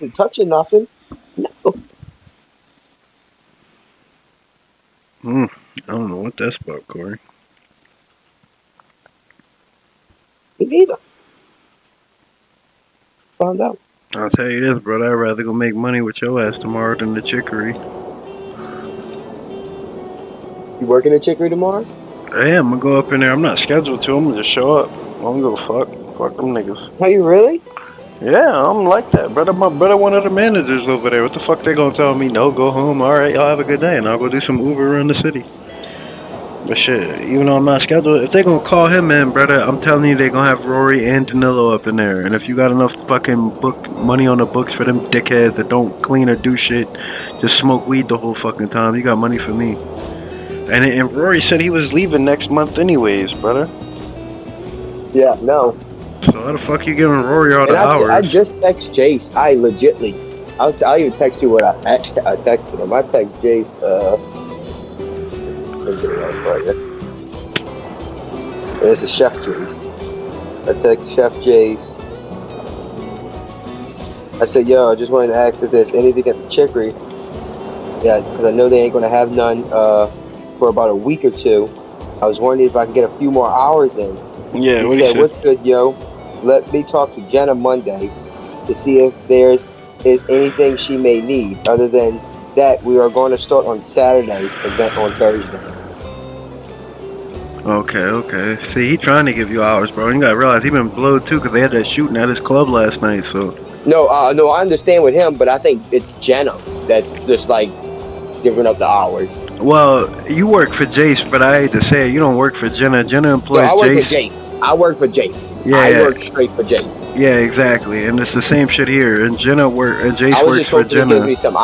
wasn't touching nothing. No, Hmm. I don't know what that's about, Corey. me neither. Found out. I'll tell you this, brother. I'd rather go make money with your ass tomorrow than the chicory. You working at Chicory tomorrow? I am. I'm gonna go up in there. I'm not scheduled to. I'm gonna just show up. I don't give a fuck. Fuck them niggas. Are you really? Yeah, I'm like that, brother. My brother, one of the managers over there. What the fuck they gonna tell me? No, go home. All right, y'all have a good day, and I'll go do some Uber around the city. But shit, even though I'm not scheduled, if they gonna call him in, brother, I'm telling you, they gonna have Rory and Danilo up in there. And if you got enough fucking book money on the books for them dickheads that don't clean or do shit, just smoke weed the whole fucking time, you got money for me. And Rory said he was leaving next month anyways, brother. Yeah, no. So how the fuck you giving Rory all And the I hours? just text Jace. I legitly. I'll even text you what I texted him. I text Jace. Let me get it right for you. This is Chef Jace. I text Chef Jace. I said, yo, I just wanted to ask if there's anything at the Chicory. Yeah, because I know they ain't gonna have none for about a week or two. I was wondering if I can get a few more hours in. Yeah, He what he said, said? what's good, yo? Let me talk to Jenna Monday to see if there's is anything she may need. Other than that, we are going to start on Saturday, event on Thursday. Okay. See, he trying to give you hours, bro. You gotta realize he been blowed too, cause they had that shooting at his club last night. So No, no, I understand with him, but I think it's Jenna that's just like giving up the hours. well, you work for Jace, but I hate to say it, you don't work for Jenna. Jenna No, employs I work for Jace. Jace. I work for Jace. Yeah, I yeah, work straight for Jace. yeah, exactly. And it's the same shit here. And Jenna work, and I Jace was works just for hoping to give Jenna. me some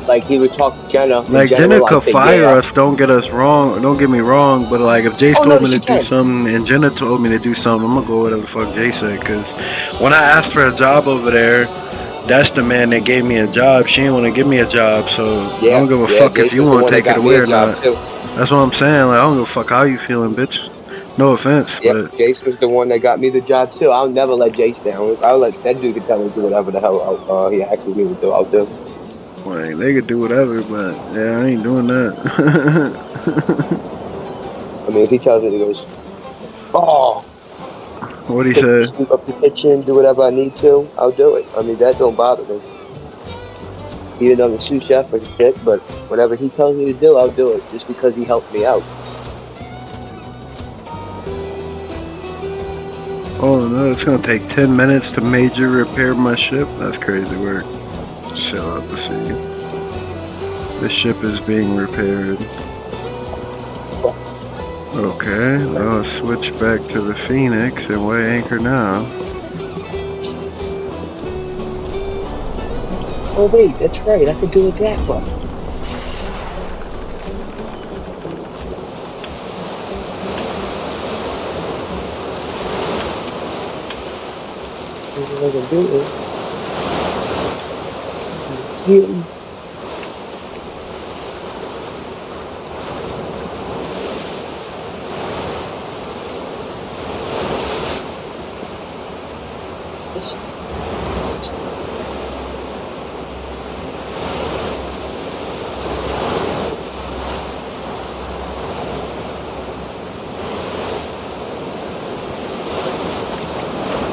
like he would talk to Jenna and Like Jenna would Jenna like could say, fire yeah. us. Don't get us wrong. Don't get me wrong. But like if Jace Oh told no, me to she do can. something and Jenna told me to do something, I'm gonna go whatever the fuck Jace said. Cause when I asked for a job over there, that's the man that gave me a job. She didn't want to give me a job, so I Yeah, don't give a yeah. fuck if Jace you was the want one to that take it got me away a or job not. too. That's what I'm saying. Like I don't give a fuck how you feeling, bitch. No offense, Yep, but Jace was the one that got me the job too. I'll never let Jace down. I'll let that dude can tell me to do whatever the hell he asks me to do. I'll do. like they could do whatever. But yeah, I ain't doing that. I mean, if he tells me he goes, oh, What he said? sweep up the kitchen, do whatever I need to, I'll do it. I mean, that don't bother me. Even though I'm the sous chef or shit, but whatever he tells me to do, I'll do it just because he helped me out. Oh no, it's gonna take 10 minutes to major repair my ship. That's crazy work. Chill out to see. The ship is being repaired. Okay, I'll switch back to the Phoenix and weigh anchor now. Oh wait, that's right. I could do it that way. What I can do is, here, this,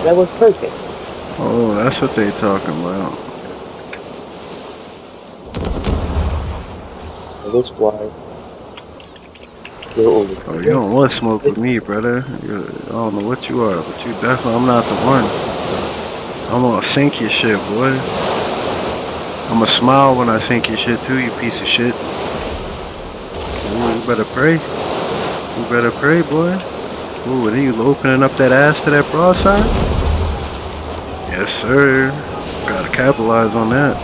that was perfect. Oh, that's what they talking about. And this why go over Oh, you here. don't want to smoke with me, brother. I don't know what you are, but you definitely, I'm not the one. I'm gonna sink your shit, boy. I'm gonna smile when I sink your shit too, you piece of shit. Ooh, you better pray. You better pray, boy. Ooh, and then you opening up that ass to that broadside? Yes, sir. Gotta capitalize on that.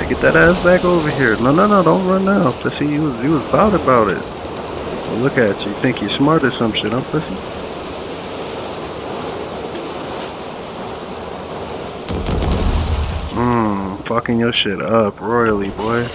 Get that ass back over here. No, don't run now. Pussy, you was about it. Well, look at you. You think you're smart or some shit, huh, pussy? Fucking your shit up royally, boy.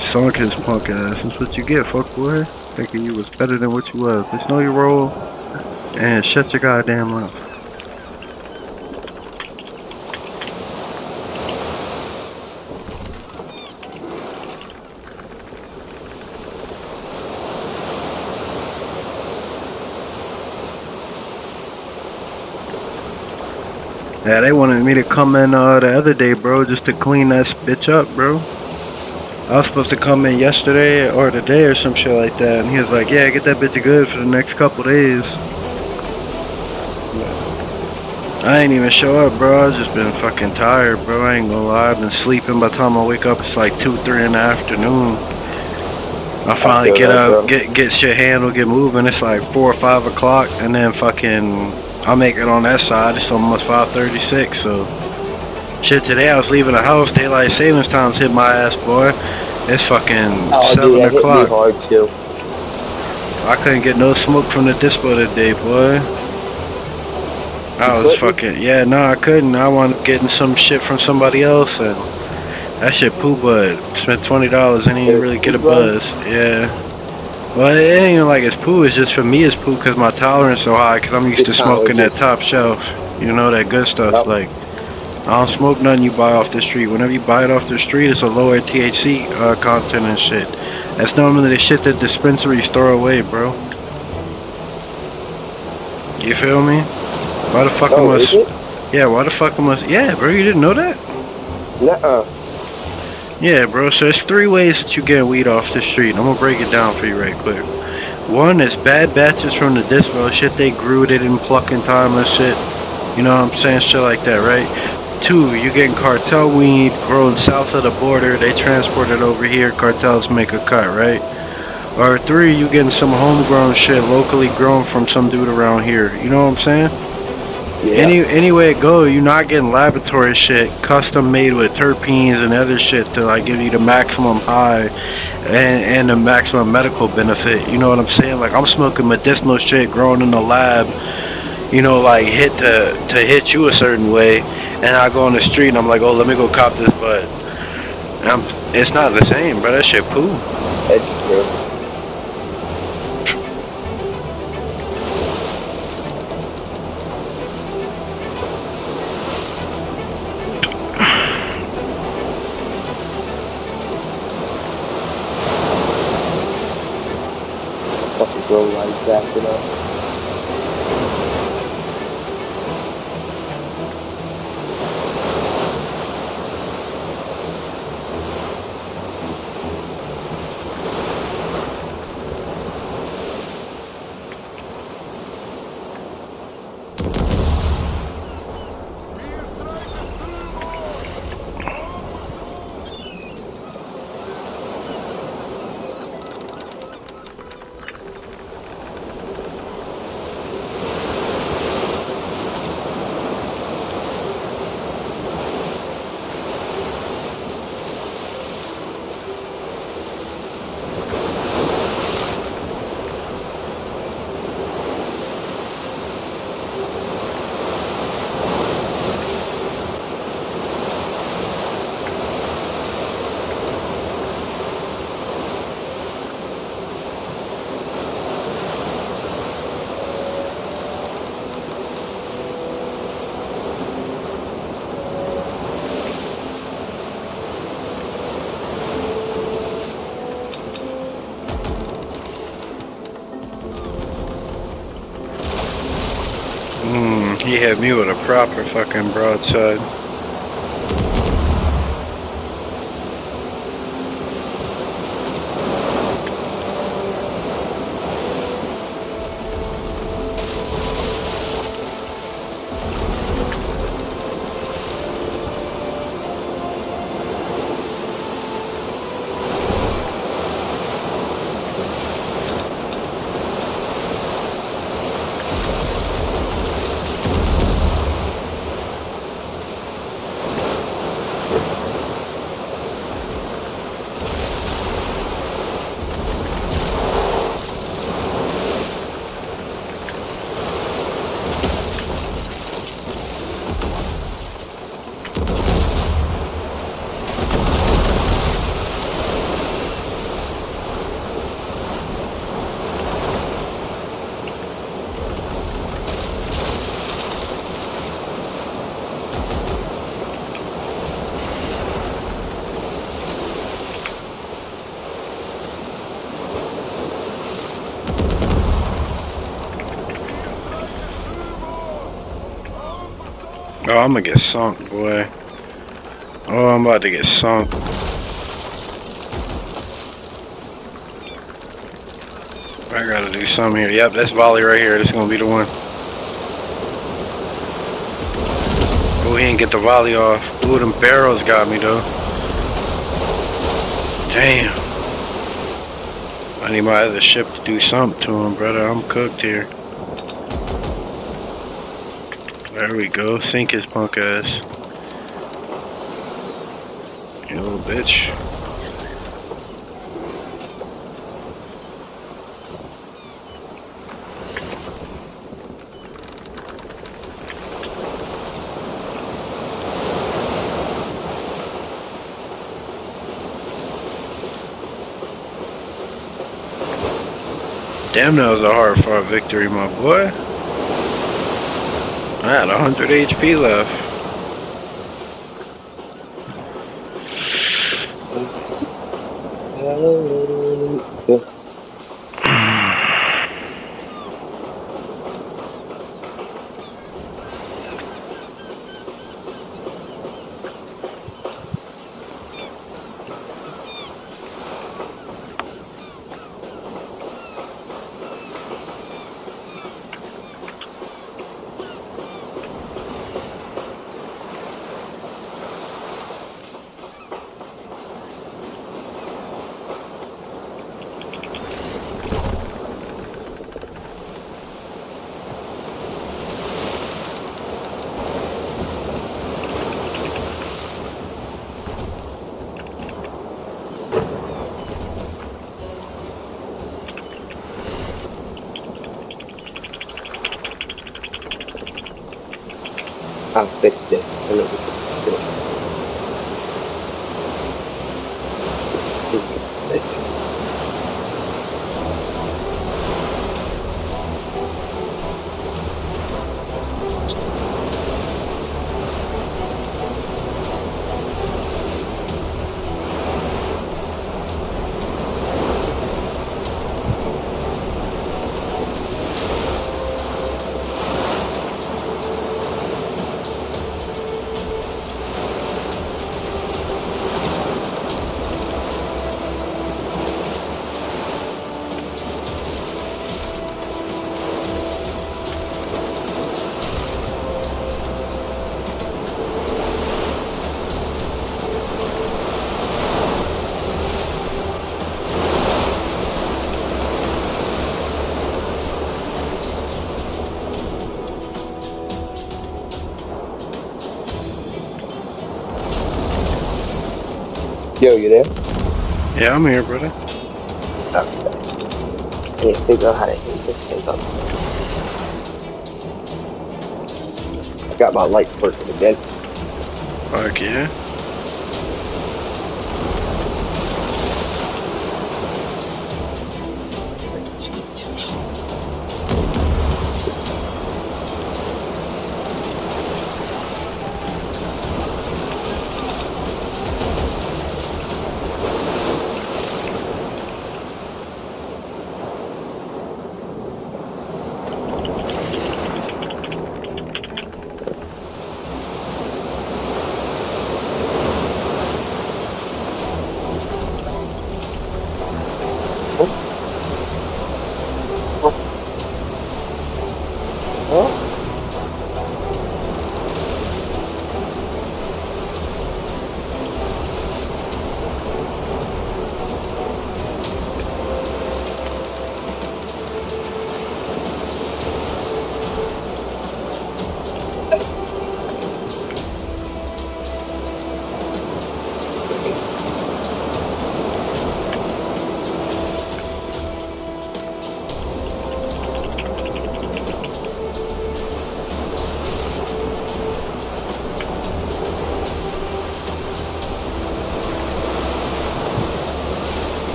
Sunk his punk ass. That's what you get, fuck boy. Thinking you was better than what you was. Bitch, know your role and shut your goddamn mouth. Yeah, they wanted me to come in the other day, bro, just to clean that bitch up, bro. I was supposed to come in yesterday or today or some shit like that, and he was like, "Yeah, get that bitch good for the next couple days." I ain't even show up, bro. I just been fucking tired, bro. I ain't gonna lie. I've been sleeping. By the time I wake up, it's like 2, 3 in the afternoon. I finally get up, get shit handled, get moving. It's like 4 or 5 o'clock, and then fucking I make it on that side. It's almost 5:36. So shit. Today I was leaving the house. Daylight savings times hit my ass, boy. It's fucking 7 Dude, that o'clock. hit me hard too. I couldn't get no smoke from the dispo today, boy. I was fucking, yeah, no, I couldn't. I wound up getting some shit from somebody else, and that shit poo bud. Spent $20 and didn't really get a buzz. Yeah. Well, it ain't even like it's poo. It's just for me, it's poo because my tolerance so high. Because I'm used to smoking that top shelf. You know, that good stuff. Yep. Like, I don't smoke nothing you buy off the street. Whenever you buy it off the street, it's a lower THC content and shit. That's normally the shit that dispensaries throw away, bro. You feel me? Why the fuck am I? Yeah, why the fuck am I? Yeah, bro, you didn't know that? Nuh-uh. Yeah, bro. So there's 3 ways that you get weed off the street. I'm gonna break it down for you right quick. One is bad batches from the dispo. Shit they grew, they didn't pluck in time and shit. You know what I'm saying? Shit like that, right? 2, you getting cartel weed grown south of the border. They transport it over here. Cartels make a cut, right? Or 3, you getting some homegrown shit locally grown from some dude around here. You know what I'm saying? Yeah. Any way it go, you're not getting laboratory shit custom made with terpenes and other shit to like give you the maximum high and the maximum medical benefit. You know what I'm saying? Like I'm smoking medicinal shit grown in the lab, you know, like hit to hit you a certain way, and I go on the street and I'm like, oh, let me go cop this, but it's not the same, bro. That shit poo. That's true. Fucking grow lights acting up. He had me with a proper fucking broadside. Oh, I'm gonna get sunk, boy. Oh, I'm about to get sunk. I gotta do something here. Yep, that's volley right here. This is gonna be the one. Oh, he didn't get the volley off. Ooh, them barrels got me, though. Damn. I need my other ship to do something to him, brother. I'm cooked here. There we go. Sink his punk ass. You little bitch. Damn, that was a hard fought victory, my boy. I had 100 HP left. I'll fix it. I know this is Yo, you there? Yeah, I'm here, brother. Okay. Can't figure out how to hit this thing up. I got my light working again. Fuck yeah.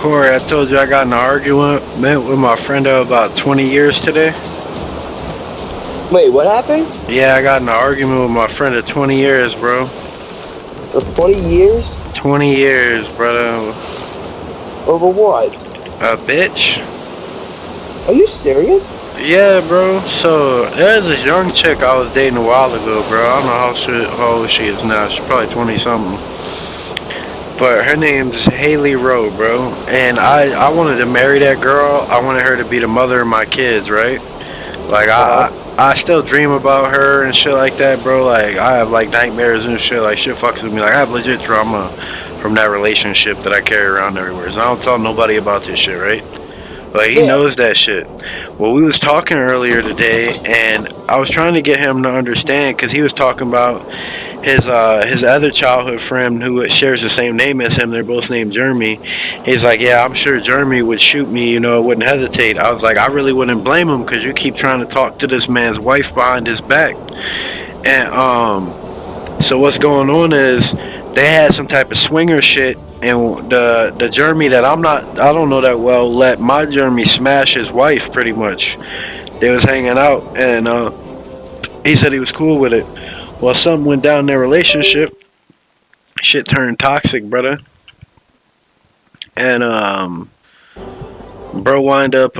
Corey, I told you I got in an argument with my friend of about 20 years today. Wait, what happened? Yeah, I got in an argument with my friend of 20 years, bro. For 20 years? 20 years, brother. Over what? A bitch? Are you serious? Yeah, bro. So, there's this young chick I was dating a while ago, bro. I don't know how old she is now. She's probably 20-something. But her name's Haley Rowe, bro. And I wanted to marry that girl. I wanted her to be the mother of my kids, right? Like, I still dream about her and shit like that, bro. Like, I have, like, nightmares and shit. Like, shit fucks with me. Like, I have legit trauma from that relationship that I carry around everywhere. So I don't tell nobody about this shit, right? Like, he knows that shit. Well, we was talking earlier today, and I was trying to get him to understand, because he was talking about his other childhood friend who shares the same name as him. They're both named Jeremy. He's like, yeah, I'm sure Jeremy would shoot me, you know, wouldn't hesitate. I was like, I really wouldn't blame him, because you keep trying to talk to this man's wife behind his back. And so what's going on is they had some type of swinger shit, and the Jeremy that I don't know that well, let my Jeremy smash his wife pretty much. They was hanging out, and he said he was cool with it. Well, something went down in their relationship. Shit turned toxic, brother. And bro wind up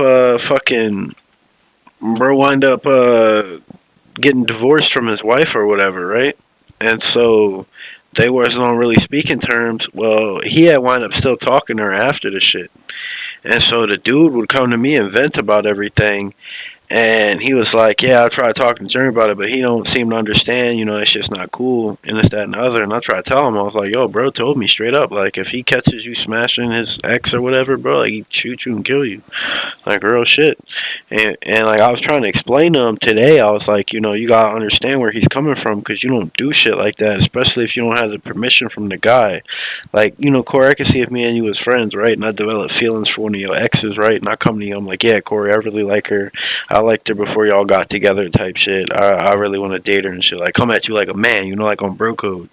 getting divorced from his wife or whatever, right? And so they wasn't on really speaking terms. Well, he had wound up still talking to her after the shit. And so the dude would come to me and vent about everything. And he was like, yeah, I tried talking to Jeremy about it, but he don't seem to understand, you know, that shit's not cool, and this, that, and the other. And I tried to tell him, I was like, yo, bro told me straight up, like, if he catches you smashing his ex or whatever, bro, like, he'd shoot you and kill you. Like, real shit. And like, I was trying to explain to him today, I was like, you know, you gotta understand where he's coming from, because you don't do shit like that, especially if you don't have the permission from the guy. Like, you know, Corey, I can see if me and you was friends, right, and I developed feelings for one of your exes, right, and I come to you, I'm like, yeah, Corey, I really like her. I liked her before y'all got together type shit. I really want to date her and shit. Like, come at you like a man, you know, like on bro code.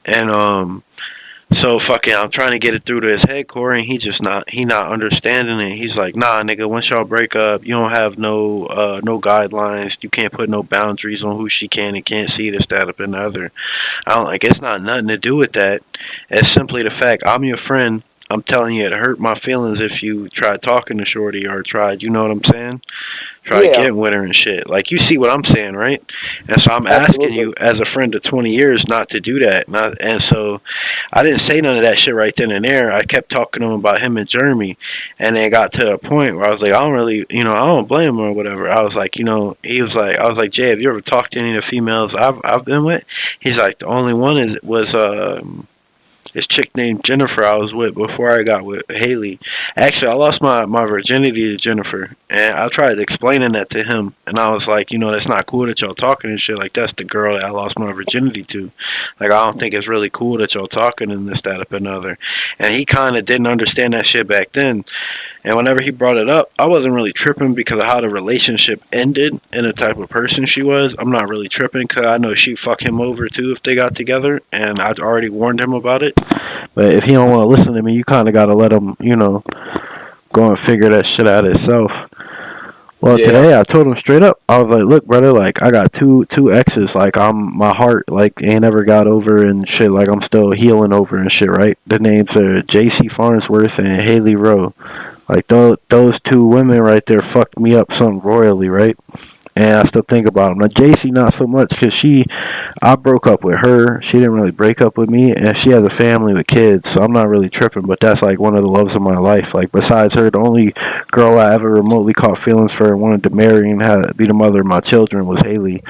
And so fucking I'm trying to get it through to his head, Corey, and he not understanding it. He's like, nah, nigga, once y'all break up, you don't have no guidelines. You can't put no boundaries on who she can and can't see this, that, up, and the other. I don't like, it's not nothing to do with that. It's simply the fact I'm your friend. I'm telling you, it hurt my feelings if you tried talking to Shorty or tried, you know what I'm saying? Try getting with her and shit. Like, you see what I'm saying, right? And so I'm asking you, as a friend of 20 years, not to do that. And so I didn't say none of that shit right then and there. I kept talking to him about him and Jeremy. And it got to a point where I was like, I don't really, you know, I don't blame him or whatever. I was like, you know, I was like, Jay, have you ever talked to any of the females I've been with? He's like, the only one was this chick named Jennifer I was with before I got with Haley. Actually, I lost my virginity to Jennifer, and I tried explaining that to him, and I was like, you know, that's not cool that y'all talking and shit. Like, that's the girl that I lost my virginity to. Like, I don't think it's really cool that y'all talking and this, that, up, and other. And he kind of didn't understand that shit back then. And whenever he brought it up, I wasn't really tripping because of how the relationship ended and the type of person she was. I'm not really tripping because I know she'd fuck him over too if they got together, and I'd already warned him about it. But if he don't want to listen to me, you kind of got to let him, you know, go and figure that shit out himself. Well, today I told him straight up. I was like, look, brother, like, I got two exes. Like, my heart, like, ain't never got over and shit. Like, I'm still healing over and shit, right? The names are J.C. Farnsworth and Haley Rowe. Like, those two women right there fucked me up something royally, right? And I still think about them. Now, JC, not so much, because I broke up with her. She didn't really break up with me, and she has a family with kids, so I'm not really tripping, but that's, like, one of the loves of my life. Like, besides her, the only girl I ever remotely caught feelings for and wanted to marry and be the mother of my children was Haley.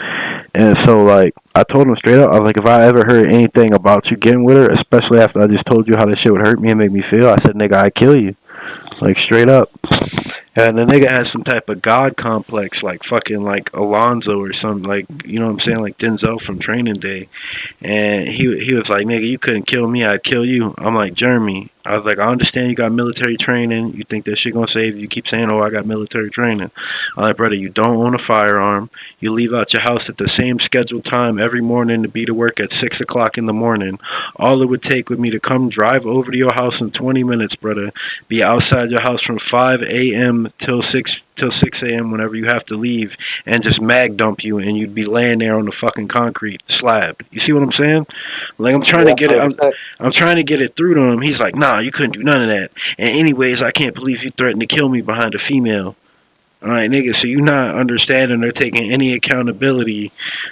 And so, like, I told him straight up, I was like, if I ever heard anything about you getting with her, especially after I just told you how this shit would hurt me and make me feel, I said, nigga, I'd kill you. Like, straight up. And the nigga has some type of god complex, like fucking like Alonzo or something, like you know what I'm saying, like Denzel from Training Day. And he was like, nigga, you couldn't kill me, I'd kill you. I'm like, Jeremy, I was like, I understand you got military training. You think that shit gonna save you. You keep saying, oh, I got military training. I'm like, brother, you don't own a firearm. You leave out your house at the same scheduled time every morning to be to work at 6 o'clock in the morning. All it would take would me to come drive over to your house in 20 minutes, brother. Be outside your house from 5 a.m. till 6 a.m. whenever you have to leave, and just mag dump you, and you'd be laying there on the fucking concrete slab. You see what I'm saying? Like I'm trying to Yeah, get it. 100%. I'm trying to get it through to him. He's like, nah, you couldn't do none of that. And anyways, I can't believe you threatened to kill me behind a female. All right, nigga. So you not understanding or taking any accountability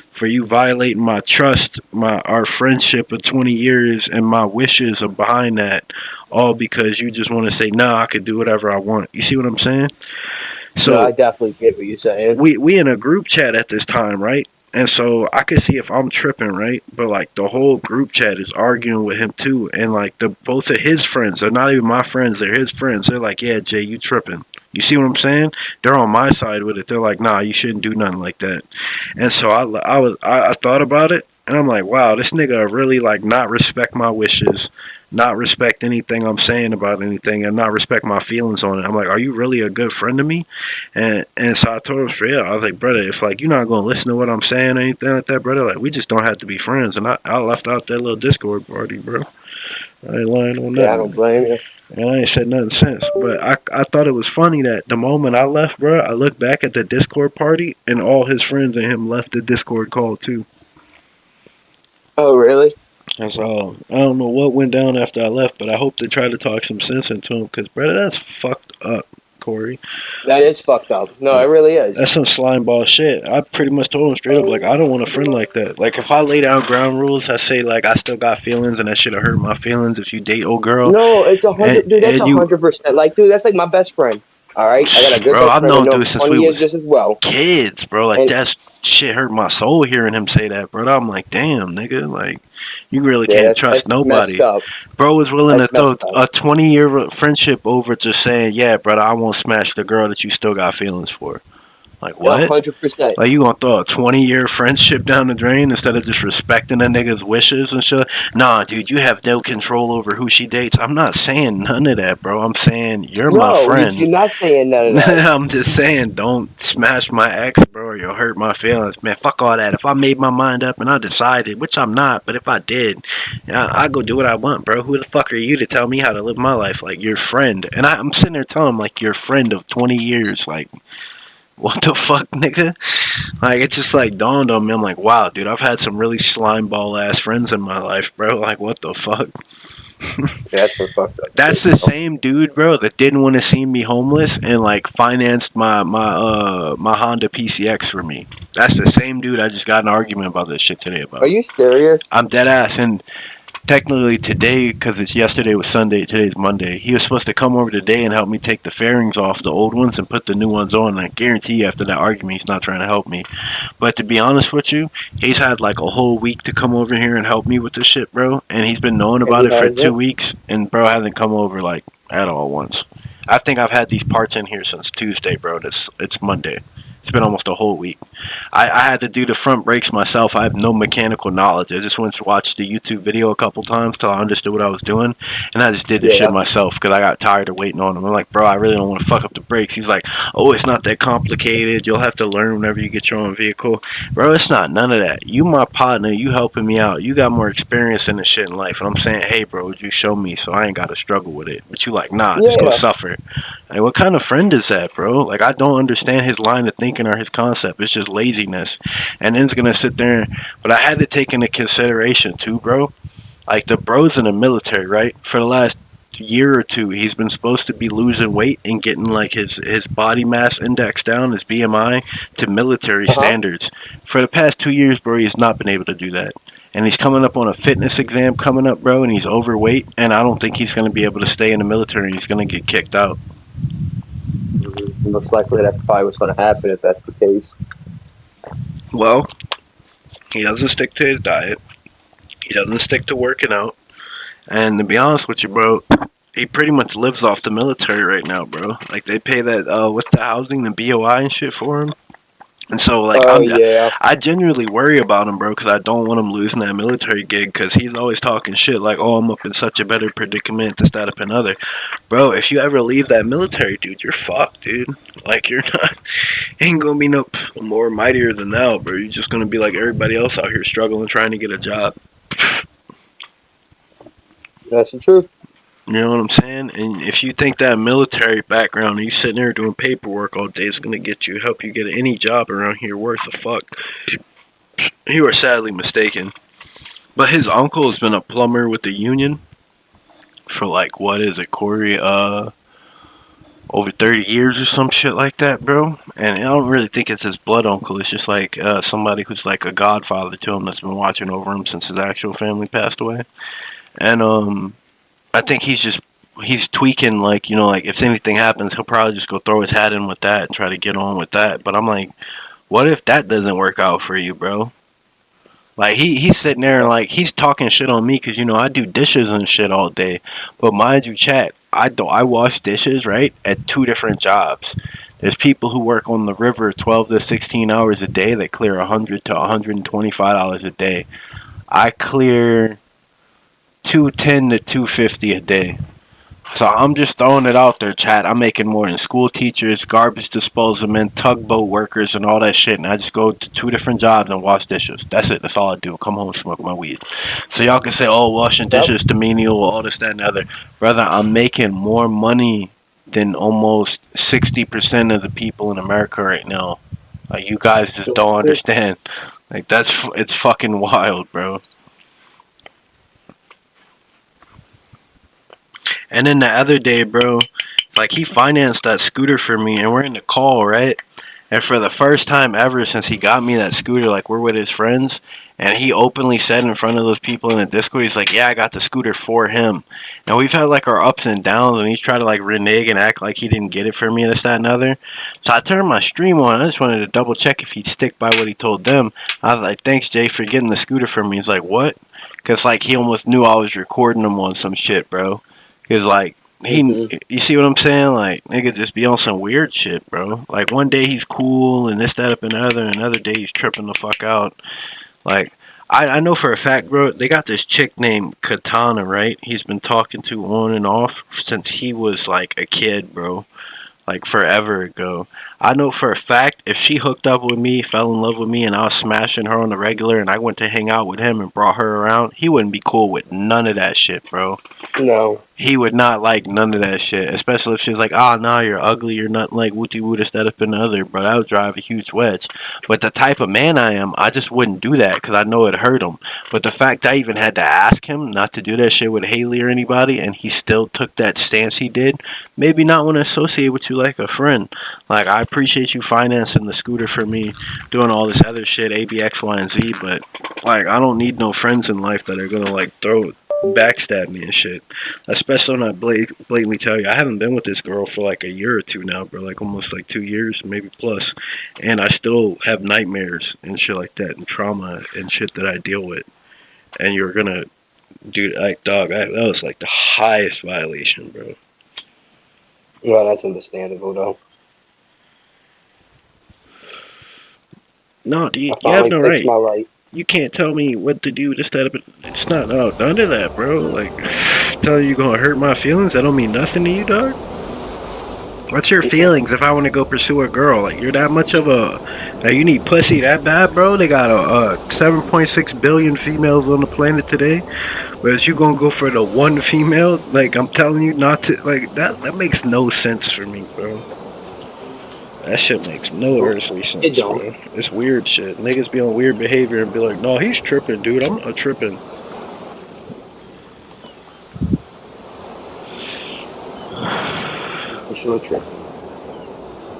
for you violating my trust, our friendship of 20 years, and my wishes are behind that. All because you just want to say, nah, I could do whatever I want. You see what I'm saying? No, I So definitely get what you're saying. we in a group chat at this time, right? And so I could see if I'm tripping, right? But like the whole group chat is arguing with him too, and like the both of his friends, they're not even my friends, they're his friends. They're like, yeah, Jay, you tripping. You see what I'm saying? They're on my side with it. They're like, nah, you shouldn't do nothing like that. And so I thought about it, and I'm like, wow, this nigga really like not respect my wishes, not respect anything I'm saying about anything, and not respect my feelings on it. I'm like, are you really a good friend to me? And so I told him straight up, I was like, brother, if like you're not gonna listen to what I'm saying or anything like that, brother, like we just don't have to be friends. And I left out that little Discord party, bro. I ain't lying on Yeah, I don't nothing. blame you. And I ain't said nothing since. But I thought it was funny that the moment I left, bro, I looked back at the Discord party and all his friends and him left the Discord call too. Oh, really? That's all. I don't know what went down after I left, but I hope they try to talk some sense into him, because, brother, that's fucked up, Corey. That is fucked up. No, it really is. That's some slime ball shit. I pretty much told him straight up, like, I don't want a friend like that. Like, if I lay down ground rules, I say, like, I still got feelings and that shit will hurt my feelings if you date old girl. No, it's 100, dude. That's And you, 100%. Like, dude, that's like my best friend. All right, I got a good bro, best I've friend. I known know dude him since 20 we years was just as well. kids, bro. Like, And that shit hurt my soul hearing him say that, bro. I'm like, damn, nigga. Like, you really yeah, can't trust that's messed nobody. up. Bro was willing to That's throw messed up. a 20-year friendship over just saying, yeah, brother, I won't smash the girl that you still got feelings for. Like, what? 100%. Like, you gonna throw a 20-year friendship down the drain instead of just respecting a nigga's wishes and shit? Nah, dude, you have no control over who she dates. I'm not saying none of that, bro. I'm saying you're my No, friend. you're not saying none of that. I'm just saying, don't smash my ex, bro, or you'll hurt my feelings. Man, fuck all that. If I made my mind up and I decided, which I'm not, but if I did, I go do what I want, bro. Who the fuck are you to tell me how to live my life? Like, your friend. And I'm sitting there telling him, like, your friend of 20 years. Like, what the fuck, nigga? Like, it just, like, dawned on me. I'm like, wow, dude, I've had some really slime ball ass friends in my life, bro. Like, what the fuck? That's some fucked up That's shit, the bro. same dude, bro, that didn't want to see me homeless and like financed my Honda PCX for me. That's the same dude I just got an argument about this shit today Are about. you serious? I'm dead ass, and technically today, because it's yesterday was Sunday, today's Monday. He was supposed to come over today and help me take the fairings off the old ones and put the new ones on. And I guarantee you, after that argument, he's not trying to help me. But to be honest with you, he's had like a whole week to come over here and help me with this shit, bro. And he's been knowing And about he it for has 2 weeks, and bro hasn't come over like at all once. I think I've had these parts in here since Tuesday, bro. It's Monday. It's been almost a whole week. I had to do the front brakes myself. I have no mechanical knowledge. I just went to watch the YouTube video a couple times till I understood what I was doing, and I just did the shit Yeah. myself because I got tired of waiting on him. I'm like, bro, I really don't want to fuck up the brakes. He's like, oh, it's not that complicated. You'll have to learn whenever you get your own vehicle. Bro, it's not none of that. You my partner. You helping me out. You got more experience in this shit in life. And I'm saying, hey, bro, would you show me so I ain't got to struggle with it? But you like, nah, just go Yeah. suffer. Like, what kind of friend is that, bro? Like, I don't understand his line of thinking or his concept. It's just laziness. And then's gonna sit there. But I had to take into consideration too, bro. Like, the bro's in the military, right? For the last year or two, he's been supposed to be losing weight and getting like his body mass index down, his BMI, to military Uh-huh. standards. For the past 2 years, bro, he's not been able to do that. And he's coming up on a fitness exam coming up, bro, and he's overweight. And I don't think he's gonna be able to stay in the military. He's gonna get kicked out. Most likely, that's probably what's going to happen if that's the case. Well, he doesn't stick to his diet. He doesn't stick to working out. And to be honest with you, bro, he pretty much lives off the military right now, bro. Like they pay that what's the housing, the BOI and shit for him. And so, like, Oh yeah, I genuinely worry about him, bro, because I don't want him losing that military gig, because he's always talking shit, like, oh, I'm up in such a better predicament, this, that, up, and other. Bro, if you ever leave that military, dude, you're fucked, dude. Like, you're not, ain't gonna be no more mightier than thou, bro. You're just gonna be like everybody else out here struggling, trying to get a job. that's the truth. You know what I'm saying? And if you think that military background, and you sitting there doing paperwork all day is gonna get you, help you get any job around here worth a fuck, you are sadly mistaken. But his uncle has been a plumber with the union for like, what is it, Corey? Over 30 years or some shit like that, bro. And I don't really think it's his blood uncle. It's just like somebody who's like a godfather to him that's been watching over him since his actual family passed away. And I think he's tweaking, like, you know, like if anything happens, he'll probably just go throw his hat in with that and try to get on with that. But I'm like, what if that doesn't work out for you, bro? Like he's sitting there and like he's talking shit on me because, you know, I do dishes and shit all day. But mind you, chat, I wash dishes, right, at two different jobs. There's people who work on the river 12 to 16 hours a day that clear $100 to $125 a day. I clear 210 to 250 a day. So I'm just throwing it out there, chat. I'm making more than school teachers, garbage disposal men, tugboat workers, and all that shit. And I just go to two different jobs and wash dishes. That's it. That's all I do. Come home, smoke my weed. So y'all can say, oh, washing dishes to menial, all this, that, and the other. Brother, I'm making more money than almost 60% of the people in America right now. Like, you guys just don't understand. Like, it's fucking wild, bro. And then the other day, bro, like he financed that scooter for me, and we're in the call, right? And for the first time ever since he got me that scooter, like we're with his friends, and he openly said in front of those people in the Discord, he's like, yeah, I got the scooter for him. And we've had like our ups and downs, and he's tried to like renege and act like he didn't get it for me, this, that, and other. So I turned my stream on. I just wanted to double check if he'd stick by what he told them. I was like, thanks, Jay, for getting the scooter for me. He's like, what? Because like he almost knew I was recording him on some shit, bro. Cause like you see what I'm saying? Like nigga just be on some weird shit, bro. Like one day he's cool and this, that, up, and other, and another day he's tripping the fuck out. Like I know for a fact, bro. They got this chick named Katana, right? He's been talking to on and off since he was like a kid, bro. Like forever ago. I know for a fact if she hooked up with me, fell in love with me, and I was smashing her on the regular, and I went to hang out with him and brought her around, he wouldn't be cool with none of that shit, bro. No. He would not like none of that shit, especially if she was like, "Ah, nah, you're ugly, you're not like wooty woot instead of another." But that would drive a huge wedge. But the type of man I am, I just wouldn't do that because I know it hurt him. But the fact I even had to ask him not to do that shit with Haley or anybody, and he still took that stance he did, maybe not want to associate with you like a friend. Like I appreciate you financing the scooter for me, doing all this other shit, A, B, X, Y, and Z. But like I don't need no friends in life that are gonna like backstab me and shit. Especially when I blatantly tell you I haven't been with this girl for like a year or two now, bro. Like almost like 2 years, maybe plus. And I still have nightmares and shit like that and trauma and shit that I deal with. And you're gonna do like dog, that was like the highest violation, bro. Well, that's understandable though. No, dude, I you have finally no fixed right. my life. You can't tell me what to do, this, that, but it's not, no, none of that, bro. Like, telling you gonna hurt my feelings, that don't mean nothing to you, dog? What's your feelings if I want to go pursue a girl? Like, you're that much of a, like, you need pussy that bad, bro? They got 7.6 billion females on the planet today. Whereas you gonna go for the one female? Like, I'm telling you not to, like, that makes no sense for me, bro. That shit makes no earthly sense, bro. It's weird shit. Niggas be on weird behavior and be like, no, he's tripping, dude. I'm not tripping. For sure tripping.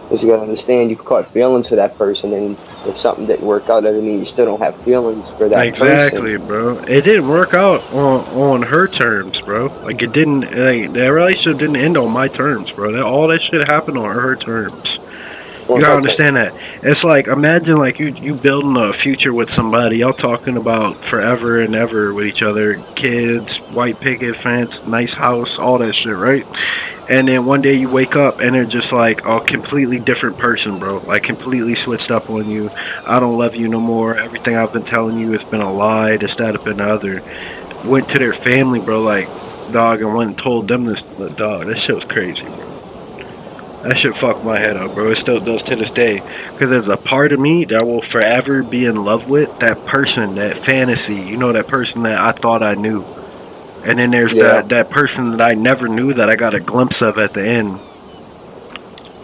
Because you gotta understand, you've caught feelings for that person, and if something didn't work out, doesn't mean you still don't have feelings for that person. Exactly, bro. It didn't work out on her terms, bro. Like, it didn't, like, that relationship didn't end on my terms, bro. All that shit happened on her terms. You gotta Okay. understand that. It's like imagine like you building a future with somebody. Y'all talking about forever and ever with each other. Kids, white picket fence, nice house, all that shit, right? And then one day you wake up and they're just like a completely different person, bro. Like completely switched up on you. I don't love you no more. Everything I've been telling you has been a lie. This, that, up, and the other. Went to their family, bro. Like dog, and went and told them this. Dog, that shit was crazy, bro. That shit fucked my head up, bro. It still does to this day. Because there's a part of me that will forever be in love with that person, that fantasy. You know, that person that I thought I knew. And then there's Yeah. that person that I never knew that I got a glimpse of at the end.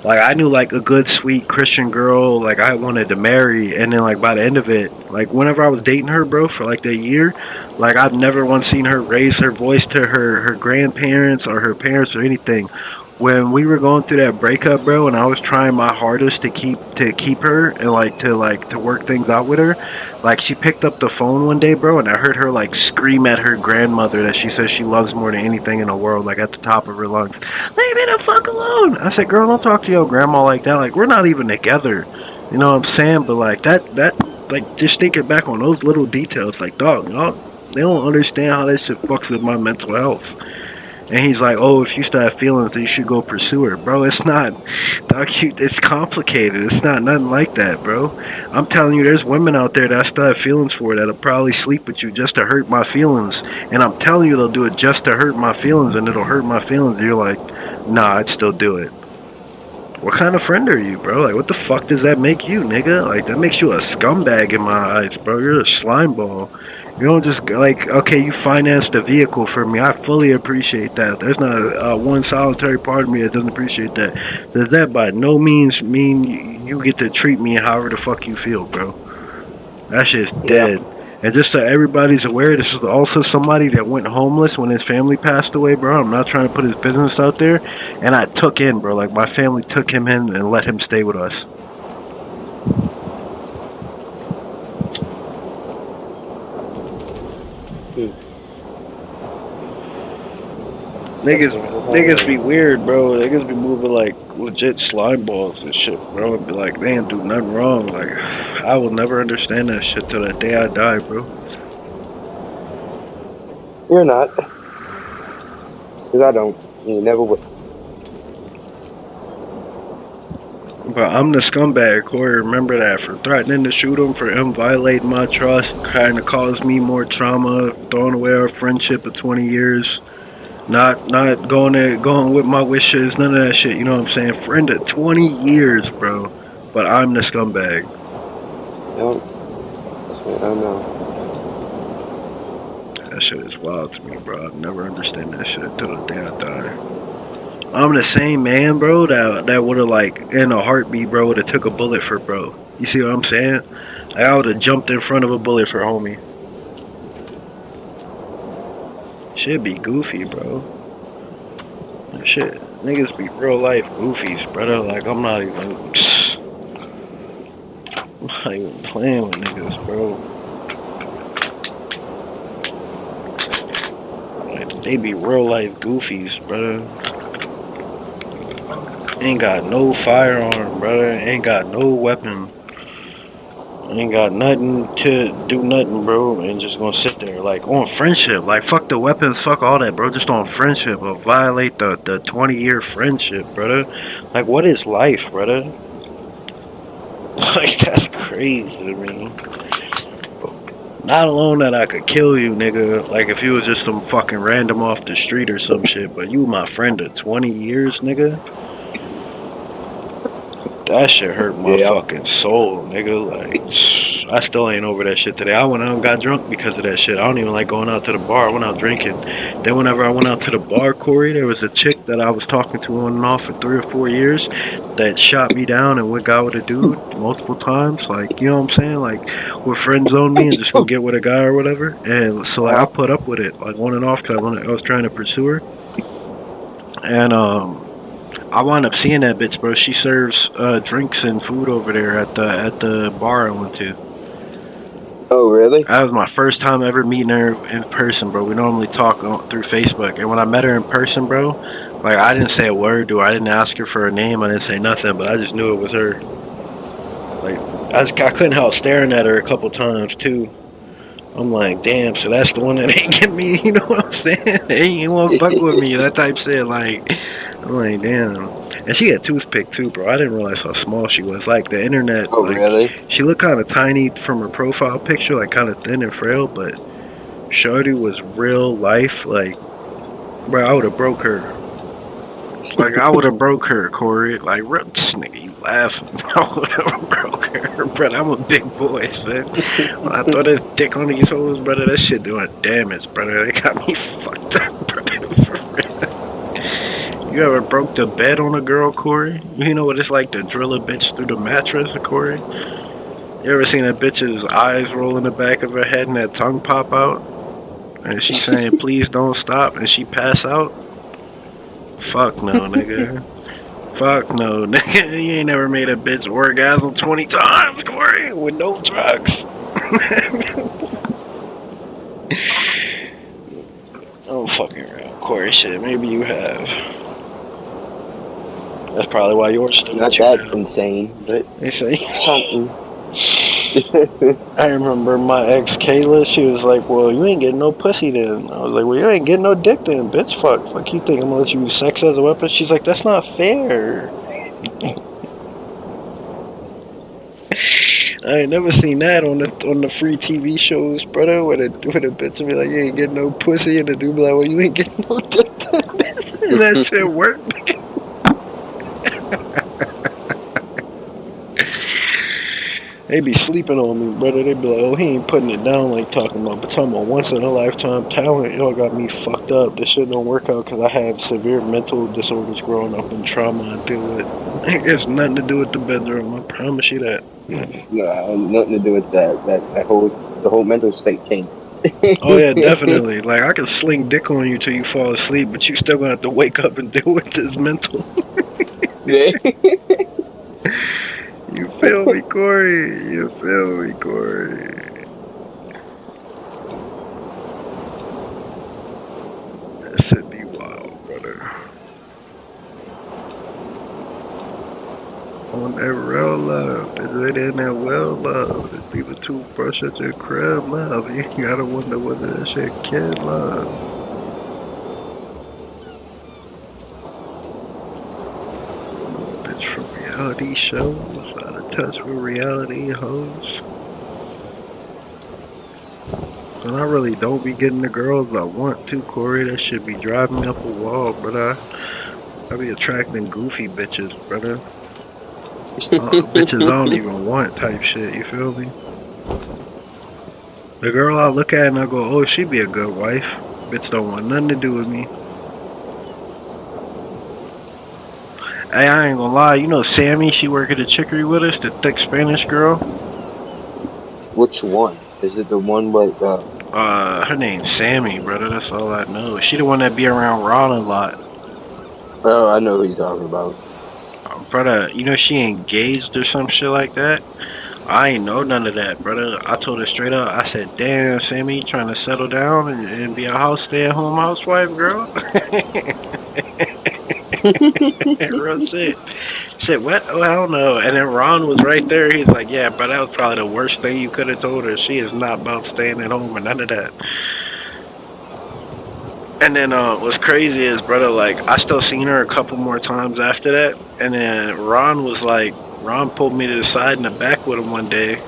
Like I knew like a good sweet Christian girl like I wanted to marry, and then like by the end of it, like whenever I was dating her, bro, for like that year, like I've never once seen her raise her voice to her grandparents or her parents or anything. When we were going through that breakup, bro, and I was trying my hardest to keep her and to work things out with her, like she picked up the phone one day, bro, and I heard her like scream at her grandmother that she says she loves more than anything in the world, like at the top of her lungs. Leave me the fuck alone. I said, girl, don't talk to your grandma like that. Like, we're not even together. You know what I'm saying? But like like just thinking back on those little details, like dog, y'all, they don't understand how that shit fucks with my mental health. And he's like, oh, if you still have feelings, then you should go pursue her. Bro, it's not, dog, it's complicated. It's not nothing like that, bro. I'm telling you, there's women out there that I still have feelings for that'll probably sleep with you just to hurt my feelings. And I'm telling you, they'll do it just to hurt my feelings, and it'll hurt my feelings. And you're like, nah, I'd still do it. What kind of friend are you, bro? Like, what the fuck does that make you, nigga? Like, that makes you a scumbag in my eyes, bro. You're a slime ball. You don't just like, okay, you financed a vehicle for me. I fully appreciate that. There's not one solitary part of me that doesn't appreciate that. Does that by no means mean you get to treat me however the fuck you feel, bro? That shit's Yeah. dead. And just so everybody's aware, this is also somebody that went homeless when his family passed away, bro. I'm not trying to put his business out there. And I took in, bro. Like, my family took him in and let him stay with us. Hmm. That's Niggas, a niggas be whole. weird, bro. Niggas be moving like legit slime balls and shit, bro. And be like, they ain't do nothing wrong. Like, I will never understand that shit till the day I die, bro. You're not, because I don't. You never will. But I'm the scumbag, Corey. Remember that, for threatening to shoot him, for him violating my trust, trying to cause me more trauma, throwing away our friendship of 20 years, not going with my wishes, none of that shit. You know what I'm saying? Friend of 20 years, bro. But I'm the scumbag. No, I know. That shit is wild to me, bro. I'll never understand that shit till the day I die. I'm the same man, bro, that would have like in a heartbeat, bro, would have took a bullet for bro. You see what I'm saying? Like, I would have jumped in front of a bullet for homie. Shit be goofy, bro. Shit, niggas be real life goofies, brother. Like I'm not even, I'm not even playing with niggas, bro. Like they be real life goofies, brother. Ain't got no firearm, brother. Ain't got no weapon. Ain't got nothing to do nothing, bro, and just gonna sit there like on friendship. Like fuck the weapons, fuck all that, bro. Just on friendship, or violate the 20-year friendship, brother. Like what is life, brother? Like that's crazy to me. Not alone that I could kill you, nigga. Like if you was just some fucking random off the street or some shit, but you my friend of 20 years, nigga. That shit hurt my Yeah. fucking soul, nigga. Like, I still ain't over that shit today. I went out and got drunk because of that shit. I don't even like going out to the bar. I went out drinking. Then whenever I went out to the bar, Corey, there was a chick that I was talking to on and off for 3 or 4 years that shot me down and went got with a dude multiple times. Like, you know what I'm saying? Like, with friends on me and just go get with a guy or whatever. And so, like, I Uh-huh. put up with it, like, on and off because I was trying to pursue her. And, I wound up seeing that bitch, bro. She serves drinks and food over there at the bar I went to. Oh, really? That was my first time ever meeting her in person, bro. We normally talk through Facebook, and when I met her in person, bro, like I didn't say a word to her. I didn't ask her for her name. I didn't say nothing, but I just knew it was her. Like, I couldn't help staring at her a couple times too. I'm like, damn, so that's the one that ain't get me, you know what I'm saying? They ain't want to fuck with me, that type shit. Like, I'm like, damn. And she had toothpick too, bro. I didn't realize how small she was. Like, the internet, Oh, like, really? she looked kind of tiny from her profile picture, like, kind of thin and frail, but Shorty was real life. Like, bro, I would have broke her. Like, I would have broke her, Corey. Like, this nigga, you laughing. I would have broke her, brother. I'm a big boy, son. When I throw this dick on these hoes, brother, that shit doing damage, brother. They got me fucked up, brother, for real. You ever broke the bed on a girl, Corey? You know what it's like to drill a bitch through the mattress, Corey? You ever seen a bitch's eyes roll in the back of her head and that tongue pop out? And she saying, please don't stop, and she pass out? Fuck no, nigga. Fuck no, nigga. You ain't never made a bitch orgasm 20 times, Corey, with no drugs. Oh, fucking real. Corey, shit, maybe you have. That's probably why yours still Not that insane, but they say something. I remember my ex Kayla, she was like, well, you ain't getting no pussy then. I was like, well, you ain't getting no dick then, bitch. Fuck you think I'm gonna let you use sex as a weapon? She's like, that's not fair. I ain't never seen that on the free TV shows, brother, where the bitch will be like, you ain't getting no pussy, and the dude be like, well, you ain't getting no dick then. And that shit worked. They be sleeping on me, brother. They be like, oh, he ain't putting it down like talking about once in a lifetime talent. Y'all got me fucked up. This shit don't work out because I have severe mental disorders growing up and trauma I deal with. It has nothing to do with the bedroom. I promise you that. No, nothing to do with that. The whole mental state changed. Oh yeah, definitely. Like I can sling dick on you till you fall asleep, but you still gonna have to wake up and deal with this mental. Yeah. You feel me, Corey? You feel me, Corey? That should be wild, brother. On that real love, is it in that well love? If leave a toothbrush at your crib, love. You gotta wonder whether that shit kid love. Bitch from reality shows, out of touch with reality hoes. And I really don't be getting the girls I want to, Corey. That shit be driving me up a wall, brother. I be attracting goofy bitches, brother. Bitches I don't even want type shit, you feel me? The girl I look at and I go, oh, she be a good wife. Bitch don't want nothing to do with me. Hey, I ain't gonna lie, you know Sammy, she work at the Chicory with us, the thick Spanish girl? Which one? Is it the one with her name's Sammy, brother, that's all I know. She the one that be around Ron a lot. Oh, I know who you're talking about. Brother, you know she engaged or some shit like that? I ain't know none of that, brother. I told her straight up, I said, damn, Sammy, you trying to settle down and be a stay-at-home housewife, girl? Real shit. Shit, what? Oh, I don't know. And then Ron was right there. He's like, yeah, but that was probably the worst thing you could have told her. She is not about staying at home or none of that. And then what's crazy is, brother, like, I still seen her a couple more times after that. And then Ron pulled me to the side in the back with him one day.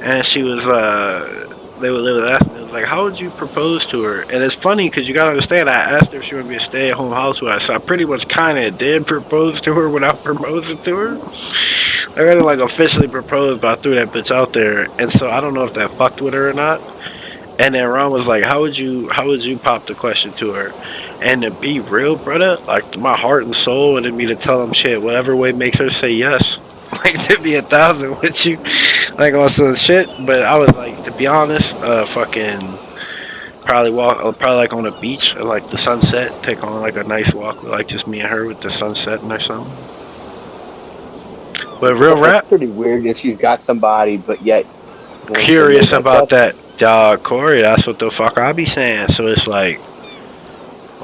And she was, they was asking, it was like, how would you propose to her? And it's funny because you gotta understand, I asked her if she would be a stay-at-home housewife, so I pretty much kind of did propose to her without proposing to her. I didn't like officially propose, but I threw that bitch out there, and so I don't know if that fucked with her or not. And then Ron was like, how would you pop the question to her? And to be real, brother, like my heart and soul wanted me to tell him shit, whatever way makes her say yes. Like to be 1,000 with you, like on some shit. But I was like, to be honest, fucking probably like on a beach, or like the sunset, take on like a nice walk with like just me and her with the sunset or something. But real rap, that's pretty weird if she's got somebody, but yet curious about that. Corey, that's what the fuck I be saying. So it's like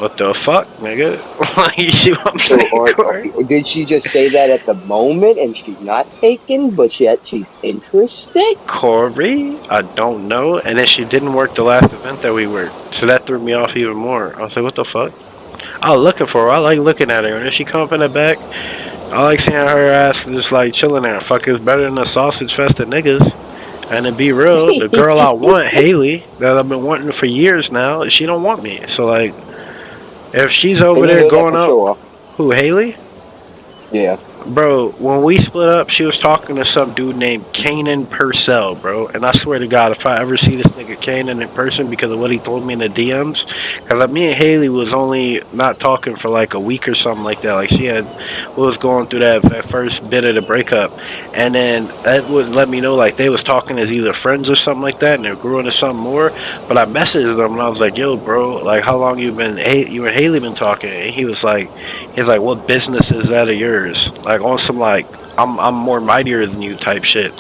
What the fuck, nigga? You see what I'm So, saying, Corey? or did she just say that at the moment and she's not taken, but yet she's interested? Corey, I don't know. And then she didn't work the last event that we worked, so that threw me off even more. I was like, what the fuck? I was looking for her. I like looking at her, and then she come up in the back. I like seeing her ass just like chilling there. Fuck, it's better than a sausage fest of niggas. And to be real, the girl I want, Haley, that I've been wanting for years now, she don't want me. So like, if she's over And you there know that going for out, sure. who, Haley? Yeah. Bro, when we split up, she was talking to some dude named Kanan Purcell, bro. And I swear to God, if I ever see this nigga Kanan in person because of what he told me in the DMs, because like, me and Haley was only not talking for like a week or something like that. Like was going through that first bit of the breakup, and then that would let me know like they was talking as either friends or something like that, and they grew into something more. But I messaged them and I was like, "Yo, bro, like how long you and Haley been talking?" And he's like, "What business is that of yours?" Like on some like I'm more mightier than you type shit.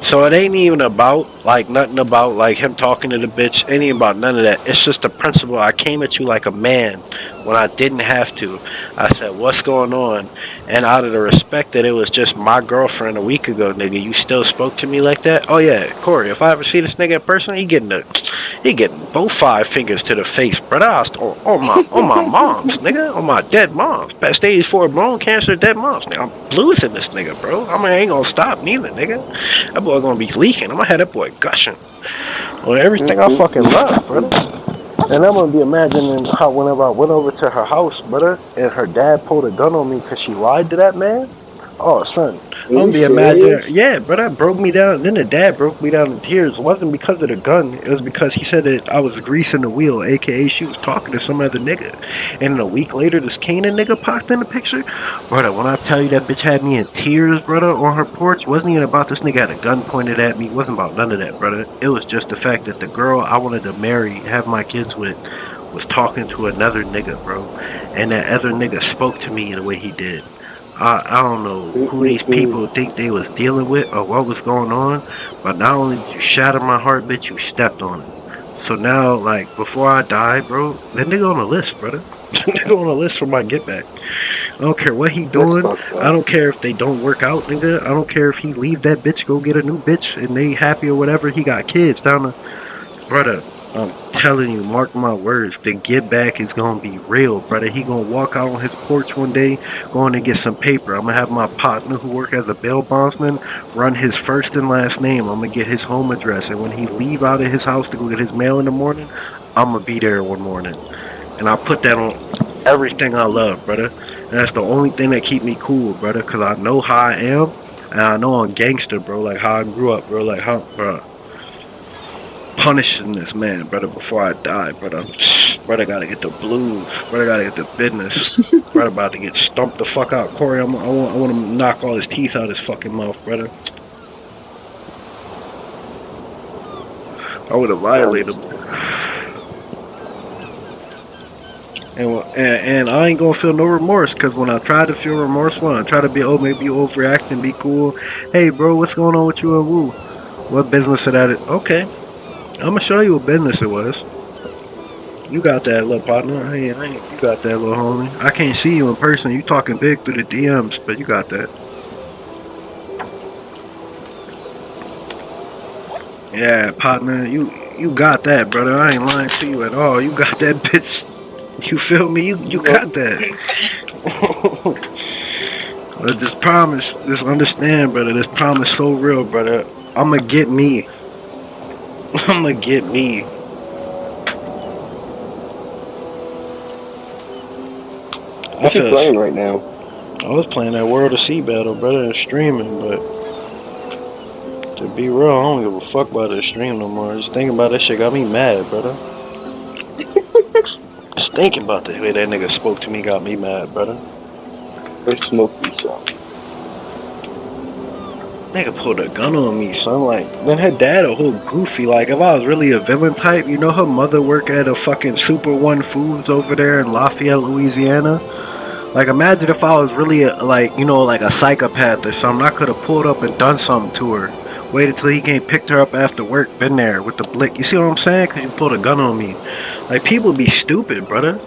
So it ain't even about like nothing about like him talking to the bitch. Ain't even about none of that. It's just the principle. I came at you like a man when I didn't have to. I said, "What's going on?" And out of the respect that it was just my girlfriend a week ago, nigga, you still spoke to me like that? Oh yeah, Corey. If I ever see this nigga in person, he getting both 5 fingers to the face, brother. On my mom's, nigga, on my dead mom's. Best stage 4 bone cancer, dead mom's. Nigga, I'm losing this nigga, bro. I mean, I ain't gonna stop neither, nigga. That boy gonna be leaking. I'm gonna have that boy gushing on everything I fucking love, brother. And I'm gonna be imagining how whenever I went over to her house, brother, and her dad pulled a gun on me because she lied to that man. Oh, son, I'm Are gonna you be imagining. serious? Yeah, brother, broke me down. Then the dad broke me down in tears. It wasn't because of the gun. It was because he said that I was greasing the wheel, aka she was talking to some other nigga. And then a week later, this Kanan nigga popped in the picture. Brother, when I tell you that bitch had me in tears, brother, on her porch, wasn't even about this nigga had a gun pointed at me. It wasn't about none of that, brother. It was just the fact that the girl I wanted to marry, have my kids with, was talking to another nigga, bro. And that other nigga spoke to me the way he did. I don't know who these Mm-mm-mm. people think they was dealing with or what was going on, but not only did you shatter my heart, bitch, you stepped on it. So now, like, before I die, bro, that nigga on the list, brother. Nigga on the list for my get back. I don't care what he That's doing. fucked I up. don't care if they don't work out, nigga. I don't care if he leave that bitch, go get a new bitch, and they happy or whatever. He got kids down the brother. I'm telling you, mark my words, the get back is gonna be real, brother. He gonna walk out on his porch one day, going to get some paper. I'm gonna have my partner who work as a bail bondsman run his first and last name. I'm gonna get his home address, and when he leave out of his house to go get his mail in the morning, I'm gonna be there one morning, and I put that on everything I love, brother. And that's the only thing that keep me cool, brother, cause I know how I am, and I know I'm gangster, bro. Like how I grew up, bro. Like how, bro, punishing this man, brother, before I die, brother. Brother gotta get the blues. Brother gotta get the business. Brother about to get stumped the fuck out. Corey, I want to knock all his teeth out his fucking mouth, brother. I would have I violated him. understand. And I ain't gonna feel no remorse, cause when I try to feel remorseful and I try to be, oh, maybe you overreact and be cool. Hey, bro, what's going on with you and Woo? What business of that is? Okay, I'm gonna show you what business it was. You got that little partner. You got that little homie. I can't see you in person. You talking big through the DMs, but you got that. Yeah, partner. You got that, brother. I ain't lying to you at all. You got that bitch. You feel me? You Nope. got that. But this promise, just understand, brother. This promise so real, brother. I'ma get me. I'ma get me. I What you feel. playing right now? I was playing that World of Sea battle, brother, and streaming, but to be real, I don't give a fuck about the stream no more. Just thinking about that shit got me mad, brother. Just thinking about the way that nigga spoke to me got me mad, brother. Let's smoke you some. Nigga pulled a gun on me, son. Like, then her dad a whole goofy. Like, if I was really a villain type, you know, her mother work at a fucking Super One Foods over there in Lafayette, Louisiana. Like, imagine if I was really like, you know, like a psychopath or something. I could have pulled up and done something to her. Waited till he came picked her up after work. Been there with the blick. You see what I'm saying? Cause you pulled a gun on me. Like, people be stupid, brother.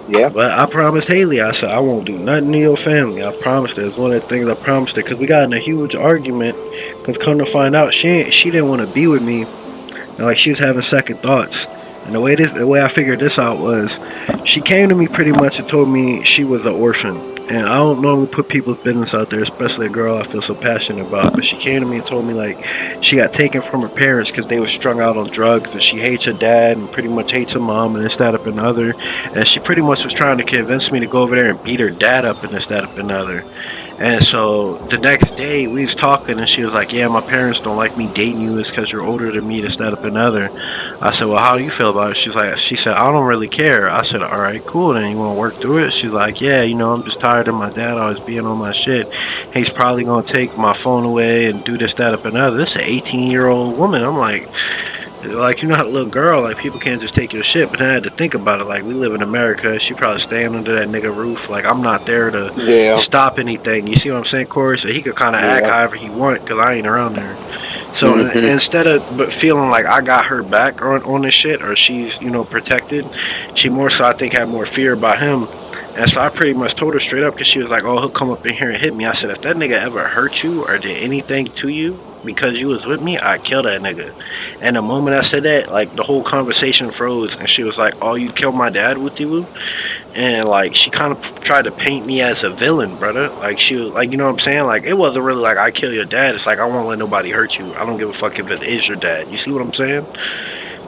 Yeah. But I promised Haley, I said, I won't do nothing to your family. I promised her. It's one of the things I promised her. Because we got in a huge argument. Because come to find out, she didn't want to be with me. And like she was having second thoughts. And the way I figured this out was, she came to me pretty much and told me she was an orphan. And I don't normally put people's business out there, especially a girl I feel so passionate about. But she came to me and told me like she got taken from her parents because they were strung out on drugs, and she hates her dad and pretty much hates her mom and this, that, up, and other. And she pretty much was trying to convince me to go over there and beat her dad up and this, that, up, and other. And so the next day we was talking, and she was like, "Yeah, my parents don't like me dating you. It's because you're older than me. This, that, up, another." I said, "Well, how do you feel about it?" She said, "I don't really care." I said, "All right, cool. Then you want to work through it?" She's like, "Yeah, I'm just tired of my dad always being on my shit. He's probably gonna take my phone away and do this, that, up, another." This is an 18-year-old woman. I'm like, you're not a little girl. Like, people can't just take your shit. But then I had to think about it. Like, we live in America. She probably staying under that nigga roof. Like, I'm not there to Yeah. stop anything. You see what I'm saying, Corey? So he could kind of act Yeah. however he want because I ain't around there. So Hmm. instead of but feeling like I got her back on this shit, or she's protected, she more so I think had more fear about him. And so I pretty much told her straight up because she was like, "Oh, he'll come up in here and hit me." I said, "If that nigga ever hurt you or did anything to you because you was with me, I'd kill that nigga." And the moment I said that, like the whole conversation froze, and she was like, "Oh, you killed my dad with you?" And like she kind of tried to paint me as a villain, brother. Like she was like, you know what I'm saying? Like it wasn't really like I kill your dad. It's like I won't let nobody hurt you. I don't give a fuck if it is your dad. You see what I'm saying?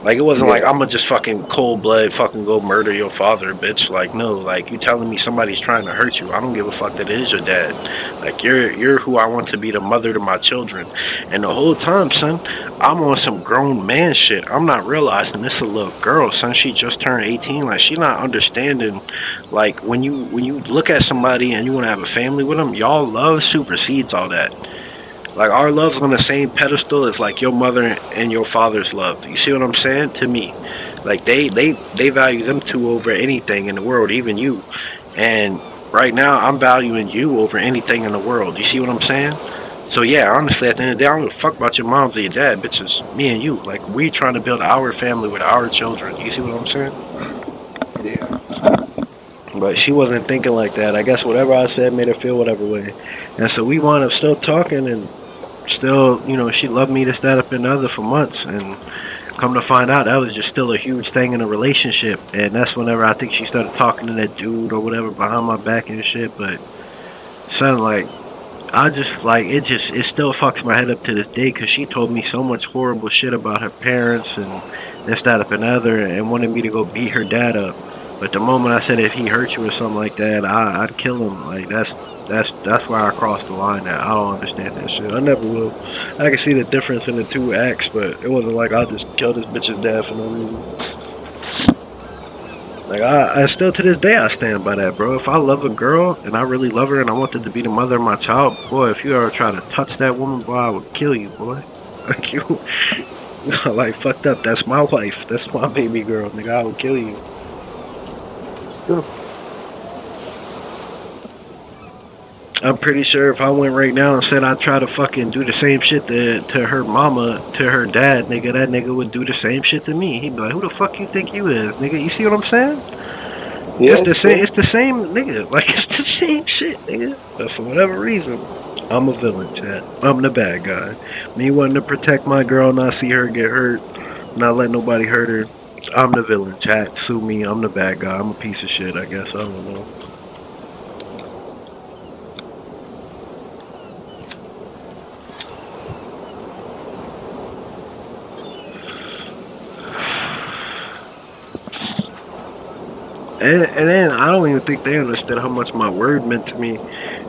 Like it wasn't like Yeah. I'm gonna just fucking cold blood fucking go murder your father, bitch. Like no, like you telling me somebody's trying to hurt you. I don't give a fuck that it is your dad. Like you're who I want to be the mother to my children. And the whole time, son, I'm on some grown man shit. I'm not realizing this is a little girl, son. She just turned 18. Like she not understanding. Like when you look at somebody and you want to have a family with them, y'all love supersedes all that. Like our love's on the same pedestal as like your mother and your father's love. You see what I'm saying? To me, like they value them two over anything in the world, even you. And right now, I'm valuing you over anything in the world. You see what I'm saying? So yeah, honestly, at the end of the day, I don't give a fuck about your moms or your dad, bitches. Me and you, like we trying to build our family with our children. You see what I'm saying? Yeah. But she wasn't thinking like that. I guess whatever I said made her feel whatever way. And so we wound up still talking and still, she loved me this, that, up, and the other for months. And come to find out, that was just still a huge thing in a relationship. And that's whenever I think she started talking to that dude or whatever behind my back and shit. But son, like, I just like it still fucks my head up to this day because she told me so much horrible shit about her parents and this, that, up, and other, and wanted me to go beat her dad up. But the moment I said if he hurt you or something like that, I'd kill him. Like that's where I crossed the line at. I don't understand that shit. I never will. I can see the difference in the two acts, but it wasn't like I just killed this bitch's dad for no reason. Like I still to this day I stand by that, bro. If I love a girl and I really love her and I want her to be the mother of my child, boy, if you ever try to touch that woman, boy, I would kill you, boy. Like you, like fucked up. That's my wife. That's my baby girl, nigga. I would kill you. It's true. I'm pretty sure if I went right now and said I'd try to fucking do the same shit to her mama, to her dad, nigga, that nigga would do the same shit to me. He'd be like, "Who the fuck you think you is, nigga?" You see what I'm saying? Yeah, It's the it's same. true. It's the same, nigga. Like it's the same shit, nigga. But for whatever reason, I'm a villain, Chad. I'm the bad guy. Me wanting to protect my girl, not see her get hurt, not let nobody hurt her. I'm the villain, Chad. Sue me. I'm the bad guy. I'm a piece of shit. I guess I don't know. And then I don't even think they understood how much my word meant to me.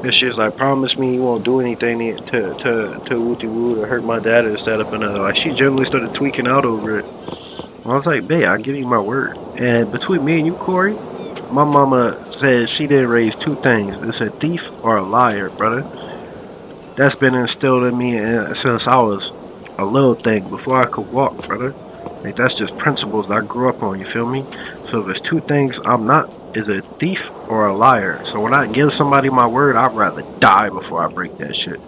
And she's like, "Promise me you won't do anything to Wooty Woo to hurt my dad or set up another." Like she generally started tweaking out over it. I was like, "Babe, I give you my word." And between me and you, Corey, my mama said she didn't raise two things. It's a thief or a liar, brother. That's been instilled in me since I was a little thing before I could walk, brother. Like that's just principles that I grew up on. You feel me? So if it's two things I'm not, is a thief or a liar. So when I give somebody my word, I'd rather die before I break that shit.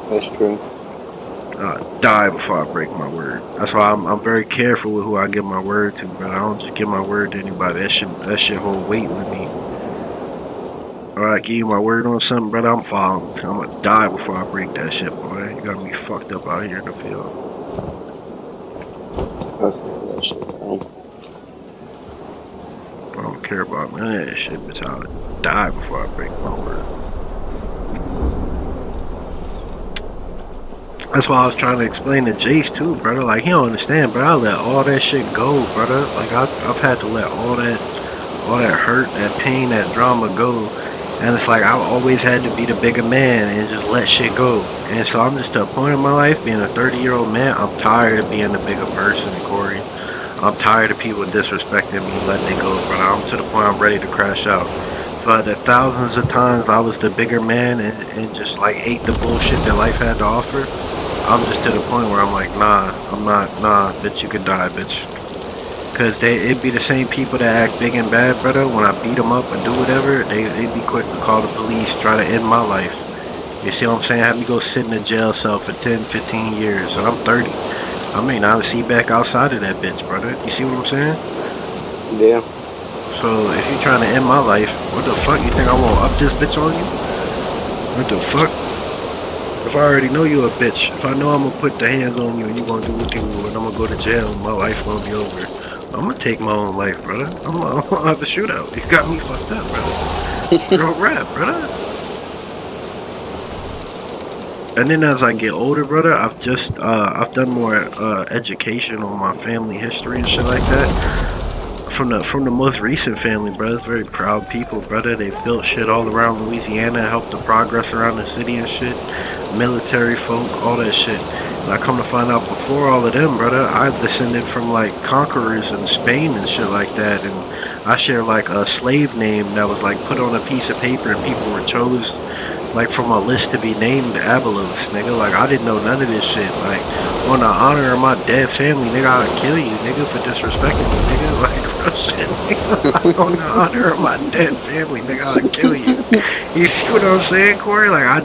That's true. die before I break my word. That's why I'm very careful with who I give my word to, bro. I don't just give my word to anybody. That shit hold weight with me. Or I give you my word on something, brother, I'm following. I'm gonna die before I break that shit, boy. You got me fucked up out here in the field. I feel that shit, bro. I don't care about none of that shit, bitch. I'll die before I break my word. That's why I was trying to explain to Jace too, brother. Like, he don't understand, but I let all that shit go, brother. Like, I've had to let all that hurt, that pain, that drama go. And it's like I've always had to be the bigger man and just let shit go. And so I'm just at a point in my life, being a 30-year-old man, I'm tired of being the bigger person, Corey. I'm tired of people disrespecting me, letting it go, brother. I'm to the point I'm ready to crash out. So that thousands of times I was the bigger man and just like ate the bullshit that life had to offer. I'm just to the point where I'm like, nah, bitch, you can die, bitch. Cause it'd be the same people that act big and bad, brother. When I beat them up and do whatever, they'd be quick to call the police, try to end my life. You see what I'm saying? Have me go sit in a jail cell for 10, 15 years, and I'm 30. I may not see back outside of that bitch, brother. You see what I'm saying? Yeah. So if you're trying to end my life, what the fuck? You think I won't up this bitch on you? What the fuck? If I already know you a bitch, if I know I'm gonna put the hands on you and you gonna do what you do and I'm gonna go to jail and my life gonna be over, I'm gonna take my own life, brother. I'm gonna have a shootout. You got me fucked up, brother. Real rap, brother. And then as I get older, brother, I've done more education on my family history and shit like that. From the most recent family, brother, it's very proud people, brother. They built shit all around Louisiana, helped the progress around the city and shit. Military folk, all that shit. And I come to find out before all of them, brother, I descended from like conquerors in Spain and shit like that. And I share like a slave name that was like put on a piece of paper and people were chose like from a list to be named Abelos, nigga. Like I didn't know none of this shit. Like on the honor of my dead family, nigga, I'd kill you, nigga, for disrespecting me, nigga. Like real shit, nigga. Like, on the honor of my dead family, nigga, I'd kill you. You see what I'm saying, Corey? Like I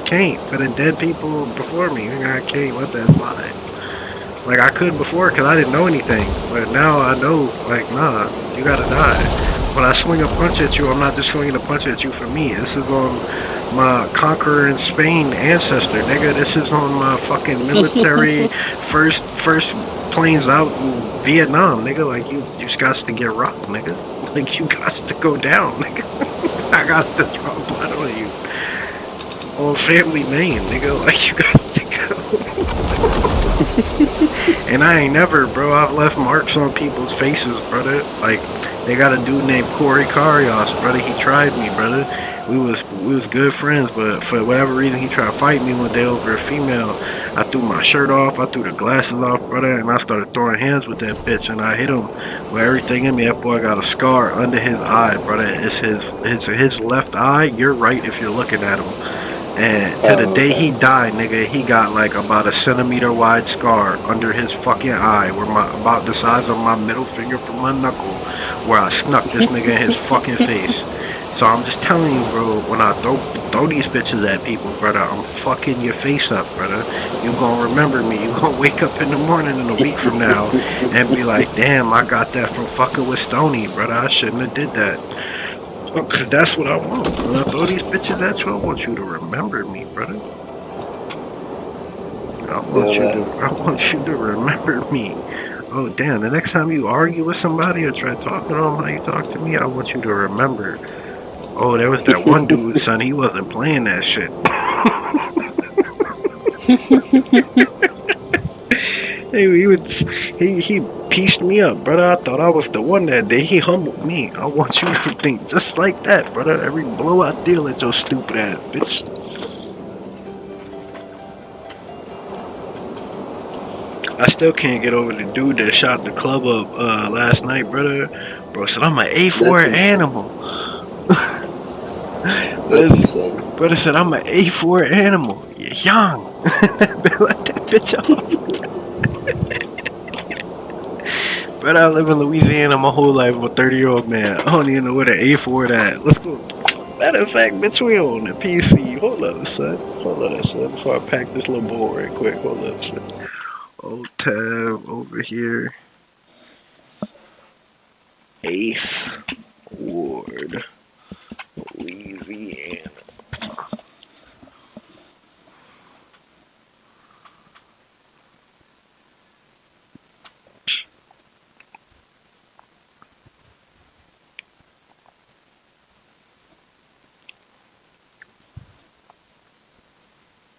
can't for the dead people before me, nigga. I can't let that slide. Like I could before because I didn't know anything, but now I know. Like nah, you gotta die. When I swing a punch at you, I'm not just swinging a punch at you for me. This is on my conqueror in Spain ancestor, nigga. This is on my fucking military first planes out in Vietnam, nigga. Like you just got to get rocked, nigga. Like you got to go down, nigga. I got to draw blood on you. On family name, nigga. Like you got to go. And I ain't never, bro. I've left marks on people's faces, brother. Like they got a dude named Corey Karios, brother. He tried me, brother. We was good friends, but for whatever reason he tried to fight me one day over a female. I threw my shirt off, I threw the glasses off, brother, and I started throwing hands with that bitch, and I hit him with everything in me. That boy got a scar under his eye, brother. It's his left eye. You're right if you're looking at him. And to the day he died, nigga, he got like about a centimeter wide scar under his fucking eye, where about the size of my middle finger from my knuckle, where I snuck this nigga in his fucking face. So I'm just telling you, bro, when I throw these bitches at people, brother, I'm fucking your face up, brother. You gonna remember me. You gonna wake up in the morning in a week from now and be like, damn, I got that from fucking with Stony, brother. I shouldn't have did that. Cause that's what I want. When I throw these bitches at you, I want you to remember me, brother. I want you to remember me. Oh damn, the next time you argue with somebody or try talking to them how you talk to me, I want you to remember. Oh, there was that one dude, son, he wasn't playing that shit. He pieced me up, brother. I thought I was the one that day. He humbled me. I want you to think just like that, brother. Every blow I deal at your stupid ass, bitch. I still can't get over the dude that shot the club up last night, brother. Bro said I'm an A4 animal. Brother said I'm an A4 animal. You're young. Let that bitch off. But I live in Louisiana my whole life. I'm a 30-year-old man. I don't even know where the A4 at. Let's go. Matter of fact, bitch, we on the PC. Hold up, son. Hold up, son. Before I pack this little bowl right quick. Hold up, son. Old tab over here. 8th Ward, Louisiana.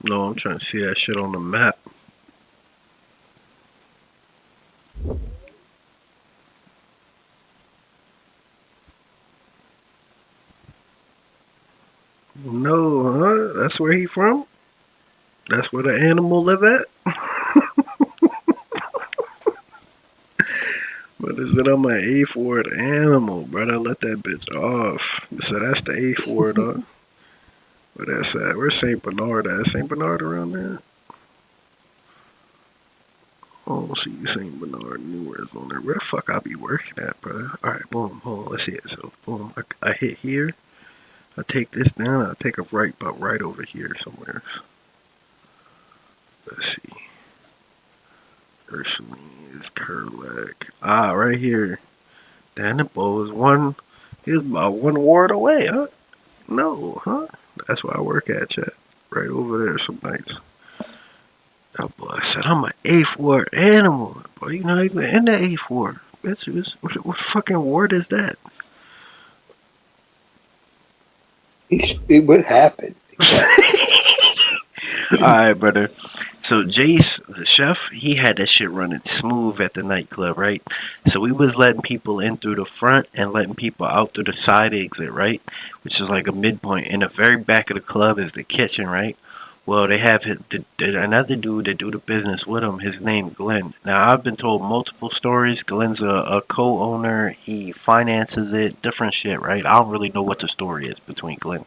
No, I'm trying to see that shit on the map. No, huh? That's where he from? That's where the animal live at? But is it on my 8th Ward animal, brother? Let that bitch off. So that's the 8th Ward, huh? Where that's at? Where's St. Bernard at? St. Bernard around there? Oh, see St. Bernard, New Arizona. Where the fuck I be working at, brother? Alright, boom, hold on, let's see it. So, boom, I hit here. I take this down, I take a right, about right over here somewhere. Let's see. Ursulines, Kerlak. Ah, right here. Damn, the bow is one. He's about 1 ward away, huh? No, huh? That's where I work at, chat. Right over there some nights. That boy said, I'm an 8th Ward animal. Boy, you're not even in the 8th Ward. Bitch, what fucking ward is that? What happened? Alright, brother. So Jace, the chef, he had that shit running smooth at the nightclub, right? So we was letting people in through the front and letting people out through the side exit, right? Which is like a midpoint. In the very back of the club is the kitchen, right? Well, they have another dude that do the business with him. His name Glenn. Now I've been told multiple stories. Glenn's a co-owner. He finances it, different shit, right? I don't really know what the story is between Glenn,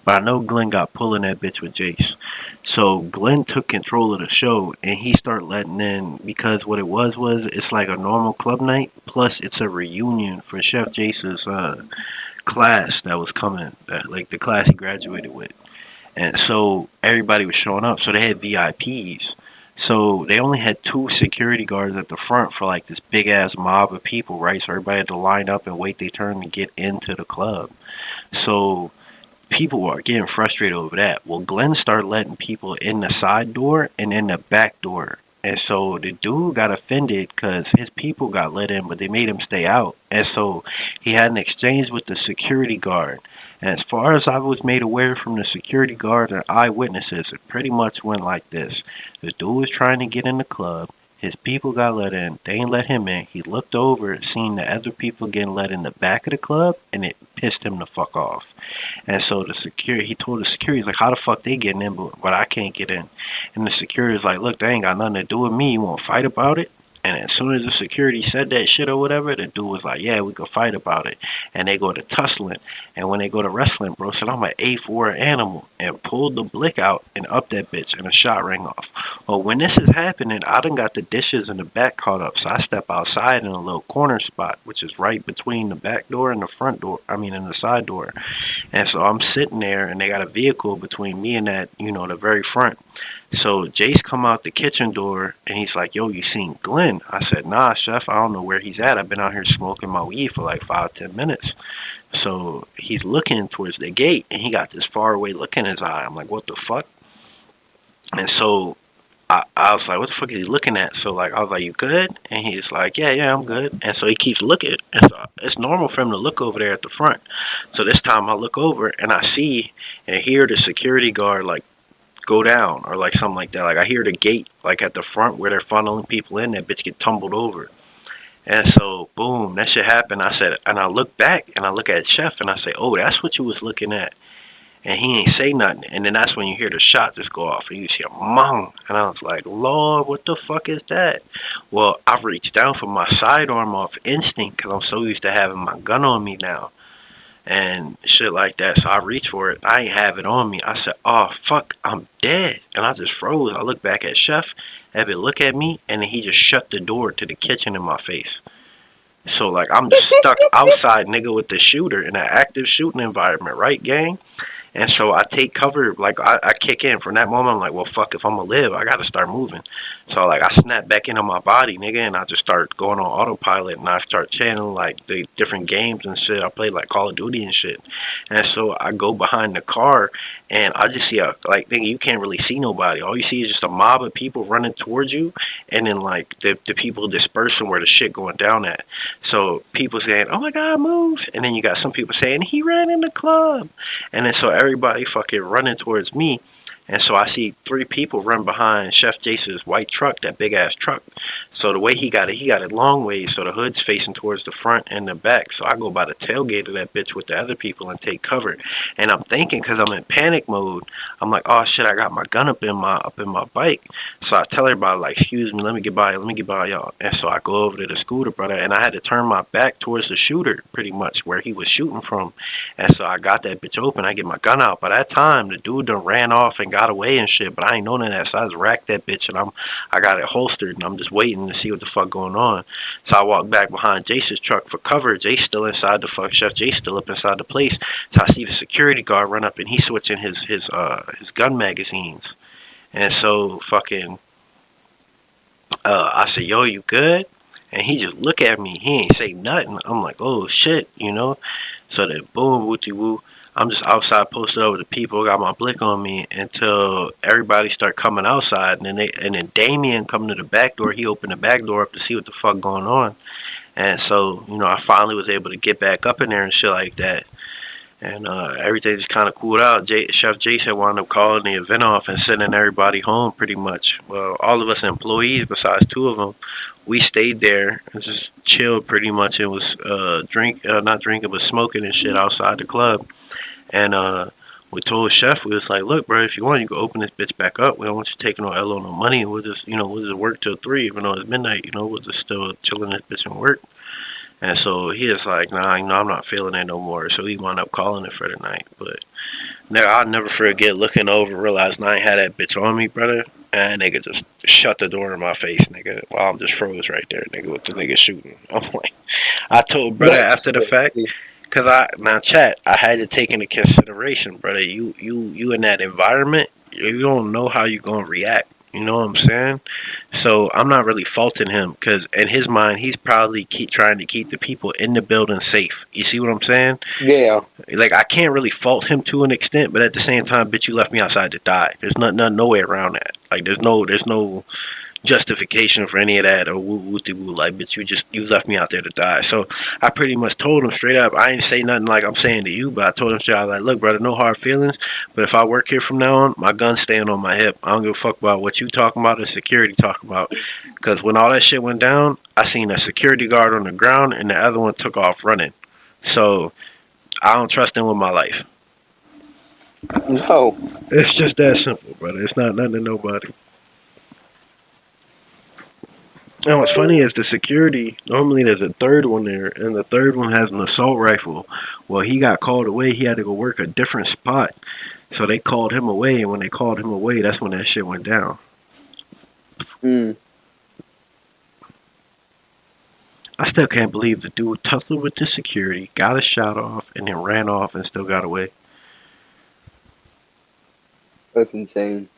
but I know Glenn got pulling that bitch with Jace. So Glenn took control of the show and he started letting in, because what it was it's like a normal club night plus it's a reunion for Chef Jace's class that was coming, like the class he graduated with. And so everybody was showing up. So they had VIPs. So they only had 2 security guards at the front for like this big ass mob of people, right? So everybody had to line up and wait their turn to get into the club. So people were getting frustrated over that. Well, Glenn started letting people in the side door and in the back door. And so the dude got offended because his people got let in, but they made him stay out. And so he had an exchange with the security guard. And as far as I was made aware from the security guard and eyewitnesses, it pretty much went like this. The dude was trying to get in the club. His people got let in. They ain't let him in. He looked over, seen the other people getting let in the back of the club, and it pissed him the fuck off. And so he told the security, he's like, how the fuck they getting in, but I can't get in? And the security was like, look, they ain't got nothing to do with me. You want to fight about it? And as soon as the security said that shit or whatever, the dude was like, yeah, we could fight about it. And they go to tussling. And when they go to wrestling, bro said, I'm an 8th Ward animal. And pulled the blick out and up that bitch. And a shot rang off. Well, when this is happening, I done got the dishes in the back caught up. So I step outside in a little corner spot, which is right between the back door and the front door. I mean, in the side door. And so I'm sitting there and they got a vehicle between me and that, the very front. So Jace come out the kitchen door and he's like, yo, you seen Glenn? I said, nah, chef, I don't know where he's at. I've been out here smoking my weed for like 5-10 minutes. So he's looking towards the gate and he got this far away look in his eye. I'm like, what the fuck? And so I was like, what the fuck is he looking at? So like I was like, you good? And he's like, yeah, I'm good. And so he keeps looking. And so it's normal for him to look over there at the front. So this time I look over and I see and hear the security guard like go down or like something like that. Like I hear the gate like at the front where they're funneling people in, that bitch get tumbled over. And so boom, that shit happened. I said, and I look back and I look at Chef and I say, oh, that's what you was looking at. And he ain't say nothing. And then that's when you hear the shot just go off and you see a mong. And I was like, Lord, what the fuck is that? Well, I reached down for my sidearm off instinct because I'm so used to having my gun on me now and shit like that. So I reached for it. I ain't have it on me. I said, oh, fuck, I'm dead. And I just froze. I looked back at Chef, have it look at me, and then he just shut the door to the kitchen in my face. So like I'm just stuck outside, nigga, with the shooter in an active shooting environment, right, gang? And so I take cover, like I kick in. From that moment, I'm like, well, fuck, if I'm gonna live, I gotta start moving. So like I snap back into my body, nigga, and I just start going on autopilot, and I start channeling like the different games and shit. I played like Call of Duty and shit. And so I go behind the car, and I just see a like, nigga, you can't really see nobody. All you see is just a mob of people running towards you, and then like the people dispersing where the shit going down at. So people saying, "Oh my God, move!" And then you got some people saying, "He ran in the club." And then so everybody fucking running towards me. And so I see three people run behind Chef Jason's white truck, that big ass truck. So the way he got it long ways, so the hood's facing towards the front and the back. So I go by the tailgate of that bitch with the other people and take cover. And I'm thinking, cause I'm in panic mode, I'm like, oh shit, I got my gun up in my bike. So I tell everybody like, excuse me, let me get by y'all. And so I go over to the scooter, brother, and I had to turn my back towards the shooter, pretty much where he was shooting from. And so I got that bitch open. I get my gun out. By that time, the dude done ran off and got away and shit. But I ain't know none of that. So I just racked that bitch and I got it holstered and I'm just waiting to see what the fuck going on. So I walked back behind Jace's truck for cover. Jace still inside the fuck. Chef Jace still up inside the place. So I see the security guard run up and he's switching his gun magazines. And so fucking I said, yo, you good? And he just look at me. He ain't say nothing. I'm like, oh shit, you know. So then boom, wooty woo. I'm just outside posted over the people, got my blick on me until everybody start coming outside, and then Damien coming to the back door. He opened the back door up to see what the fuck going on, and so you know I finally was able to get back up in there and shit like that, and everything just kind of cooled out. Chef Jason wound up calling the event off and sending everybody home pretty much. Well, all of us employees besides two of them, we stayed there and just chilled pretty much. It was not drinking, but smoking and shit outside the club. And we told Chef, we was like, look, bro, if you want, you can open this bitch back up. We don't want you taking no L on no money. We'll just, we'll just work till 3, even though it's midnight. We'll just still chilling this bitch and work. And so he is like, nah, I'm not feeling it no more. So he wound up calling it for the night. But I'll never forget looking over, realizing I ain't had that bitch on me, brother. And nigga just shut the door in my face, nigga, while I'm just froze right there, nigga, with the nigga shooting. I'm like, I told brother after the fact, cause chat, I had to take into consideration, brother. You in that environment, you don't know how you gonna react. You know what I'm saying? So I'm not really faulting him because in his mind, he's probably trying to keep the people in the building safe. You see what I'm saying? Yeah. Like I can't really fault him to an extent, but at the same time, bitch, you left me outside to die. There's nothing, no way around that. Like there's no justification for any of that or woo like, bitch, you left me out there to die. So I pretty much told him straight up. I ain't say nothing like I'm saying to you, but I told him straight up, like, look, brother, no hard feelings, but if I work here from now on, my gun's staying on my hip. I don't give a fuck about what you talking about or security talking about, because when all that shit went down, I seen a security guard on the ground and the other one took off running. So I don't trust him with my life. No. It's just that simple, brother. It's not nothing to nobody. And what's funny is the security, normally there's a third one there, and the third one has an assault rifle. Well, he got called away. He had to go work a different spot. So they called him away, and when they called him away, that's when that shit went down. I still can't believe the dude tussled with the security, got a shot off, and then ran off and still got away. That's insane.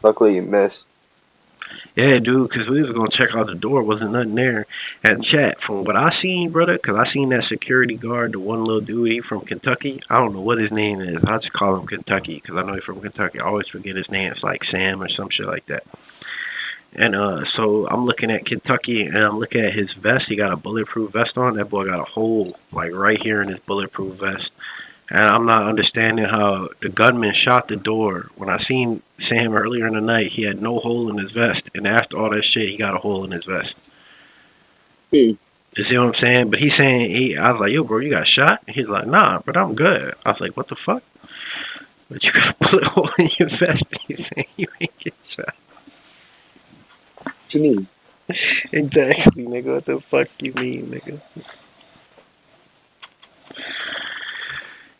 Luckily, you missed. Yeah, dude, because we was going to check out the door. Wasn't nothing there. And chat, from what I seen, brother, because I seen that security guard, the one little dude, he from Kentucky. I don't know what his name is. I just call him Kentucky because I know he's from Kentucky. I always forget his name. It's like Sam or some shit like that. And so I'm looking at Kentucky and I'm looking at his vest. He got a bulletproof vest on. That boy got a hole like right here in his bulletproof vest. And I'm not understanding how the gunman shot the door. When I seen Sam earlier in the night, he had no hole in his vest. And after all that shit, he got a hole in his vest. You see what I'm saying? But he's saying, I was like, yo, bro, you got shot? And he's like, nah, but I'm good. I was like, what the fuck? But you got a bullet hole in your vest. He's saying you ain't get shot. What you mean? Exactly, nigga. What the fuck you mean, nigga?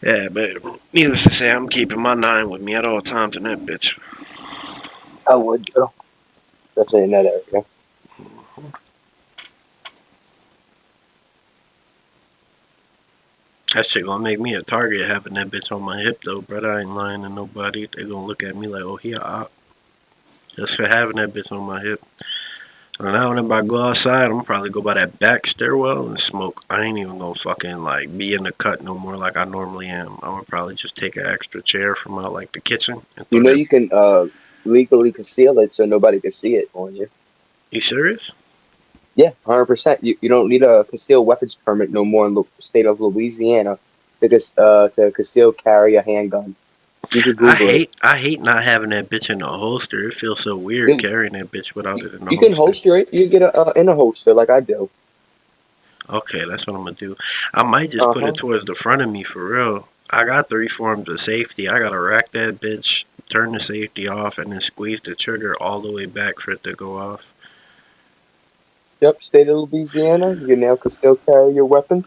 Yeah, but needless to say, I'm keeping my 9 with me at all times in that bitch. I would do, especially in that area. That shit gonna make me a target having that bitch on my hip though, brother. I ain't lying to nobody. They gonna look at me like, oh, he a op. Just for having that bitch on my hip. And now if I go outside, I'm gonna probably go by that back stairwell and smoke. I ain't even gonna fucking like be in the cut no more like I normally am. I'm gonna probably just take an extra chair from out like the kitchen and You throw know that. you can legally conceal it so nobody can see it on you. You serious? Yeah, 100%. You don't need a concealed weapons permit no more in the state of Louisiana to conceal carry a handgun. You could Google it. I hate not having that bitch in the holster. It feels so weird You, carrying that bitch without it in the you can holster. holster it. You can get a in a holster like I do. Okay, that's what I'm gonna do. I might just Uh put it huh. towards the front of me for real. I got 3 forms of safety. I gotta rack that bitch, turn the safety off, and then squeeze the trigger all the way back for it to go off. Yep, state of Louisiana. You can now conceal carry your weapon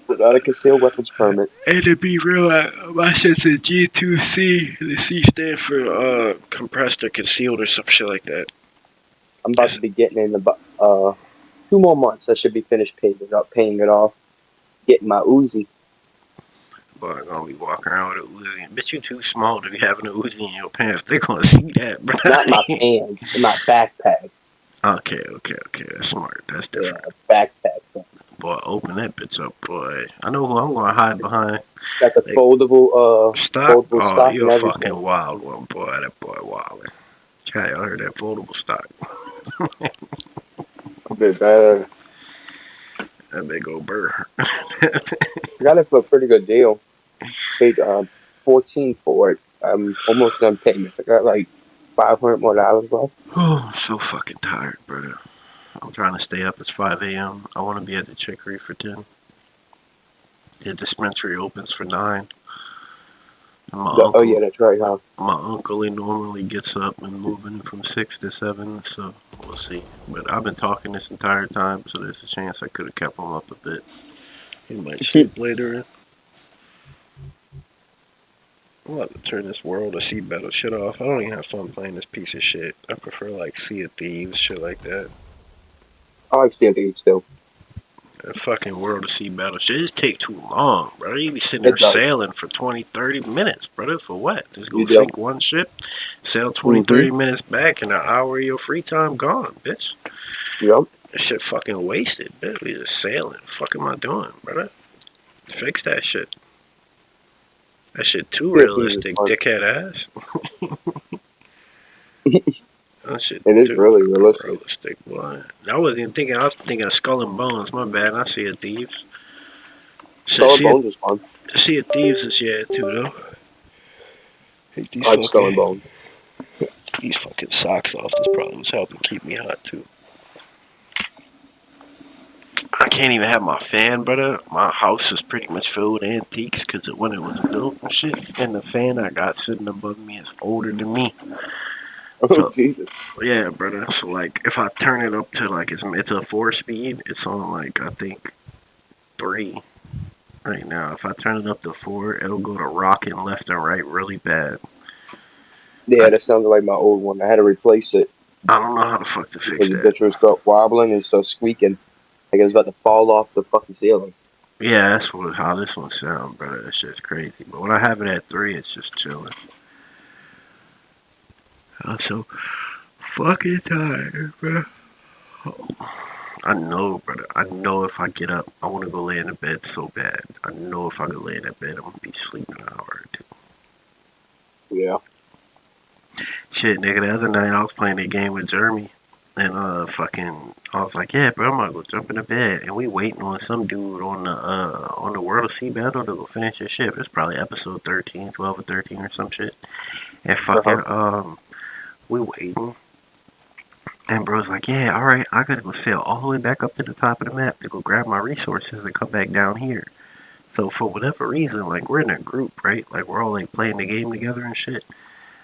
without a concealed weapons permit. And to be real, my shit's a G2C. The C stand for compressed or concealed or some shit like that. I'm about to It's, be getting in about 2 more months. I should be finished paying it off. Getting my Uzi. boy, I'm gonna be walking around with a Uzi. Bitch, you too small to be having a Uzi in your pants. They gonna see that, bro. Not in my pants, in my backpack. Okay. That's smart. That's Yeah, different. backpack. Boy, open that bitch up, boy. I know who I'm gonna hide It's behind. got the Like, stock? foldable Oh, stock you and a fucking everything. wild one, boy. That boy wildin'. Okay, I heard that foldable stock. But, uh, That big old burr. I got it for a pretty good deal. Paid 14 for it. I'm almost done payments. I got like $500 more left. Oh, I'm so fucking tired, brother. I'm trying to stay up. It's 5 a.m. I want to be at the Chicory for 10. The dispensary opens for 9. And Oh yeah, that's right, huh? my uncle, he normally gets up and moving from 6 to 7, so we'll see. But I've been talking this entire time, so there's a chance I could have kept him up a bit. He might sleep later. I'm about to turn this World of Sea Battle shit off. I don't even have fun playing this piece of shit. I prefer like Sea of Thieves, shit like that. I like Sandy still. That fucking World of Sea Battle shit just take too long, bro. You be sitting there It does. sailing for 20, 30 minutes, brother. For what? Just go You do. sink one ship, sail 20, Mm-hmm. 30 minutes back, and an hour of your free time gone, bitch. Yep. That shit fucking wasted, bitch. We just sailing. Fuck am I doing, brother? Fix that shit. That shit too Sandy is realistic, fun. dickhead ass. That shit It is too really realistic. realistic, boy. I wasn't even thinking. I was thinking of Skull and Bones. My bad. I see a Thieves. Skull and Bones is fun. See a Thieves is yeah too though. Hate I like Skull and Bones. these fucking socks off. This probably was helping keep me hot too. I can't even have my fan, brother. My house is pretty much filled with antiques because when it was built and shit. And the fan I got sitting above me is older than me. Oh So Jesus. yeah, brother. So like, if I turn it up to like it's a 4 speed, it's on like I think 3 right now. If I turn it up to 4, it'll go to rocking left and right really bad. Yeah, I that sounded like my old one. I had to replace it I don't know how the fuck to fix because the that. bitch was got wobbling and started squeaking. Like it was about to fall off the fucking ceiling. Yeah, that's how this one sounds, brother. That shit's crazy. But when I have it at 3, it's just chilling. I'm so fucking tired, bro. I know, brother. I know if I get up, I want to go lay in the bed so bad. I know if I could lay in that bed, I'm gonna be sleeping an hour or two. Yeah. Shit, nigga. The other night I was playing a game with Jeremy, and I was like, yeah, bro, I'm gonna go jump in the bed, and we waiting on some dude on the World of Sea Battle to go finish his ship. It's probably episode 13, 12 or 13 or some shit. And Uh-huh. we waiting. And bro's like, yeah, all right, I gotta go sail all the way back up to the top of the map to go grab my resources and come back down here. So for whatever reason, like we're in a group, right? Like we're all like playing the game together and shit.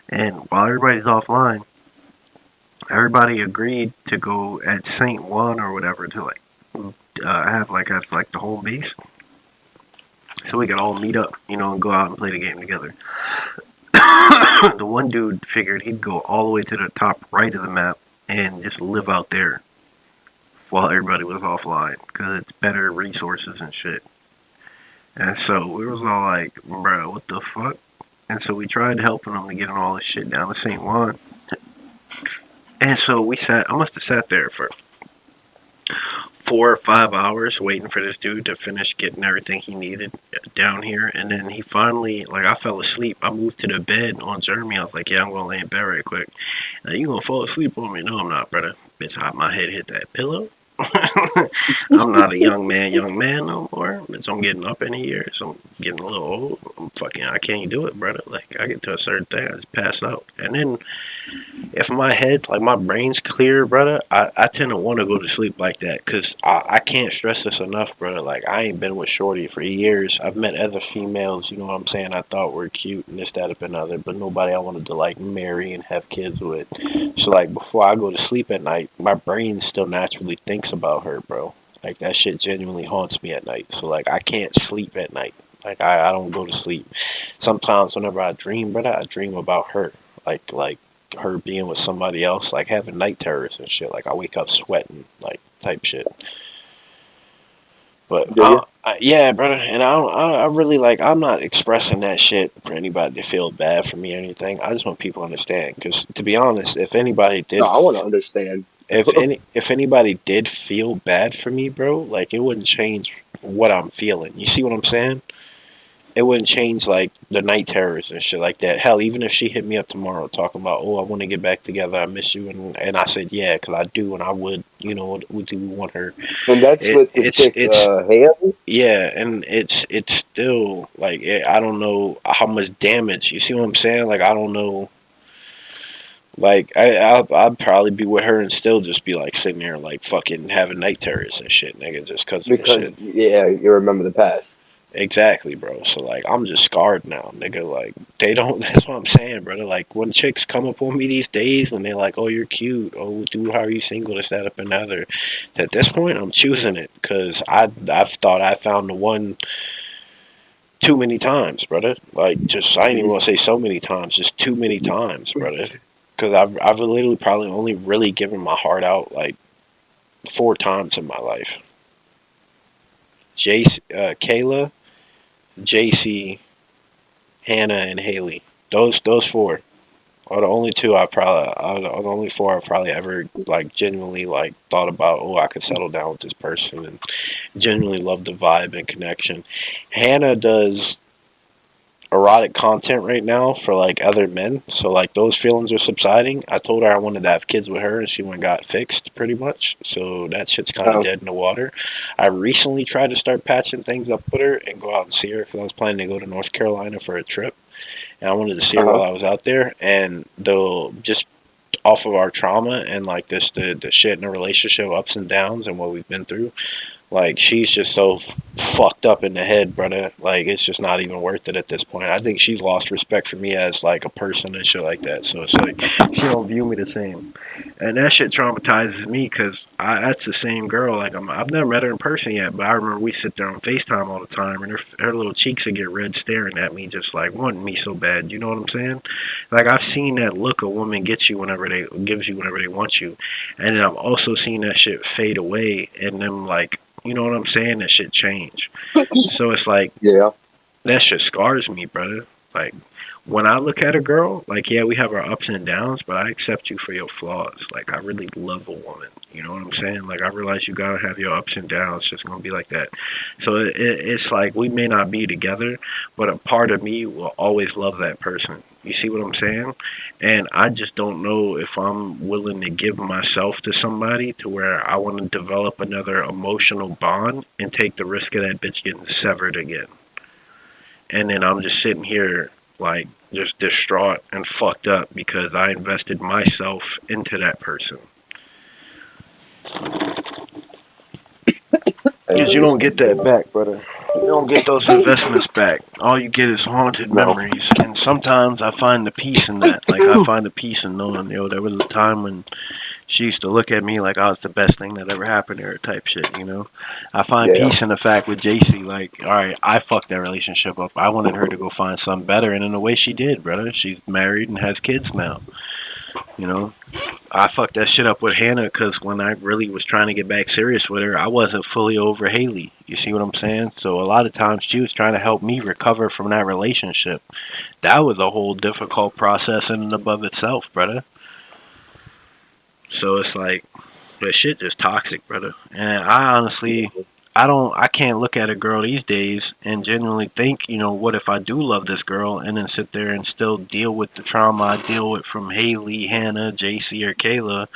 And while everybody's offline, everybody agreed to go at Saint Juan or whatever to like have like as like the home base, so we could all meet up, and go out and play the game together. The one dude figured he'd go all the way to the top right of the map and just live out there while everybody was offline because it's better resources and shit. And so we was all like, bro, what the fuck? And so we tried helping him to get all this shit down to St. Juan. And so I must have sat there for 4 or 5 hours waiting for this dude to finish getting everything he needed down here. And then he finally, like, I fell asleep. I moved to the bed on Jeremy. I was like, yeah, I'm going to lay in bed right quick. Now, you going to fall asleep on me? No, I'm not, brother. Bitch, my head hit that pillow. I'm not a young man no more. Bitch, I'm getting up in the years. I'm getting a little old. I can't do it, brother. Like, I get to a certain thing, I just pass out. And then if my head's like my brain's clear, brother, I tend to want to go to sleep like that because I can't stress this enough, brother. Like, I ain't been with Shorty for years. I've met other females, you know what I'm saying, I thought were cute and this, that, and other, but nobody I wanted to like marry and have kids with. So, like, before I go to sleep at night, my brain still naturally thinks about her, bro. Like, that shit genuinely haunts me at night. So, like, I can't sleep at night. Like, I don't go to sleep. Sometimes whenever I dream, brother, I dream about her. Like her being with somebody else, like having night terrors and shit. Like, I wake up sweating, like, type shit. But yeah, brother, and I really like. I'm not expressing that shit for anybody to feel bad for me or anything. I just want people to understand. Because to be honest, if anybody did, No, I want to understand. if anybody did feel bad for me, bro, like, it wouldn't change what I'm feeling. You see what I'm saying? It wouldn't change like the night terrors and shit like that. Hell, even if she hit me up tomorrow talking about, oh, I want to get back together, I miss you, and I said yeah, because I do, and I would, would do want her. And that's with the chick, It's Haley? yeah, and it's still like, I don't know how much damage. You see what I'm saying? Like, I don't know. Like, I'd probably be with her and still just be like sitting there like fucking having night terrors and shit, nigga, just because of the Because, shit. yeah, you remember the past. Exactly, bro. So, like, I'm just scarred now, nigga. Like, they don't. That's what I'm saying, brother. Like, when chicks come up on me these days and they're like, "Oh, you're cute. Oh, dude, how are you single?" This, that, up, and other. At this point, I'm choosing it because I've thought I found the one too many times, brother. Like, just I ain't even want to say so many times, just too many times, brother. Because I've literally probably only really given my heart out like 4 times in my life. Kayla, JC, Hannah, and Haley. Those four are the only two are the only four I've probably ever like genuinely like thought about. Oh, I could settle down with this person and genuinely love the vibe and connection. Hannah does erotic content right now for like other men, so like those feelings are subsiding. I told her I wanted to have kids with her, and she went and got fixed pretty much. So that shit's kind of Oh, dead in the water. I recently tried to start patching things up with her and go out and see her because I was planning to go to North Carolina for a trip, and I wanted to see her uh-huh. while I was out there. And though just off of our trauma and like the shit in the relationship ups and downs and what we've been through, like, she's just so fucked up in the head, brother. Like, it's just not even worth it at this point. I think she's lost respect for me as like a person and shit like that. So it's like she don't view me the same, and that shit traumatizes me because that's the same girl. Like, I've never met her in person yet, but I remember we sit there on Facetime all the time, and her little cheeks would get red staring at me, just like wanting me so bad. You know what I'm saying? Like, I've seen that look a woman gets you whenever they gives you whenever they want you, and then I've also seen that shit fade away, and them like, you know what I'm saying? That shit change. So it's like, Yeah. that shit scars me, brother. Like, when I look at a girl, like, yeah, we have our ups and downs, but I accept you for your flaws. Like, I really love a woman. You know what I'm saying? Like, I realize you gotta have your ups and downs. It's just gonna be like that. So it's like we may not be together, but a part of me will always love that person. You see what I'm saying? And I just don't know if I'm willing to give myself to somebody to where I want to develop another emotional bond and take the risk of that bitch getting severed again. And then I'm just sitting here like just distraught and fucked up because I invested myself into that person. I Because you don't get understand. that back, brother. You don't get those investments back. All you get is haunted No. memories. And sometimes I find the peace in that. Like, I find the peace in knowing, there was a time when She used to look at me like I was the best thing that ever happened to her type shit, you know? I find Yeah. peace in the fact with JC, like, alright, I fucked that relationship up. I wanted her to go find something better, and in a way she did, brother. She's married and has kids now, you know? I fucked that shit up with Hannah because when I really was trying to get back serious with her, I wasn't fully over Haley. You see what I'm saying? So a lot of times she was trying to help me recover from that relationship. That was a whole difficult process in and above itself, brother. So it's like that shit just toxic, brother. And I honestly, I can't look at a girl these days and genuinely think, you know, what if I do love this girl and then sit there and still deal with the trauma I deal with from Haley, Hannah, JC, or Kayla,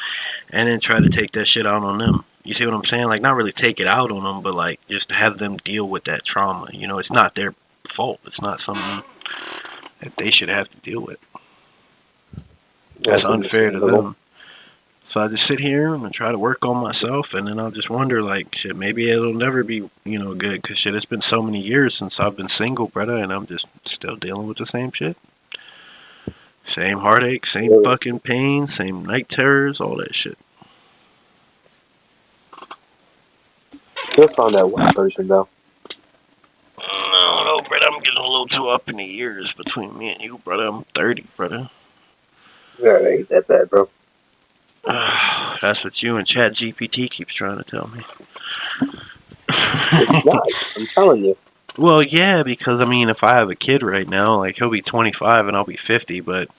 and then try to take that shit out on them. You see what I'm saying? Like, not really take it out on them, but like just have them deal with that trauma. You know, it's not their fault. It's not something that they should have to deal with. That's That's unfair to understandable. them. So I just sit here and I try to work on myself, and then I'll just wonder, like, shit, maybe it'll never be, you know, good, because shit, it's been so many years since I've been single, brother, and I'm just still dealing with the same shit. Same heartache, same Really. fucking pain, same night terrors, all that shit. Still found that one person though. I don't know, brother, I'm getting a little too up in the years between me and you, brother. I'm 30, brother. Yeah, it ain't that bad, bro. That's what you and Chat GPT keeps trying to tell me. It's not. I'm telling you. Well, yeah, because I mean, if I have a kid right now, like he'll be 25 and I'll be 50, but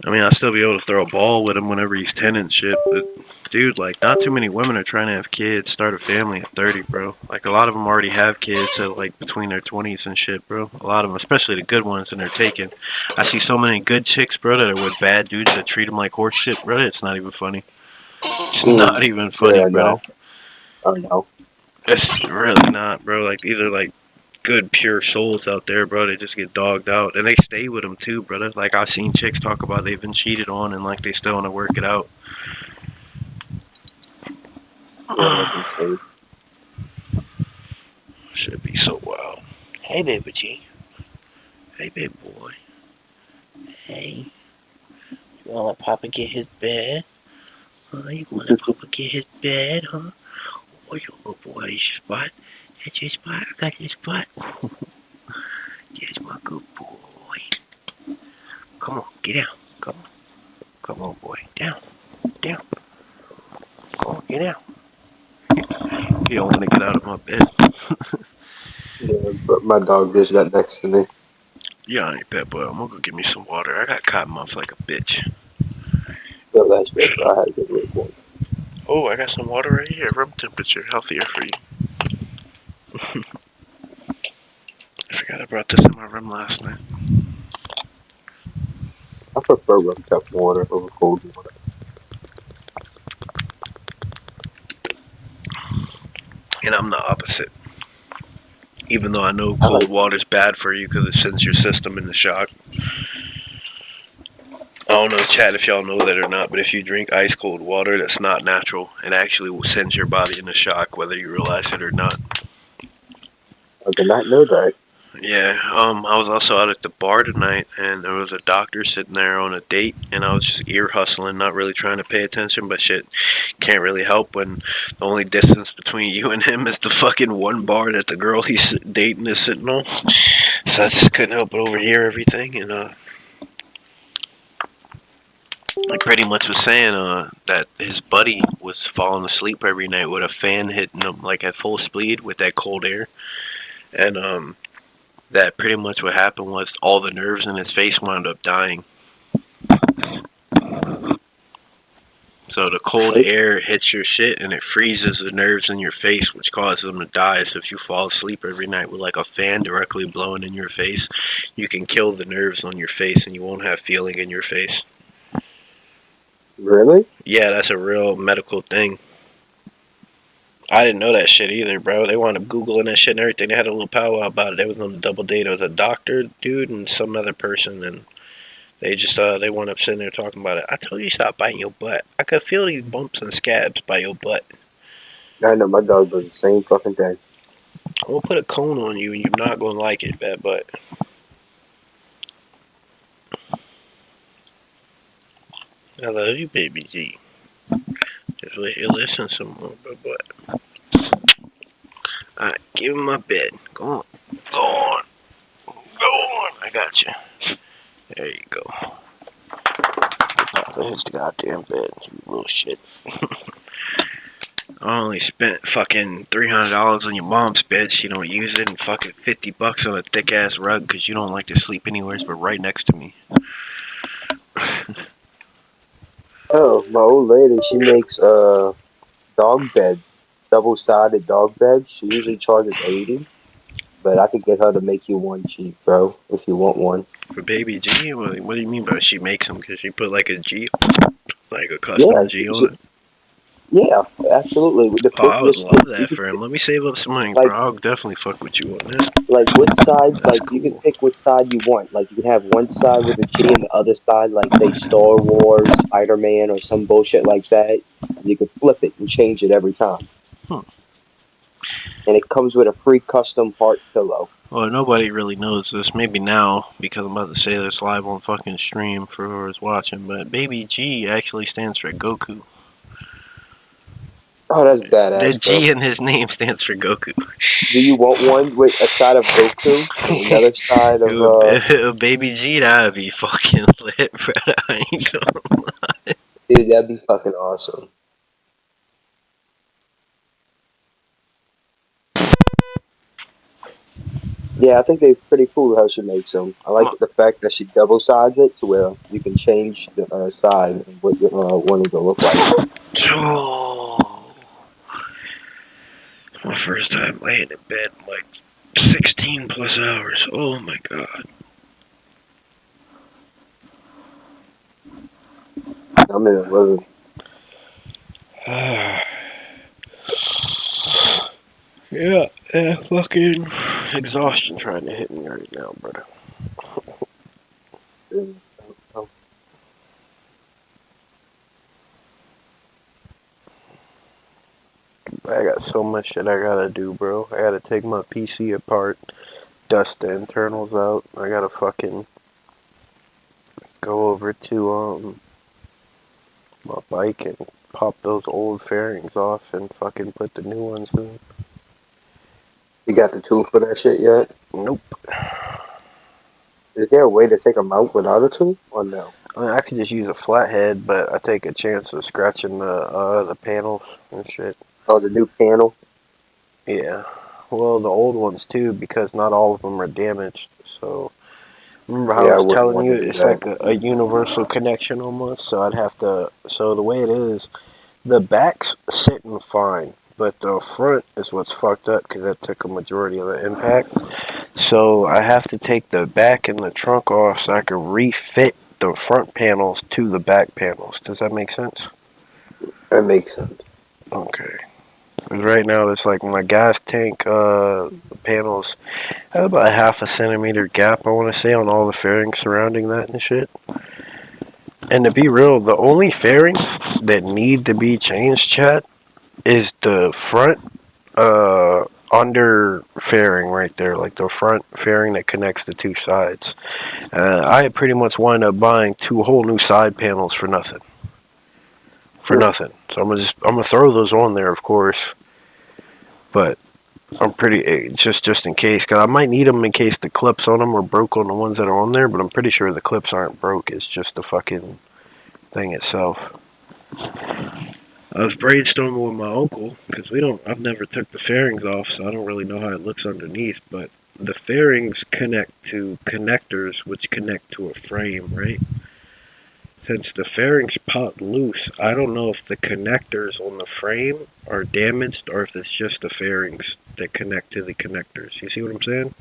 I mean, I'll still be able to throw a ball with him whenever he's 10 and shit. But dude, like, not too many women are trying to have kids, start a family at 30, bro. Like, a lot of them already have kids at like between their 20s and shit, bro. A lot of them, especially the good ones, and they're taken. I see so many good chicks, bro, that are with bad dudes that treat them like horse shit, brother. It's not even funny. It's not even funny, Yeah, brother. no. I know. It's really not, bro. Like, these are like good pure souls out there, bro. They just get dogged out, and they stay with them too, brother. Like, I've seen chicks talk about they've been cheated on, and like they still want to work it out. Yeah, that's insane. Should be so wild. Hey, baby G. Hey, baby boy. Hey, you wanna let Papa get his bed? Huh? You wanna let Papa get his bed, huh? Oh, your little boy, that's your spot. That's your spot. I got your spot. That's my good boy. Come on, get down. Come on. Come on, boy. Down. Down. Come on, get down. You don't want to get out of my bed. Yeah, but my dog just got next to me. Yeah, I ain't that, but I'm gonna go get me some water. I got cotton mouth like a bitch. The last year, so I had to get rid of one. Oh, I got some water right here. Room temperature, healthier for you. I forgot I brought this in my room last night. I prefer room temp water over cold water. And I'm the opposite. Even though I know I like. cold water's bad for you because it sends your system into shock. I don't know, chat, if y'all know that or not, but if you drink ice cold water that's not natural, it actually will send your body into shock whether you realize it or not. I did not know that. Yeah, I was also out at the bar tonight, and there was a doctor sitting there on a date, and I was just ear hustling, not really trying to pay attention, but shit, can't really help when the only distance between you and him is the fucking one bar that the girl he's dating is sitting on. So I just couldn't help but overhear everything, and I pretty much was saying that his buddy was falling asleep every night with a fan hitting him like at full speed with that cold air, and that pretty much what happened was all the nerves in his face wound up dying. So the cold Right? air hits your shit and it freezes the nerves in your face, which causes them to die. So if you fall asleep every night with like a fan directly blowing in your face, you can kill the nerves on your face and you won't have feeling in your face. Really? Yeah, that's a real medical thing. I didn't know that shit either, bro. They wound up Googling that shit and everything. They had a little powwow about it. They was on the double date. It was a doctor dude and some other person, and they just they wound up sitting there talking about it. I told you stop biting your butt. I could feel these bumps and scabs by your butt. I know my dog does the same fucking thing. I'm gonna put a cone on you and you're not gonna like it, bad butt. I love you, baby G. Just wish you listen some more, but. Alright, give him my bed. Go on. Go on. Go on. I got you. There you go. Out of his goddamn bed, you little shit. I only spent fucking $300 on your mom's bed. She don't use it, and fucking $50 on a thick ass rug because you don't like to sleep anywhere but right next to me. Oh, my old lady, she makes dog beds, double-sided dog beds. She usually charges 80, but I could get her to make you one cheap, bro, if you want one. For baby G, what do you mean by she makes them? Because she put like a G, like a Yeah, custom G on it. yeah, absolutely. With the Oh, I would love you that could for him. Let me save up some money, like bro. I'll definitely fuck with you on that. which side, That's you can cool. pick which side you want. Like you can have one side with a G and the other side, like say Star Wars, Spider-Man, or some bullshit like that. You could flip it and change it every time. Hmm. And it comes with a free custom heart pillow. Well, nobody really knows this. Maybe now, because I'm about to say this live on fucking stream for whoever's watching. But Baby G actually stands for Goku. Oh, that's The badass, bro. G in his name stands for Goku. Do you want one with a side of Goku and another side of Baby G, that'd be fucking lit, bro. I ain't gonna. dude, that'd be fucking awesome. Yeah, I think they're pretty cool how she makes them. I like the fact that she double sides it to where you can change the side of what you want it to look like. Oh, my first time laying in bed in like 16 plus hours. Oh my god. I'm in a living. Yeah, fucking exhaustion trying to hit me right now, brother. I got so much shit I gotta do, bro. I gotta take my PC apart, dust the internals out. I gotta fucking go over to my bike and pop those old fairings off and fucking put the new ones in. You got the tool for that shit yet? Nope. Is there a way to take them out without a tool or no? I mean, I could just use a flathead, but I take a chance of scratching the panels and shit. Oh, the new panel? Yeah. Well, the old ones too, because not all of them are damaged. So remember how I Yeah, I was wouldn't telling want you to do it's that. like a universal connection almost. So I'd have to. So the way it is, the back's sitting fine, but the front is what's fucked up because that took a majority of the impact. So I have to take the back and the trunk off so I can refit the front panels to the back panels. Does that make sense? That makes sense. Okay. Because right now it's like my gas tank panels have about a half a centimeter gap, I want to say, on all the fairings surrounding that and shit. And to be real, the only fairings that need to be changed, chat, is the front under fairing right there, like the front fairing that connects the two sides. I pretty much wind up buying two whole new side panels for nothing. For nothing. So I'm gonna throw those on there, of course. But I'm pretty just in case, cause I might need them in case the clips on them are broke on the ones that are on there. But I'm pretty sure the clips aren't broke. It's just the fucking thing itself. I was brainstorming with my uncle because I've never took the fairings off, so I don't really know how it looks underneath. But the fairings connect to connectors, which connect to a frame, right? Since the fairings popped loose, I don't know if the connectors on the frame are damaged or if it's just the fairings that connect to the connectors. You see what I'm saying?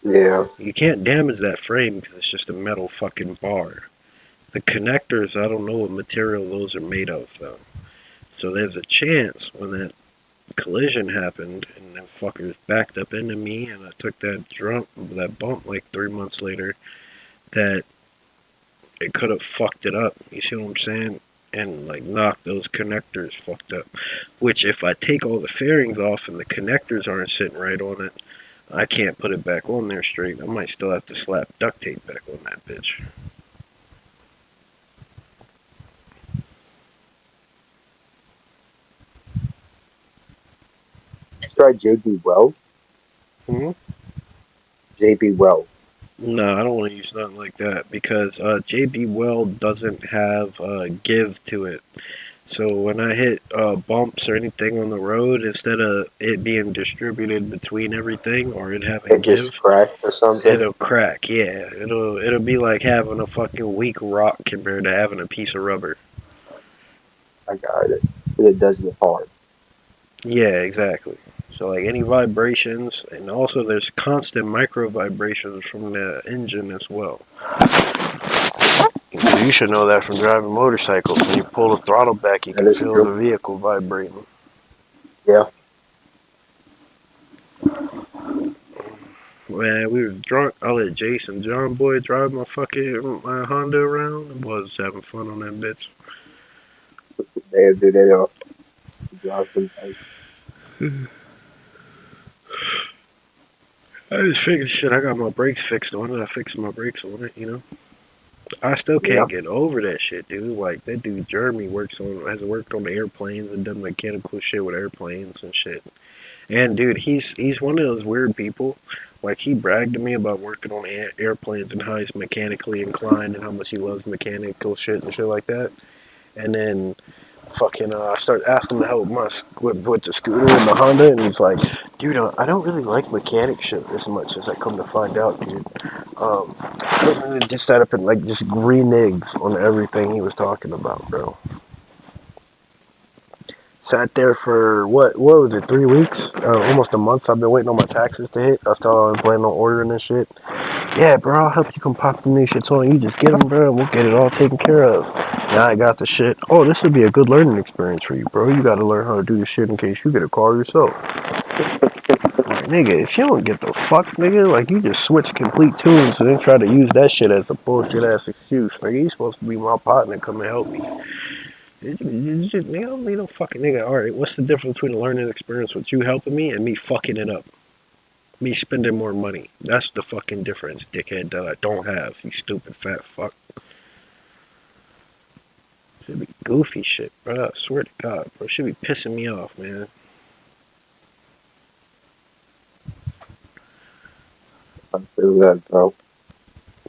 Yeah. You can't damage that frame because it's just a metal fucking bar. The connectors, I don't know what material those are made of, though. So there's a chance when that collision happened and them fuckers backed up into me and I took that bump like 3 months later, that it could have fucked it up. You see what I'm saying? And like knocked those connectors fucked up. Which if I take all the fairings off and the connectors aren't sitting right on it, I can't put it back on there straight. I might still have to slap duct tape back on that bitch. tried JB Well? Hmm? JB Well. No, I don't want to use nothing like that because JB Well doesn't have give to it. So when I hit bumps or anything on the road, instead of it being distributed between everything or it having It just give, cracked or something? it'll crack. Yeah, it'll be like having a fucking weak rock compared to having a piece of rubber. I got it. It does get hard. Yeah, exactly. So like any vibrations, and also there's constant micro vibrations from the engine as well. You should know that from driving motorcycles. When you pull the throttle back, you That can is feel true. the vehicle vibrating. Yeah. Man, we was drunk. I let Jason John Boy drive my Honda around. I was having fun on that bitch. They do that off. Drive sometimes. I just figured shit. I got my brakes fixed on it. I fixed my brakes on it. I still Yeah. can't get over that shit, dude. Like that dude Jeremy has worked on the airplanes and done mechanical shit with airplanes and shit. And dude, he's one of those weird people. Like he bragged to me about working on airplanes and how he's mechanically inclined and how much he loves mechanical shit and shit like that. And then fucking I started asking him to help with the scooter and the Honda, and he's like, dude, I don't really like mechanic shit as much as I come to find out, dude. Um, and just sat up and like just renegs on everything he was talking about, bro. Sat there for what was it, 3 weeks? Almost a month. I've been waiting on my taxes to hit. I was telling him I'm planning on ordering this shit. Yeah, bro, I'll help you come pop them new shits on. You just get them, bro, and we'll get it all taken care of. Now I got the shit. Oh, this would be a good learning experience for you, bro. You got to learn how to do this shit in case you get a car yourself. Like, nigga, if you don't get the fuck, nigga, like you just switch complete tunes and then try to use that shit as a bullshit ass excuse. Nigga, you supposed to be my partner, come and help me. Nigga, I don't need no fucking nigga. All right, what's the difference between a learning experience with you helping me and me fucking it up? Me spending more money. That's the fucking difference, dickhead, that I don't have. You stupid fat fuck. Should be goofy shit, bro. I swear to God, bro. Should be pissing me off, man. I feel that, bro.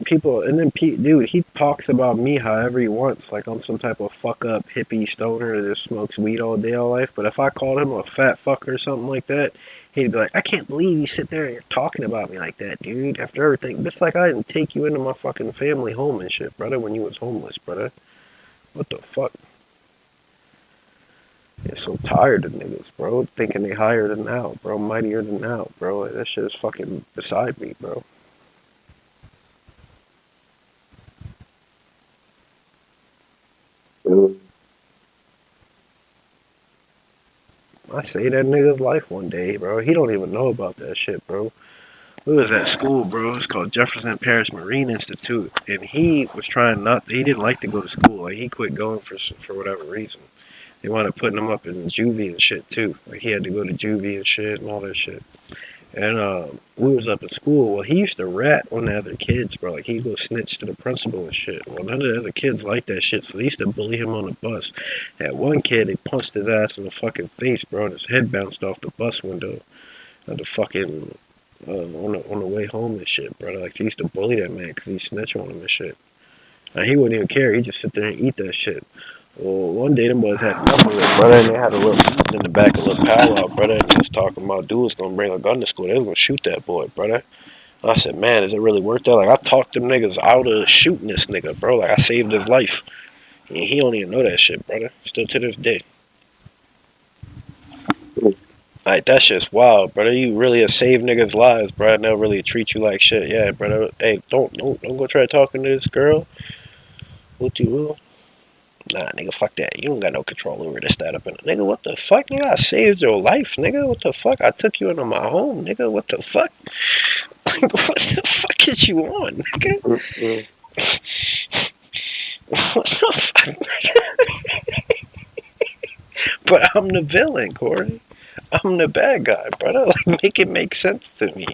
People, and then dude, he talks about me however he wants, like I'm some type of fuck up hippie stoner that just smokes weed all day, all life. But if I called him a fat fuck or something like that, he'd be like, I can't believe you sit there and you're talking about me like that, dude. After everything, it's like I didn't take you into my fucking family home and shit, brother, when you was homeless, brother. What the fuck? Get so tired of niggas, bro. Thinking they higher than now, bro. Mightier than now, bro. That shit is fucking beside me, bro. Mm. I saved that nigga's life one day, bro. He don't even know about that shit, bro. We was at school, bro. It's called Jefferson Parish Marine Institute, and he was trying not. He didn't like to go to school. Like he quit going for whatever reason. They wound up putting him up in juvie and shit too. Like he had to go to juvie and shit and all that shit. And we was up at school. Well, he used to rat on the other kids, bro. Like he'd go snitch to the principal and shit. Well, none of the other kids liked that shit, so they used to bully him on the bus. That one kid, they punched his ass in the fucking face, bro, and his head bounced off the bus window. At the fucking on the way home and shit, bro. Like they used to bully that man because he snitched on him and shit. And he wouldn't even care. He just sit there and eat that shit. Well, one day them boys had enough of it, brother, and they had a little in the back, a little powwow, brother, and they was talking about dude was gonna bring a gun to school. They was gonna shoot that boy, brother. And I said, man, is it really worth that? Like I talked them niggas out of shooting this nigga, bro. Like I saved his life. And he don't even know that shit, brother. Still to this day. Like that shit's wild, brother. You really have saved niggas' lives, bro. And they'll really treat you like shit. Yeah, brother. Hey, don't go try talking to this girl. What you will? Nah, nigga, fuck that. You don't got no control over this, that, up in it. Nigga, what the fuck, nigga? I saved your life, nigga. What the fuck? I took you into my home, nigga. What the fuck? What the fuck is you on, nigga? Mm-mm. What the fuck, nigga? But I'm the villain, Corey. I'm the bad guy, brother. Like, make it make sense to me.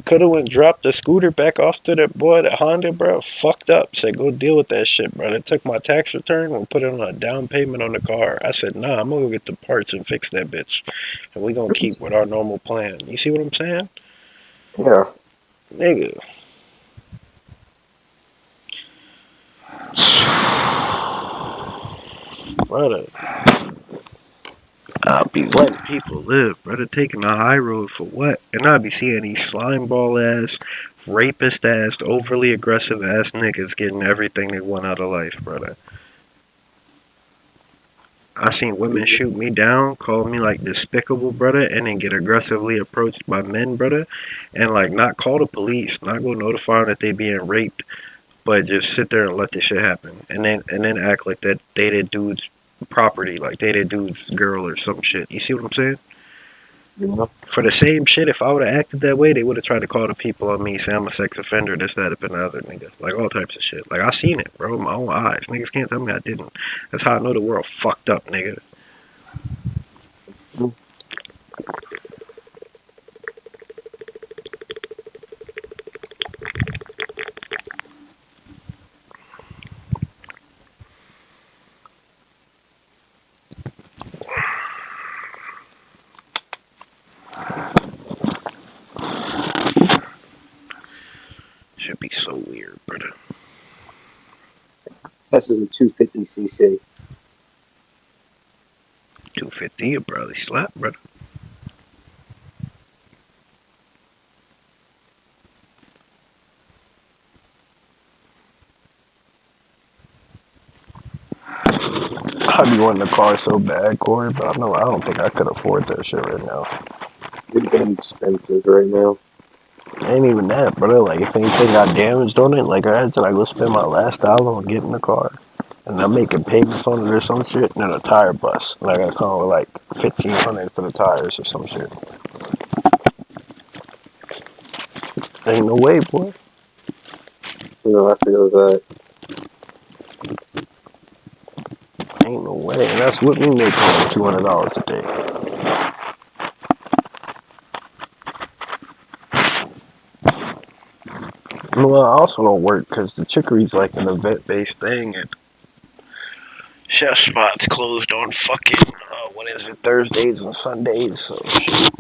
coulda went dropped the scooter back off to that boy, that Honda, bro. Fucked up. Said, go deal with that shit, bro. They took my tax return and put it on a down payment on the car. I said, nah, I'm gonna go get the parts and fix that bitch. And we gonna keep with our normal plan. You see what I'm saying? Yeah. Nigga. Brother. I'll be letting people live, brother. Taking the high road for what? And I'll be seeing these slime ball ass, rapist ass, overly aggressive ass niggas getting everything they want out of life, brother. I seen women shoot me down, call me like despicable, brother, and then get aggressively approached by men, brother, and like not call the police, not go notify them that they being raped, but just sit there and let this shit happen, and then act like that they that dude's property, like they that dude's girl or some shit. You see what I'm saying? Yeah. For the same shit, if I would have acted that way, they would have tried to call the people on me, say I'm a sex offender, this, that, up, and the other, nigga. Like, all types of shit. Like, I seen it, bro, with my own eyes. Niggas can't tell me I didn't. That's how I know the world fucked up, nigga. Should be so weird, brother. That's a 250cc. 250, you probably slap, brother. I be wanting a car so bad, Corey, but I know I don't think I could afford that shit right now. They're getting expensive right now. Ain't even that, brother. Like, if anything got damaged on it, like I had to like go spend my last dollar on getting the car, and I'm making payments on it or some shit, and then a tire bust, and I gotta come with like $1,500 for the tires or some shit. Ain't no way, boy. You know, I feel that. Ain't no way, and that's what me make home $200 a day. Well, I also don't work because the Chicory's like an event-based thing, and chef spots closed on fucking what is it, Thursdays and Sundays. So shit,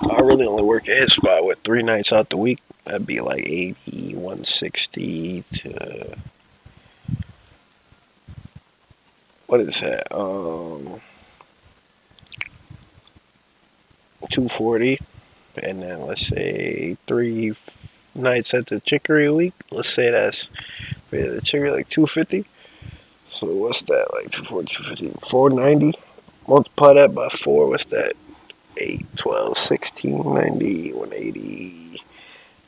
I really only work at his spot with 3 nights out the week. That'd be like 80, 160 to what is that? 240, and then let's say 3 nights at the Chicory a week. Let's say that's the Chicory like 250. So what's that, like 240, 250, 490? Multiply that by 4, what's that? 8, 12, 16, 90, 180,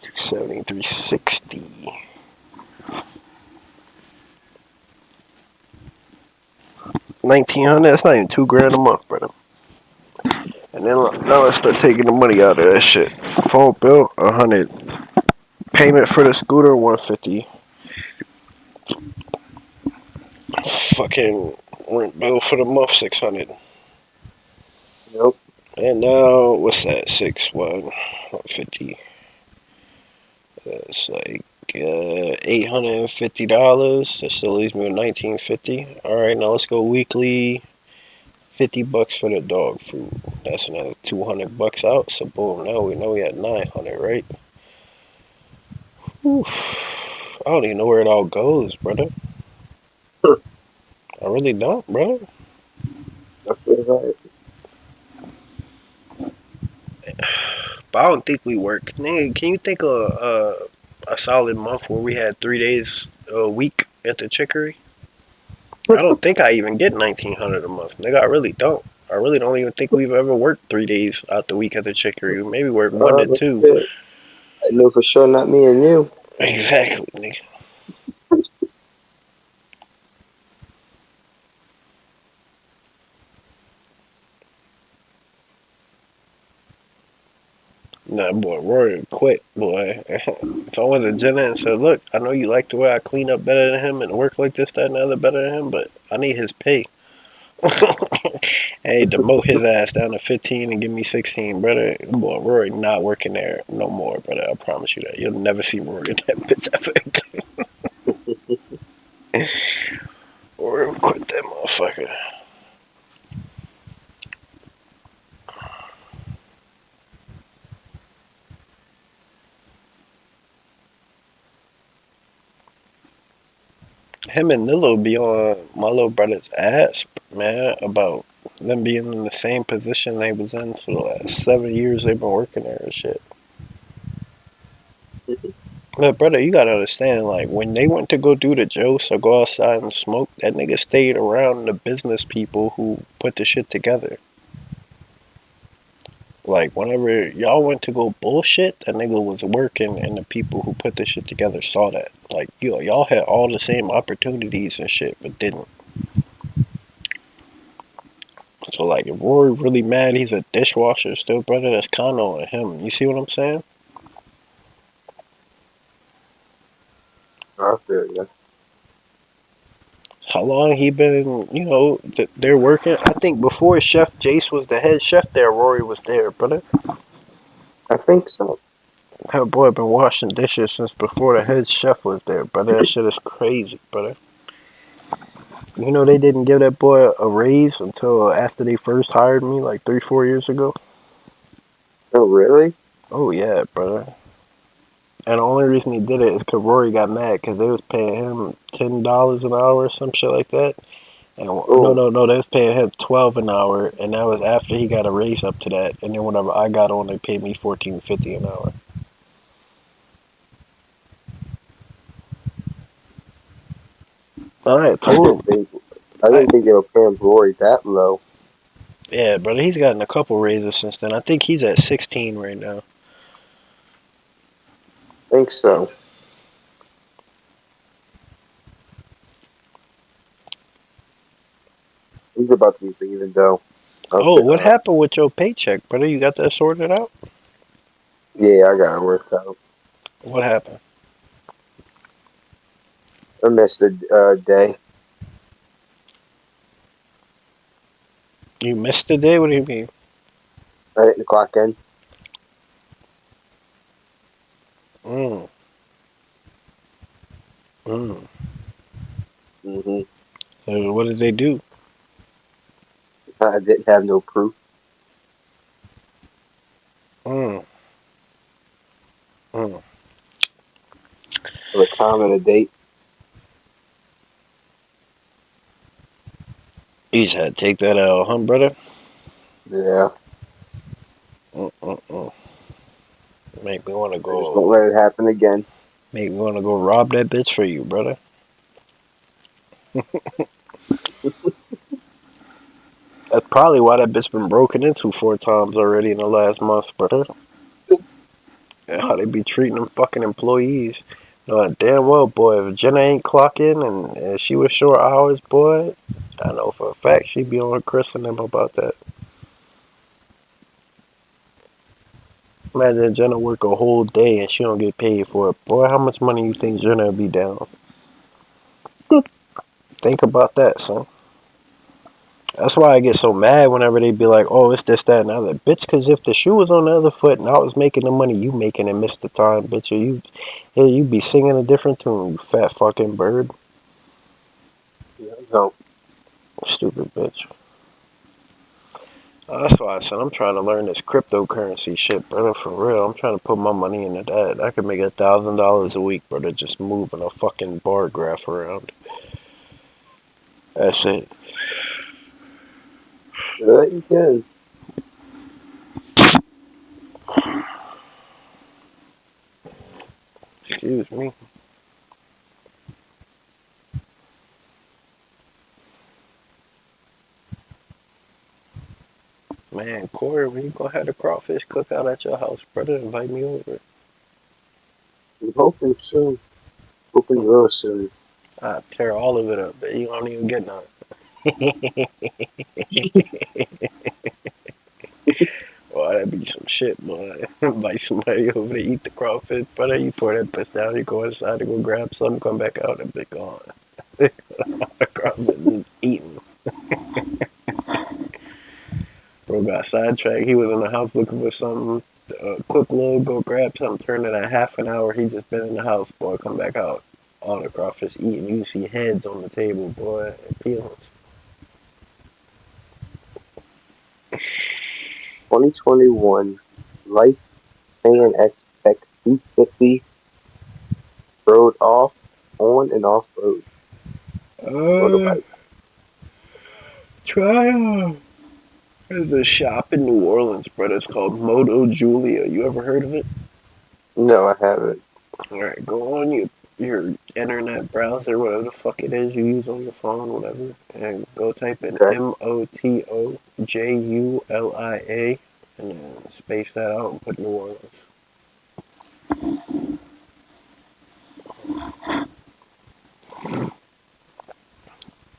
270, 360. 1,900, that's not even $2,000 a month, brother. And then now let's start taking the money out of that shit. Phone bill, 100. Payment for the scooter, 150. Fucking rent bill for the month, 600. Nope. And now, what's that? 150. That's like $850. That still leaves me with $1,950. All right, now let's go weekly. $50 for the dog food. That's another $200 out. So boom, now we know we had 900, right? Whew. I don't even know where it all goes, brother. I really don't, brother. I feel that. But I don't think we work. Nigga, can you think of a solid month where we had 3 days a week at the Chicory? I don't think I even get 1,900 a month. Nigga, I really don't. I really don't even think we've ever worked 3 days out the week at the Chicory. We maybe work 1 to 2. Shit. I know for sure not me and you. Exactly, nigga. Nah, boy, Rory quit, boy. If I went to Jenna and said, look, I know you like the way I clean up better than him and work like this, that, and the other better than him, but I need his pay. Hey, demote his ass down to 15 and give me 16, brother. Boy, Rory not working there no more, brother. I promise you that. You'll never see Rory in that bitch ever again. Rory will quit that motherfucker. Him and Nilo be on my little brother's ass, man, about them being in the same position they was in for the last 7 years they've been working there and shit. But brother, you gotta understand, like when they went to go do the jokes or go outside and smoke, that nigga stayed around the business people who put the shit together. Like whenever y'all went to go bullshit, that nigga was working, and the people who put the shit together saw that. Like y'all had all the same opportunities and shit, but didn't. So like, if Rory really mad, he's a dishwasher still, brother. That's kind of on him. You see what I'm saying? I feel ya. How long he been? They're working. I think before Chef Jace was the head chef there, Rory was there, brother. I think so. That boy been washing dishes since before the head chef was there, brother. That shit is crazy, brother. You know they didn't give that boy a raise until after they first hired me, like 3, 4 years ago. Oh, really? Oh yeah, brother. And the only reason he did it is because Rory got mad because they was paying him $10 an hour or some shit like that. And no, Oh, no, no, they was paying him 12 an hour, and that was after he got a raise up to that. And then whenever I got on, they paid me 14.50 an hour. I I told didn't him, think. I I didn't think they were paying Rory that low. yeah, brother, he's gotten a couple raises since then. I think he's at 16 right now. Think so. He's about to be leaving though. Oh, Okay. what happened with your paycheck, brother? You got that sorted out? Yeah, I got it worked out. What happened? I missed a day. You missed the day? What do you mean? I didn't clock in. Mm, mm. Hmm. So what did they do? I didn't have no proof Mm, mm. of a time and a date. You just had to take that out, huh, brother? Yeah, Mm-mm-mm. Make me want to I just go. won't let it happen again. Make me want to go rob that bitch for you, brother. That's probably why that bitch been broken into 4 times already in the last month, brother. And how they be treating them fucking employees. Knowing damn well, boy, if Jenna ain't clocking and she was short hours, boy, I know for a fact she be on Chris and them about that. Imagine Jenna work a whole day and she don't get paid for it. Boy, how much money you think Jenna be down? Think about that, son. That's why I get so mad whenever they be like, oh, it's this, that, and the other. Bitch, because if the shoe was on the other foot and I was making the money you making and missed the time, bitch, you be singing a different tune, you fat fucking bird. No, Stupid bitch. That's why I said I'm trying to learn this cryptocurrency shit, brother, for real. I'm trying to put my money into that. I could make $1,000 a week, brother, just moving a fucking bar graph around. That's it. you can. Excuse me. Man, Corey, when you gonna have the crawfish cookout at your house, brother, invite me over. I'm hoping soon. Hoping real soon. I tear all of it up, but you don't even get none. Boy, that'd be some shit, boy. Invite somebody over to eat the crawfish, brother. You pour that bitch down, you go inside to go grab something, come back out, and be gone. The crawfish is eaten. Bro got sidetracked. He was in the house looking for something. Quick little go grab something. Turned in a half an hour. He just been in the house. Boy, come back out. All the crawfish eating. You see heads on the table, boy, and peelings. 2021 Life Fan XX250 rode off on and off road Uh, motorbike. try. There's a shop in New Orleans, bro. It's called Moto Julia. You ever heard of it? No, I haven't. All right, go on your internet browser, whatever the fuck it is you use on your phone, whatever, and go type in Okay. MOTOJULIA and then space that out and put New Orleans.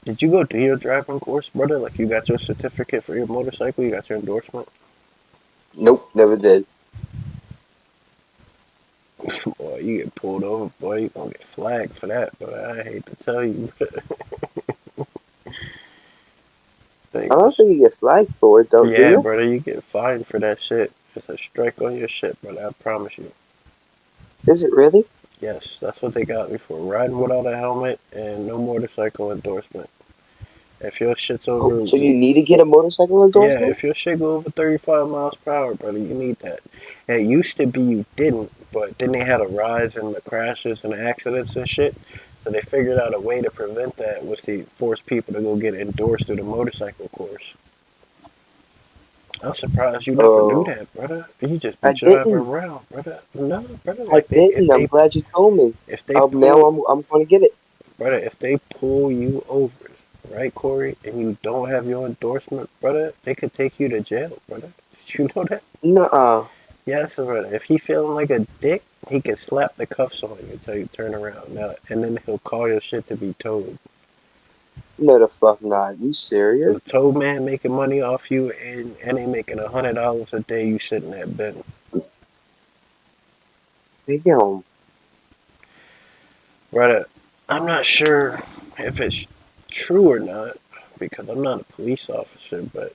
Did you go do your driving course, brother? Like you got your certificate for your motorcycle, you got your endorsement? Nope, never did. Boy, you get pulled over, boy, you gonna get flagged for that, but I hate to tell you. I don't think you get flagged for it, though, do Yeah, you? brother, you get fined for that shit. It's a strike on your shit, brother. I promise you. Is it really? Yes, that's what they got me for. Riding without a helmet and no motorcycle endorsement. If your shit's Oh, over, so you need to get a motorcycle yeah, endorsement? if your shit go over 35 miles per hour, brother, you need that. And it used to be you didn't, but then they had a rise in the crashes and the accidents and shit. So they figured out a way to prevent that was to force people to go get endorsed through the motorcycle course. I'm surprised you never knew Oh, that, brother. You just be I driving didn't. around, brother. No, brother. I Like didn't. I'm glad you told me. if they Now pull, I'm going to get it. brother, if they pull you over, right, Corey, and you don't have your endorsement, brother, they could take you to jail, brother. Did you know that? Nuh-uh. Yes, brother. If he feeling like a dick, he can slap the cuffs on you until you turn around. Now, and then he'll call your shit to be towed. No, the fuck not. You serious? The tow man making money off you, and they making $100 a day. You sitting there bin. Damn. Brother, I'm not sure if it's true or not because I'm not a police officer, but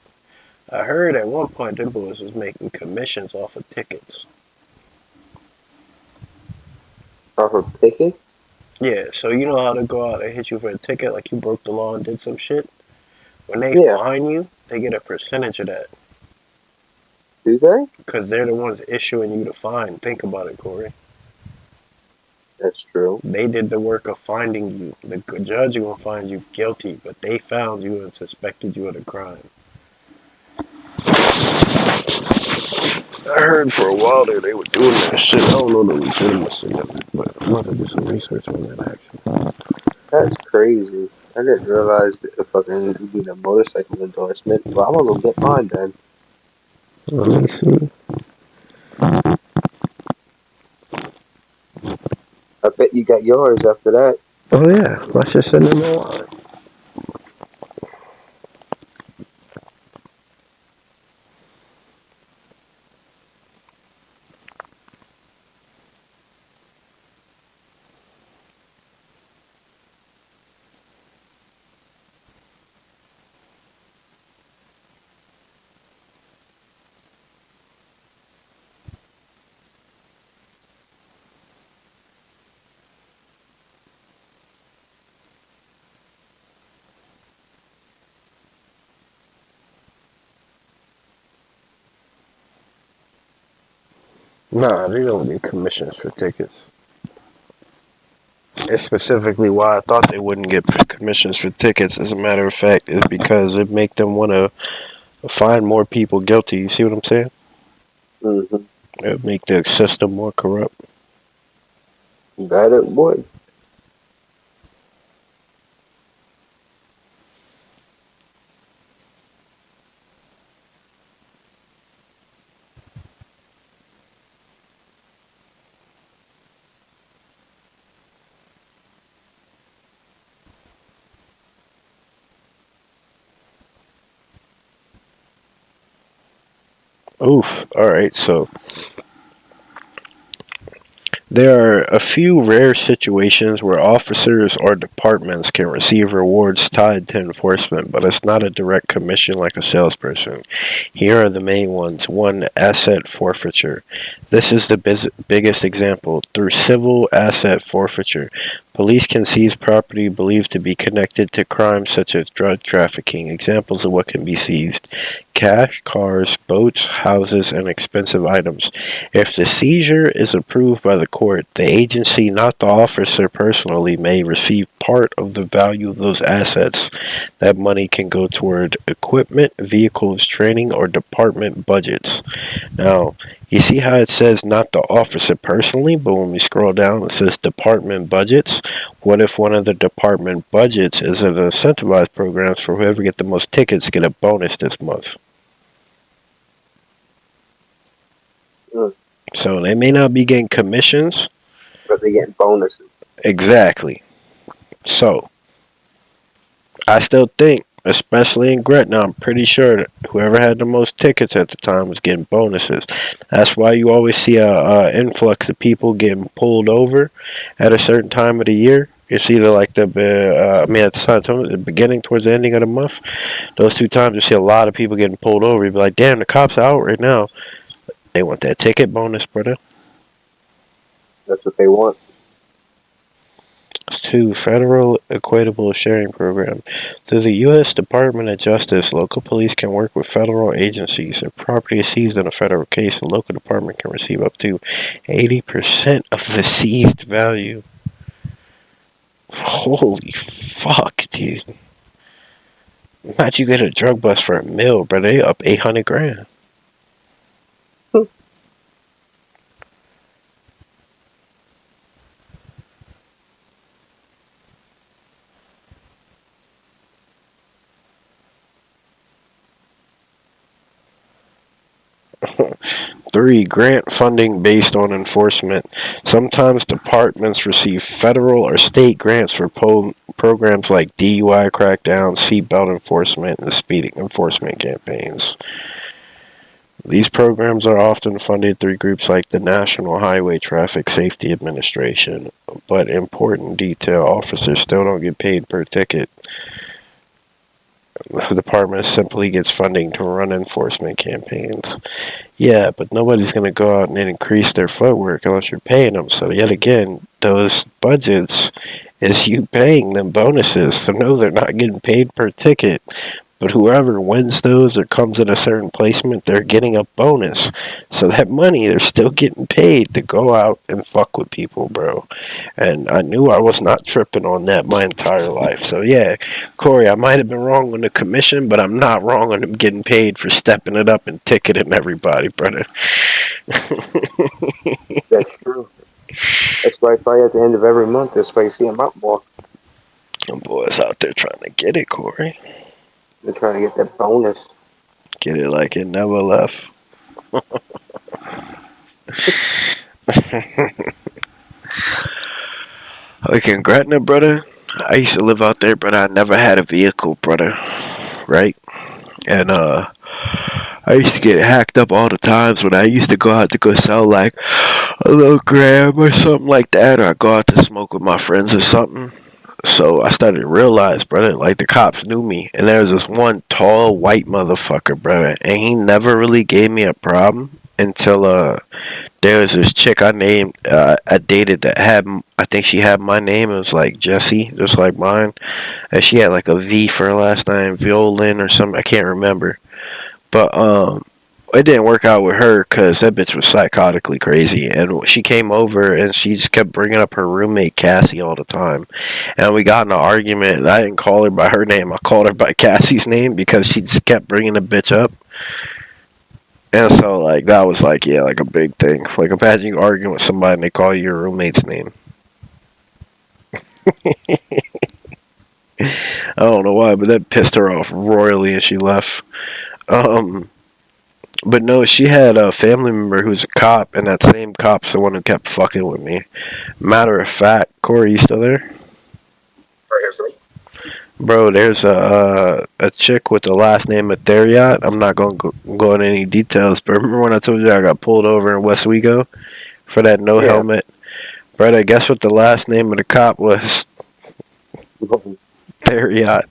I heard at one point them boys was making commissions off of tickets. Off of tickets? Yeah, so you know how to go out and hit you for a ticket like you broke the law and did some shit? When they Yeah. fine you, they get a percentage of that Do they? because they're the ones issuing you the fine. Think about it, Corey. That's true. They did the work of finding you. The judge is going to find you guilty, but they found you and suspected you of the crime. I heard for a while there they were doing that shit. I don't know the legitimacy of it, but I'm about to do some research on that actually. That's crazy. I didn't realize that the fucking you need a motorcycle endorsement. Well, I'm gonna go get mine then. Let me see. I bet you got yours after that. Oh yeah, I should send them a wallet. Nah, they don't get commissions for tickets. It's specifically why I thought they wouldn't get commissions for tickets. As a matter of fact, is because it make them want to find more people guilty. You see what I'm saying? Mm-hmm. It make the system more corrupt. That it would. Oof. All right. So There are a few rare situations where officers or departments can receive rewards tied to enforcement, but it's not a direct commission like a salesperson. Here are the main ones. 1. Asset forfeiture. This is the biggest example. Through civil asset forfeiture, police can seize property believed to be connected to crimes such as drug trafficking. Examples of what can be seized: cash, cars, boats, houses, and expensive items. If the seizure is approved by the court, the agency, not the officer personally, may receive part of the value of those assets. That money can go toward equipment, vehicles, training, or department budgets. Now, you see how it says not the officer personally, but when we scroll down it says department budgets. What if one of the department budgets is an incentivized programs for whoever get the most tickets get a bonus this month? So they may not be getting commissions, but they're getting bonuses. Exactly. So I still think, especially in Gretna, I'm pretty sure that whoever had the most tickets at the time was getting bonuses. That's why you always see a influx of people getting pulled over at a certain time of the year. It's either like at the beginning towards the ending of the month. Those 2 times you see a lot of people getting pulled over. You'd be like, damn, the cops are out right now. They want that ticket bonus, brother. That's what they want. 2. Federal Equitable Sharing Program. Through the U.S. Department of Justice, local police can work with federal agencies. If property is seized in a federal case, the local department can receive up to 80% of the seized value. Holy fuck, dude. Imagine you get a drug bust for $1 million, bro. They up 800 grand. 3. Grant funding based on enforcement. Sometimes departments receive federal or state grants for programs like DUI crackdowns, seatbelt enforcement, and speeding enforcement campaigns. These programs are often funded through groups like the National Highway Traffic Safety Administration, but important detail, officers still don't get paid per ticket. The department simply gets funding to run enforcement campaigns. Yeah, but nobody's going to go out and increase their footwork unless you're paying them. So yet again, those budgets is you paying them bonuses. So no, they're not getting paid per ticket. But whoever wins those or comes in a certain placement, they're getting a bonus. So that money, they're still getting paid to go out and fuck with people, bro. And I knew I was not tripping on that my entire life. So yeah, Corey, I might have been wrong on the commission, but I'm not wrong on them getting paid for stepping it up and ticketing everybody, brother. That's true. That's why probably at the end of every month, that's why you see them up more. Them boys out there trying to get it, Corey. They're trying to get that bonus. Get it like it never left. Like in Gretna, brother, I used to live out there, but I never had a vehicle, brother. Right? And I used to get hacked up all the times when I used to go out to go sell like a little gram or something like that, or I go out to smoke with my friends or something. So I started to realize, brother, like the cops knew me. And there was this one tall white motherfucker, brother. And he never really gave me a problem until there was this chick I dated that had, I think she had my name. It was like Jessie, just like mine. And she had like a V for her last name, Violin or something. I can't remember. But it didn't work out with her because that bitch was psychotically crazy. And she came over and she just kept bringing up her roommate Cassie all the time. And we got in an argument. And I didn't call her by her name. I called her by Cassie's name because she just kept bringing the bitch up. And so, like, that was like, yeah, like a big thing. Like, imagine you arguing with somebody and they call you your roommate's name. I don't know why, but that pissed her off royally and she left. But no, she had a family member who's a cop, and that same cop's the one who kept fucking with me. Matter of fact, Corey, you still there? Bro, there's a chick with the last name of Theriot. I'm not going to go into any details, but remember when I told you I got pulled over in Westwego for that no helmet? Brother, guess what the last name of the cop was? Theriot.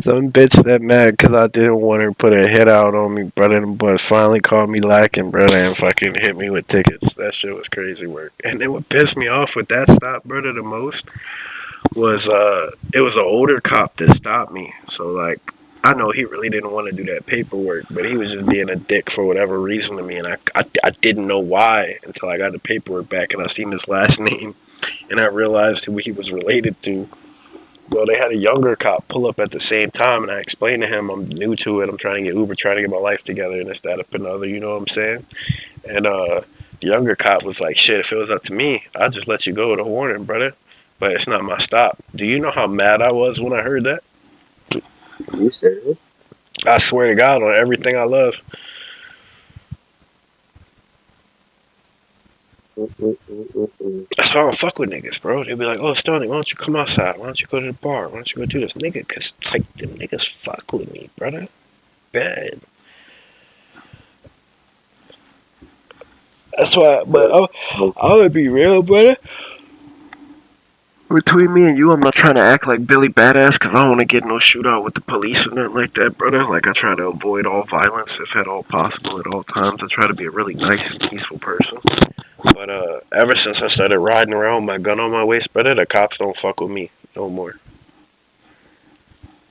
Some bitch that mad because I didn't want her to put a hit out on me, brother, but finally called me lacking, brother, and fucking hit me with tickets. That shit was crazy work. And then what pissed me off with that stop, brother, the most was it was an older cop that stopped me. So like I know he really didn't want to do that paperwork, but he was just being a dick for whatever reason to me, and I didn't know why until I got the paperwork back and I seen his last name, and I realized who he was related to. Well, they had a younger cop pull up at the same time, and I explained to him I'm new to it. I'm trying to get Uber, trying to get my life together, and this, that, up, and other. You know what I'm saying? And the younger cop was like, "Shit, if it was up to me, I'd just let you go with a warning, brother. But it's not my stop." Do you know how mad I was when I heard that? You serious? I swear to God on everything I love. That's why I don't fuck with niggas, bro. They be like, "Oh, Stoney, why don't you come outside? Why don't you go to the bar? Why don't you go do this?" Nigga, cause like them niggas fuck with me, brother. Bad. That's why, but I'm gonna be real, brother. Between me and you, I'm not trying to act like Billy Badass because I don't want to get no shootout with the police or nothing like that, brother. Like, I try to avoid all violence if at all possible at all times. I try to be a really nice and peaceful person. But ever since I started riding around with my gun on my waist, brother, the cops don't fuck with me no more.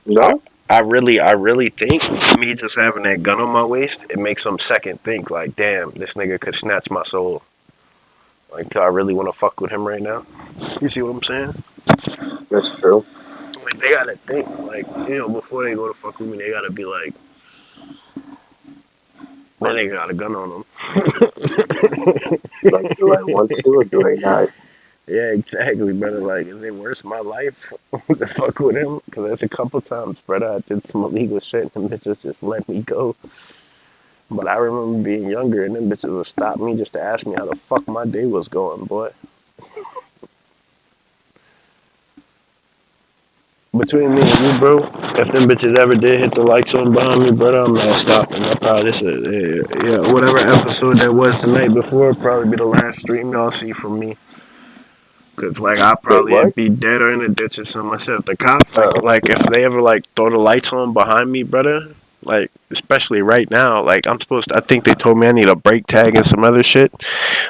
No? I really think me just having that gun on my waist, it makes them second think, like, damn, this nigga could snatch my soul. Like, do I really want to fuck with him right now? You see what I'm saying? That's true. Like, they gotta think, like, you know, before they go to fuck with me, they gotta be like, that nigga got a gun on him. Like, do I want to or do I not? Yeah, exactly, brother. Like, is it worth my life to fuck with him? Because there's a couple times, brother, I did some illegal shit and bitches just let me go. But I remember being younger and them bitches would stop me just to ask me how the fuck my day was going, boy. Between me and you, bro, if them bitches ever did hit the likes on behind me, brother, I'm not stopping. I probably whatever episode that was the night before, probably be the last stream y'all see from me. Cause like I Wait, probably what? would be dead or in a ditch or something myself. The cops like if they ever like throw the lights on behind me, brother, like especially right now, like I think they told me I need a brake tag and some other shit.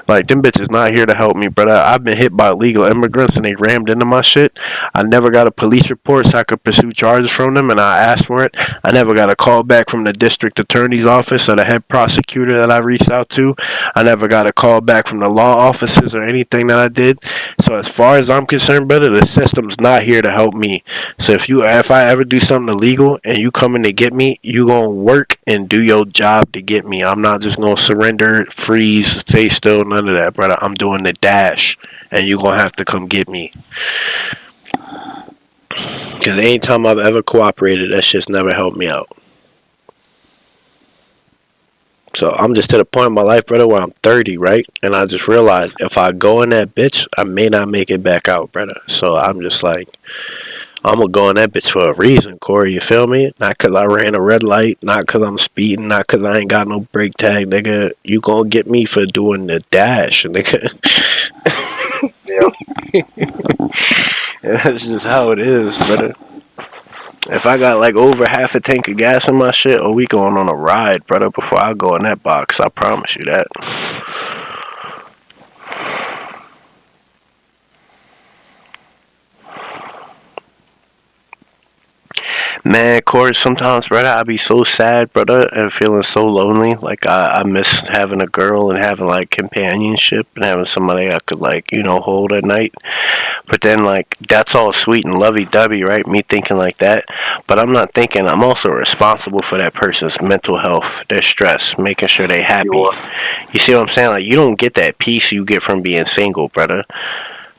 Like them bitches not here to help me, brother. I've been hit by illegal immigrants and they rammed into my shit. I never got a police report so I could pursue charges from them, and I asked for it. I never got a call back from the district attorney's office or the head prosecutor that I reached out to. I never got a call back from the law offices or anything that I did. So as far as I'm concerned, brother, the system's not here to help me. So if I ever do something illegal and you coming to get me, you gonna work and do your job to get me. I'm not just gonna surrender, freeze, stay still, none of that, brother. I'm doing the dash, and you gonna have to come get me. Cause anytime I've ever cooperated, that shit's never helped me out. So I'm just to the point in my life, brother, where I'm 30, right? And I just realized if I go in that bitch, I may not make it back out, brother. So I'm just like, I'm gonna go in that bitch for a reason, Corey. You feel me? Not cause I ran a red light, not cause I'm speeding, not cause I ain't got no brake tag, nigga. You gonna get me for doing the dash, nigga. Yeah. And that's just how it is, brother. If I got like over half a tank of gas in my shit, we going on a ride, brother, before I go in that box. I promise you that. Man, of course, sometimes, brother, I be so sad, brother, and feeling so lonely. Like, I miss having a girl and having, like, companionship and having somebody I could, like, you know, hold at night. But then, like, that's all sweet and lovey-dovey, right? Me thinking like that. But I'm not thinking I'm also responsible for that person's mental health, their stress, making sure they happy. You see what I'm saying? Like, you don't get that peace you get from being single, brother.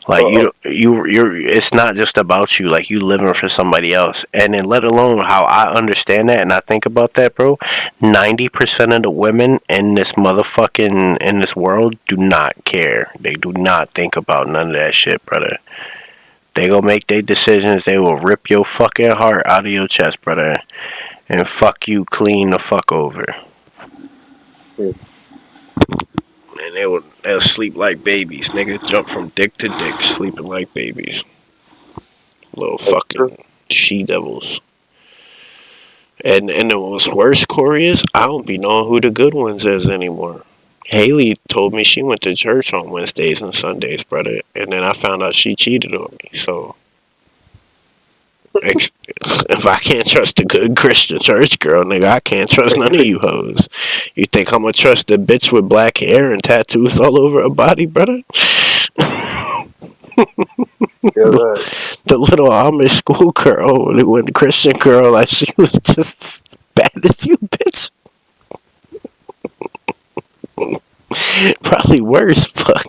Like you're it's not just about you, like you living for somebody else. And then let alone how I understand that and I think about that, bro, 90% of the women in this motherfucking in this world do not care. They do not think about none of that shit, brother. They gonna make their decisions, they will rip your fucking heart out of your chest, brother, and fuck you clean the fuck over. And they'll sleep like babies, nigga. Jump from dick to dick, sleeping like babies. Little That's true. fucking she devils. And the most worst, Corey, is I don't be knowing who the good ones is anymore. Haley told me she went to church on Wednesdays and Sundays, brother, and then I found out she cheated on me. So if I can't trust a good Christian church girl, nigga, I can't trust none of you hoes. You think I'm gonna trust a bitch with black hair and tattoos all over her body, brother? The little Amish school girl, when the Christian girl, like she was just as bad as you, bitch. Probably worse, fuck.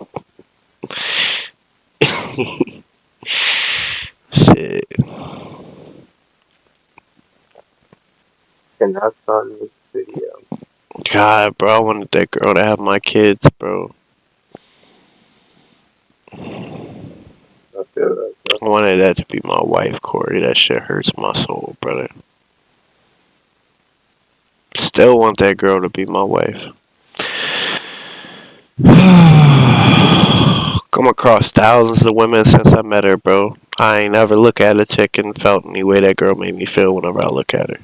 Shit. And that's on this video. God, bro, I wanted that girl to have my kids, bro. I feel that, bro. I wanted that to be my wife, Corey. That shit hurts my soul, brother. Still want that girl to be my wife. Come across thousands of women since I met her, bro. I ain't never look at a chick and felt any way that girl made me feel whenever I look at her.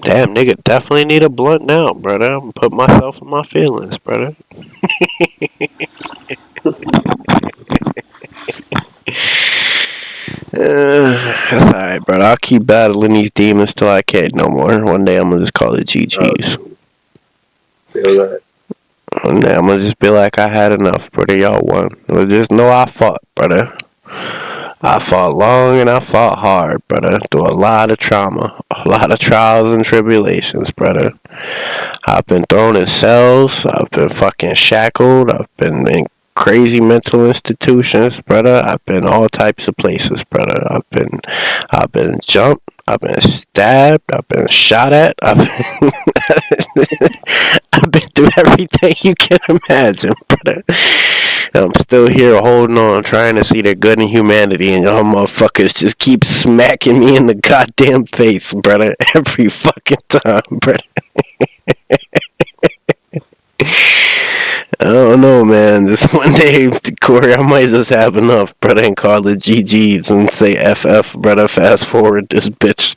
Damn, nigga, definitely need a blunt now, brother. I'm gonna put myself in my feelings, brother. That's alright, brother. I'll keep battling these demons till I can't no more. One day I'm gonna just call it GG's. Feel that. One day I'm gonna just be like, I had enough, brother. Y'all won. Just know I fought, brother. I fought long and I fought hard, brother. Through a lot of trauma, a lot of trials and tribulations, brother. I've been thrown in cells. I've been fucking shackled. I've been in crazy mental institutions, brother. I've been all types of places, brother. I've been jumped. I've been stabbed. I've been shot at. I've been through everything you can imagine, brother. And I'm still here holding on, trying to see the good in humanity, and y'all motherfuckers just keep smacking me in the goddamn face, brother, every fucking time, brother. I don't know, man. Just one day, Corey, I might just have enough, brother, and call it GG's and say FF, brother, fast forward this bitch.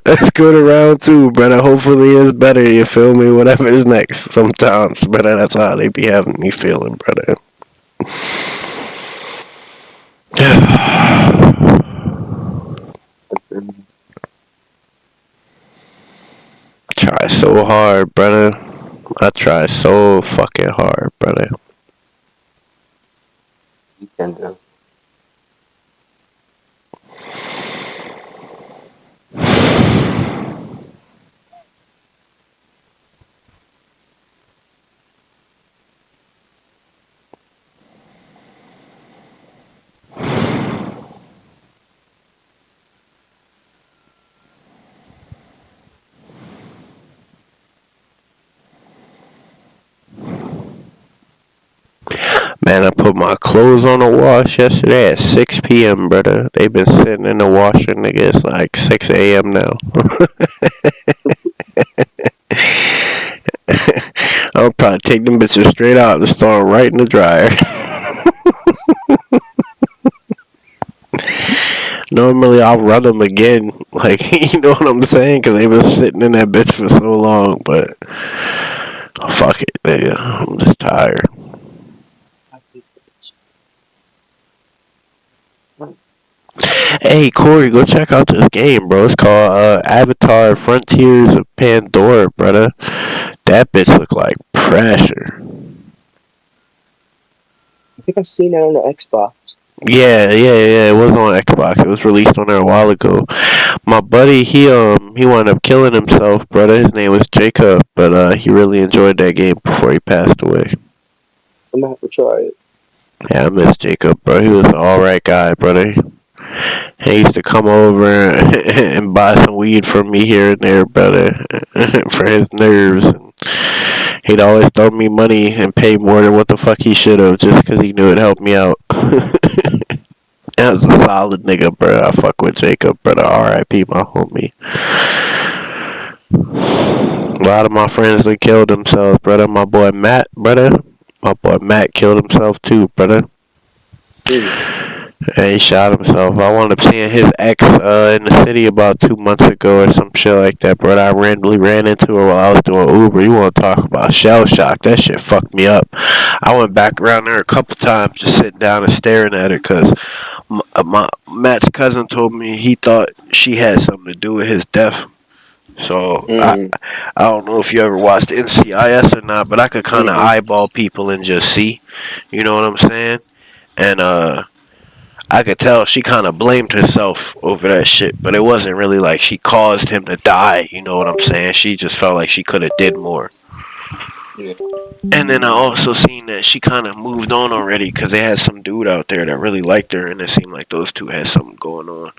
Let's go to round 2, brother. Hopefully it's better, you feel me? Whatever is next sometimes, brother. That's how they be having me feeling, brother. Try so hard, brother. I try so fucking hard, brother. You can do. Man, I put my clothes on the wash yesterday at 6 p.m., brother. They've been sitting in the washer, nigga. It's like 6 a.m. now. I'll probably take them bitches straight out and store them right in the dryer. Normally, I'll run them again. Like, you know what I'm saying? Because they've been sitting in that bitch for so long. But, fuck it, nigga. I'm just tired. Hey, Corey, go check out this game, bro. It's called Avatar Frontiers of Pandora, brother. That bitch look like pressure. I think I've seen it on the Xbox. Yeah. It was on Xbox. It was released on there a while ago. My buddy, he wound up killing himself, brother. His name was Jacob, but he really enjoyed that game before he passed away. I'm gonna have to try it. Yeah, I miss Jacob, bro. He was an alright guy, brother. He used to come over and buy some weed from me here and there, brother, for his nerves. He'd always throw me money and pay more than what the fuck he should have, just because he knew it helped me out. That's a solid nigga, bro. I fuck with Jacob, brother. R.I.P. my homie. A lot of my friends they killed themselves, brother. My boy Matt, brother. My boy Matt killed himself too, brother. And he shot himself. I wound up seeing his ex in the city about 2 months ago or some shit like that, brother. I randomly ran into her while I was doing Uber. You want to talk about shell shock? That shit fucked me up. I went back around there a couple times just sitting down and staring at her because my Matt's cousin told me he thought she had something to do with his death. So I don't know if you ever watched NCIS or not, but I could kind of eyeball people and just see, you know what I'm saying? And I could tell she kind of blamed herself over that shit, but it wasn't really like she caused him to die, you know what I'm saying? She just felt like she could have did more. Yeah. And then I also seen that she kind of moved on already because they had some dude out there that really liked her, and it seemed like those two had something going on.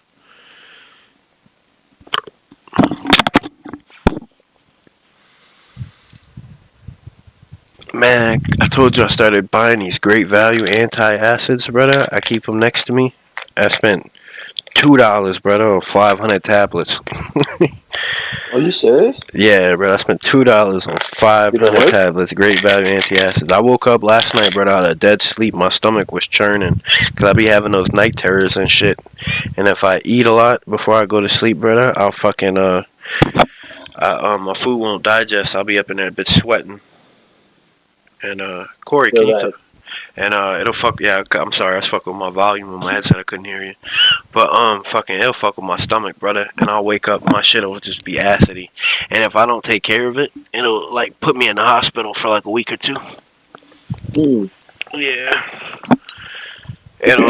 Man, I told you I started buying these great value antacids, brother. I keep them next to me. I spent $2, brother, on 500 tablets. Are you serious? Yeah, brother. I spent $2 on 500 tablets. Great value antacids. I woke up last night, brother, out of dead sleep. My stomach was churning because I be having those night terrors and shit. And if I eat a lot before I go to sleep, brother, I'll fucking my food won't digest. I'll be up in there a bit sweating. And Corey, can you? And it'll fuck. Yeah, I'm sorry. I was fucking with my volume on my headset. I couldn't hear you. But fucking, it'll fuck with my stomach, brother. And I'll wake up, my shit will just be acidy. And if I don't take care of it, it'll like put me in the hospital for like a week or two. Yeah. It'll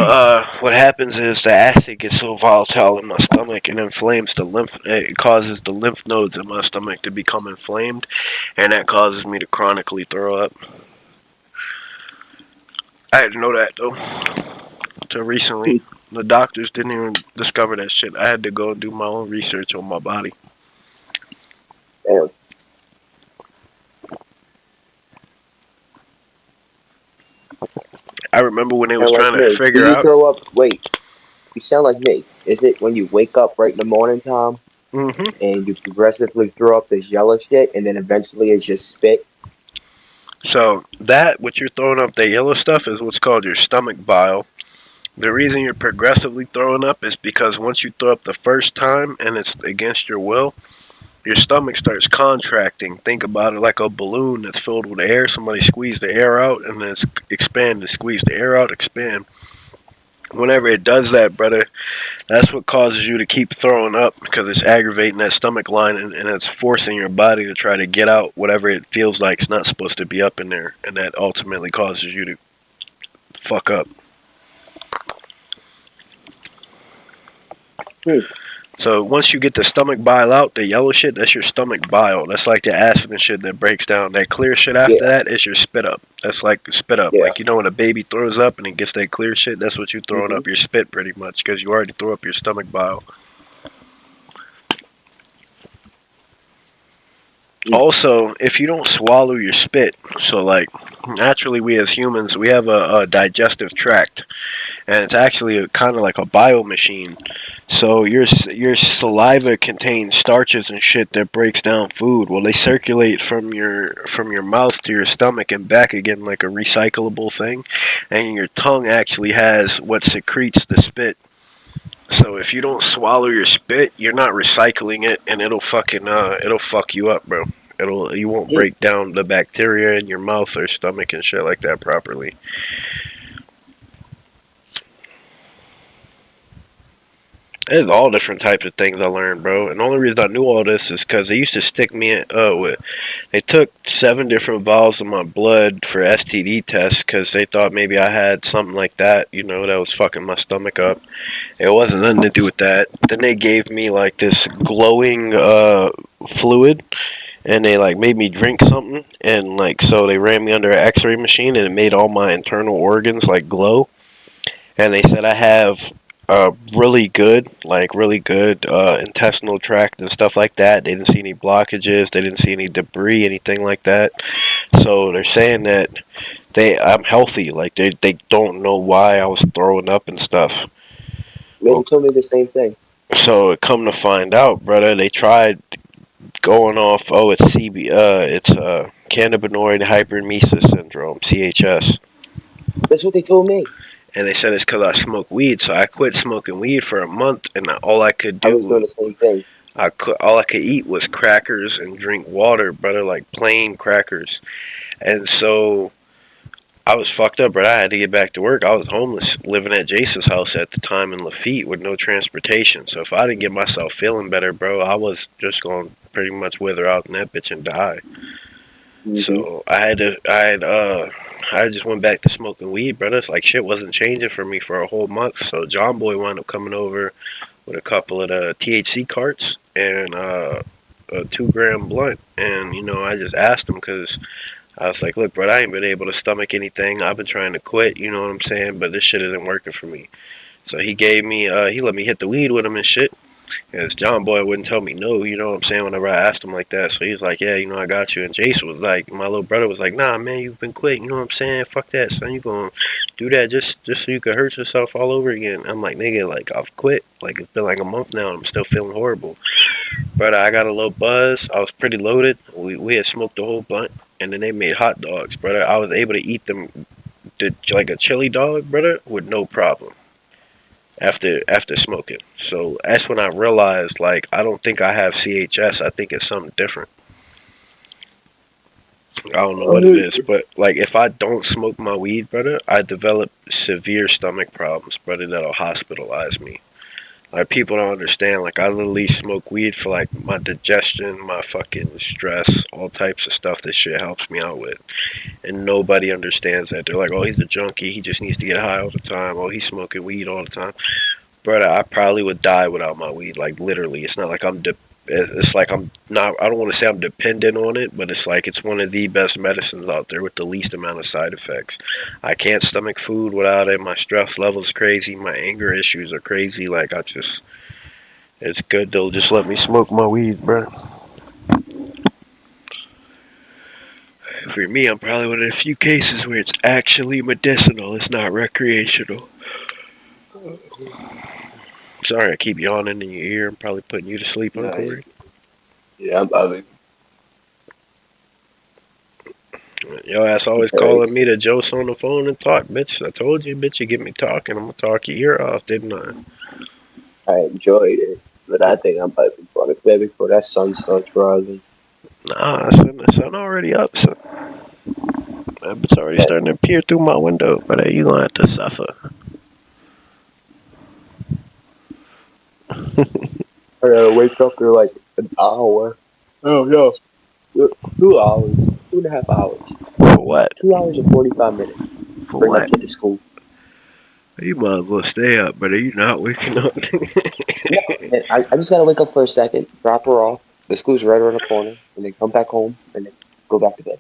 what happens is the acid gets so volatile in my stomach and inflames the lymph. It causes the lymph nodes in my stomach to become inflamed, and that causes me to chronically throw up. I didn't know that though. Till recently, the doctors didn't even discover that shit. I had to go and do my own research on my body. Damn. I remember when they was trying to figure out. You throw up? Wait, you sound like me. Is it when you wake up right in the morning time, and you progressively throw up this yellow shit, and then eventually it's just spit? So that what you're throwing up, that yellow stuff, is what's called your stomach bile. The reason you're progressively throwing up is because once you throw up the first time and it's against your will, your stomach starts contracting. Think about it like a balloon that's filled with air. Somebody squeeze the air out and then expand and squeeze the air out, expand. Whenever it does that, brother, that's what causes you to keep throwing up because it's aggravating that stomach line and it's forcing your body to try to get out whatever it feels like it's not supposed to be up in there. And that ultimately causes you to fuck up. So once you get the stomach bile out, the yellow shit, that's your stomach bile. That's like the acid and shit that breaks down. That clear shit after that is your spit up. That's like spit up. Like, you know when a baby throws up and it gets that clear shit, that's what you're throwing up your spit pretty much because you already threw up your stomach bile. Also, if you don't swallow your spit, so like naturally we as humans, we have a digestive tract, and it's actually kind of like a bio machine. So your saliva contains starches and shit that breaks down food. Well, they circulate from your mouth to your stomach and back again like a recyclable thing, and your tongue actually has what secretes the spit. So if you don't swallow your spit, you're not recycling it, and it'll fuck you up, bro. You won't break down the bacteria in your mouth or stomach and shit like that properly. There's all different types of things I learned, bro. And the only reason I knew all this is because they used to stick me they took 7 different vials of my blood for STD tests because they thought maybe I had something like that, you know, that was fucking my stomach up. It wasn't nothing to do with that. Then they gave me like this glowing fluid, and they like made me drink something, and like so they ran me under an X-ray machine, and it made all my internal organs like glow, and they said I have really good intestinal tract and stuff like that. They didn't see any blockages, they didn't see any debris, anything like that. So they're saying that I'm healthy. Like they don't know why I was throwing up and stuff. Man, Well, you told me the same thing. so come to find out, brother, they tried going off. Oh, it's cannabinoid hyperemesis syndrome (CHS), That's what they told me. and they said it's because I smoke weed. So I quit smoking weed for a month, and all I could I do was doing the same thing. all I could eat was crackers and drink water, brother, like plain crackers. And so I was fucked up, but I had to get back to work. I was homeless, living at Jason's house at the time in Lafitte with no transportation. So if I didn't get myself feeling better, bro, I was just going to pretty much wither out in that bitch and die. Mm-hmm. So I just went back to smoking weed, brother. It's like shit wasn't changing for me for a whole month. So John Boy wound up coming over with a couple of the THC carts and a 2 gram blunt. And, I just asked him because I was like, look, bro, I ain't been able to stomach anything. I've been trying to quit, you know what I'm saying? But this shit isn't working for me. So he let me hit the weed with him and shit. Because John Boy wouldn't tell me no, you know what I'm saying, whenever I asked him like that. So he's like, yeah, I got you. And Jason was like, my little brother was like, nah, man, you've been quit, you know what I'm saying? Fuck that, son. You gonna do that just so you could hurt yourself all over again. I'm like, nigga, like, I've quit. Like, it's been like a month now and I'm still feeling horrible. Brother, I got a little buzz. I was pretty loaded. We had smoked the whole blunt. And then they made hot dogs, brother. I was able to eat them like a chili dog, brother, with no problem after smoking. So that's when I realized, like, I don't think I have CHS. I think it's something different. I don't know what it is, but like if I don't smoke my weed, brother, I develop severe stomach problems, brother, that'll hospitalize me. Like people don't understand. Like I literally smoke weed for like my digestion, my fucking stress, all types of stuff. This shit helps me out with, and nobody understands that. They're like, "Oh, he's a junkie. He just needs to get high all the time. Oh, he's smoking weed all the time." Brother, I probably would die without my weed. Like literally, it's not like it's like I'm not. I don't want to say I'm dependent on it, but it's like it's one of the best medicines out there with the least amount of side effects. I can't stomach food without it. My stress level's crazy. My anger issues are crazy. Like it's good. They'll just let me smoke my weed, bro. For me, I'm probably one of the few cases where it's actually medicinal. It's not recreational. Sorry, I keep yawning in your ear. I'm probably putting you to sleep, No, Corey. yeah, I'm Your ass always calling me to Jose on the phone and talk, bitch. I told you, bitch, you get me talking. I'm gonna talk your ear off, didn't I? I enjoyed it, but I think I'm about to be going to bed before that sun starts rising. Nah, the sun already up, son. That bitch already Man, starting to peer through my window, but you gonna have to suffer. I gotta wake up for like an hour. Oh no, 2 hours, 2.5 hours, For what? 2 hours and 45 minutes. For Bring my what? kid to school. You might as well stay up, but are you not waking up? No, man, I just gotta wake up for a second, drop her off. The school's right around the corner, and then come back home and then go back to bed.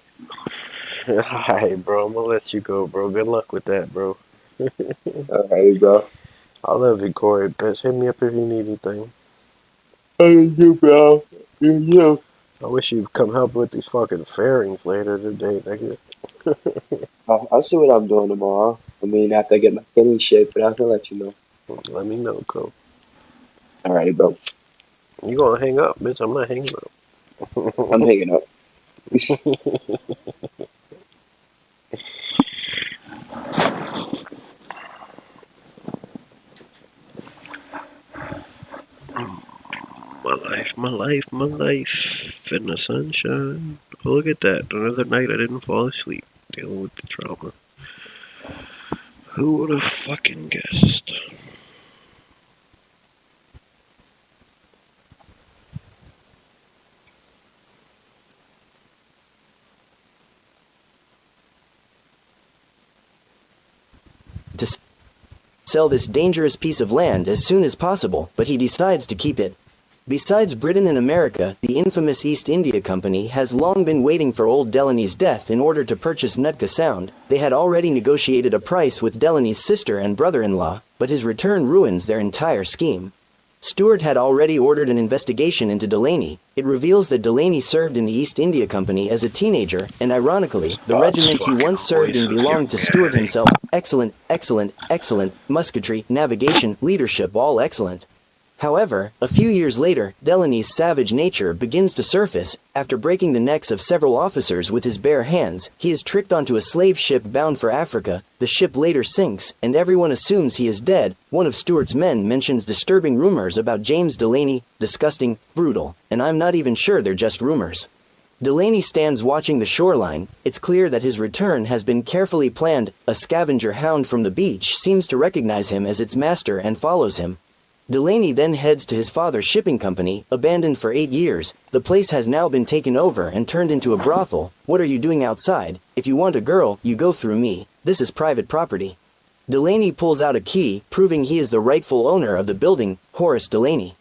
Alright, bro. I'm gonna let you go, bro. Good luck with that, bro. Alright, bro. I love you, Corey. Bitch, hit me up if you need anything. Thank you, bro. You. I wish you'd come help with these fucking fairings later today, nigga. I'll see what I'm doing tomorrow. I mean, after I get my kid in shape, but I'll let you know. Let me know, Cole. Alrighty, bro. You gonna hang up, bitch? I'm not hanging up. I'm hanging up. My life in the sunshine. Oh, look at that. Another night I didn't fall asleep. Dealing with the trauma. Who would have fucking guessed? To sell this dangerous piece of land as soon as possible, but he decides to keep it. Besides Britain and America, the infamous East India Company has long been waiting for old Delaney's death in order to purchase Nootka Sound. They had already negotiated a price with Delaney's sister and brother-in-law, but his return ruins their entire scheme. Stuart had already ordered an investigation into Delaney. It reveals that Delaney served in the East India Company as a teenager, and ironically, the regiment he once served in belonged to Stuart himself. Excellent, excellent, excellent, musketry, navigation, leadership, all excellent. However, a few years later, Delaney's savage nature begins to surface. After breaking the necks of several officers with his bare hands, he is tricked onto a slave ship bound for Africa. The ship later sinks, and everyone assumes he is dead. One of Stuart's men mentions disturbing rumors about James Delaney, disgusting, brutal, and I'm not even sure they're just rumors. Delaney stands watching the shoreline. It's clear that his return has been carefully planned. A scavenger hound from the beach seems to recognize him as its master and follows him. Delaney then heads to his father's shipping company, abandoned for 8 years. The place has now been taken over and turned into a brothel. What are you doing outside? If you want a girl, you go through me. This is private property. Delaney pulls out a key, proving he is the rightful owner of the building, Horace Delaney.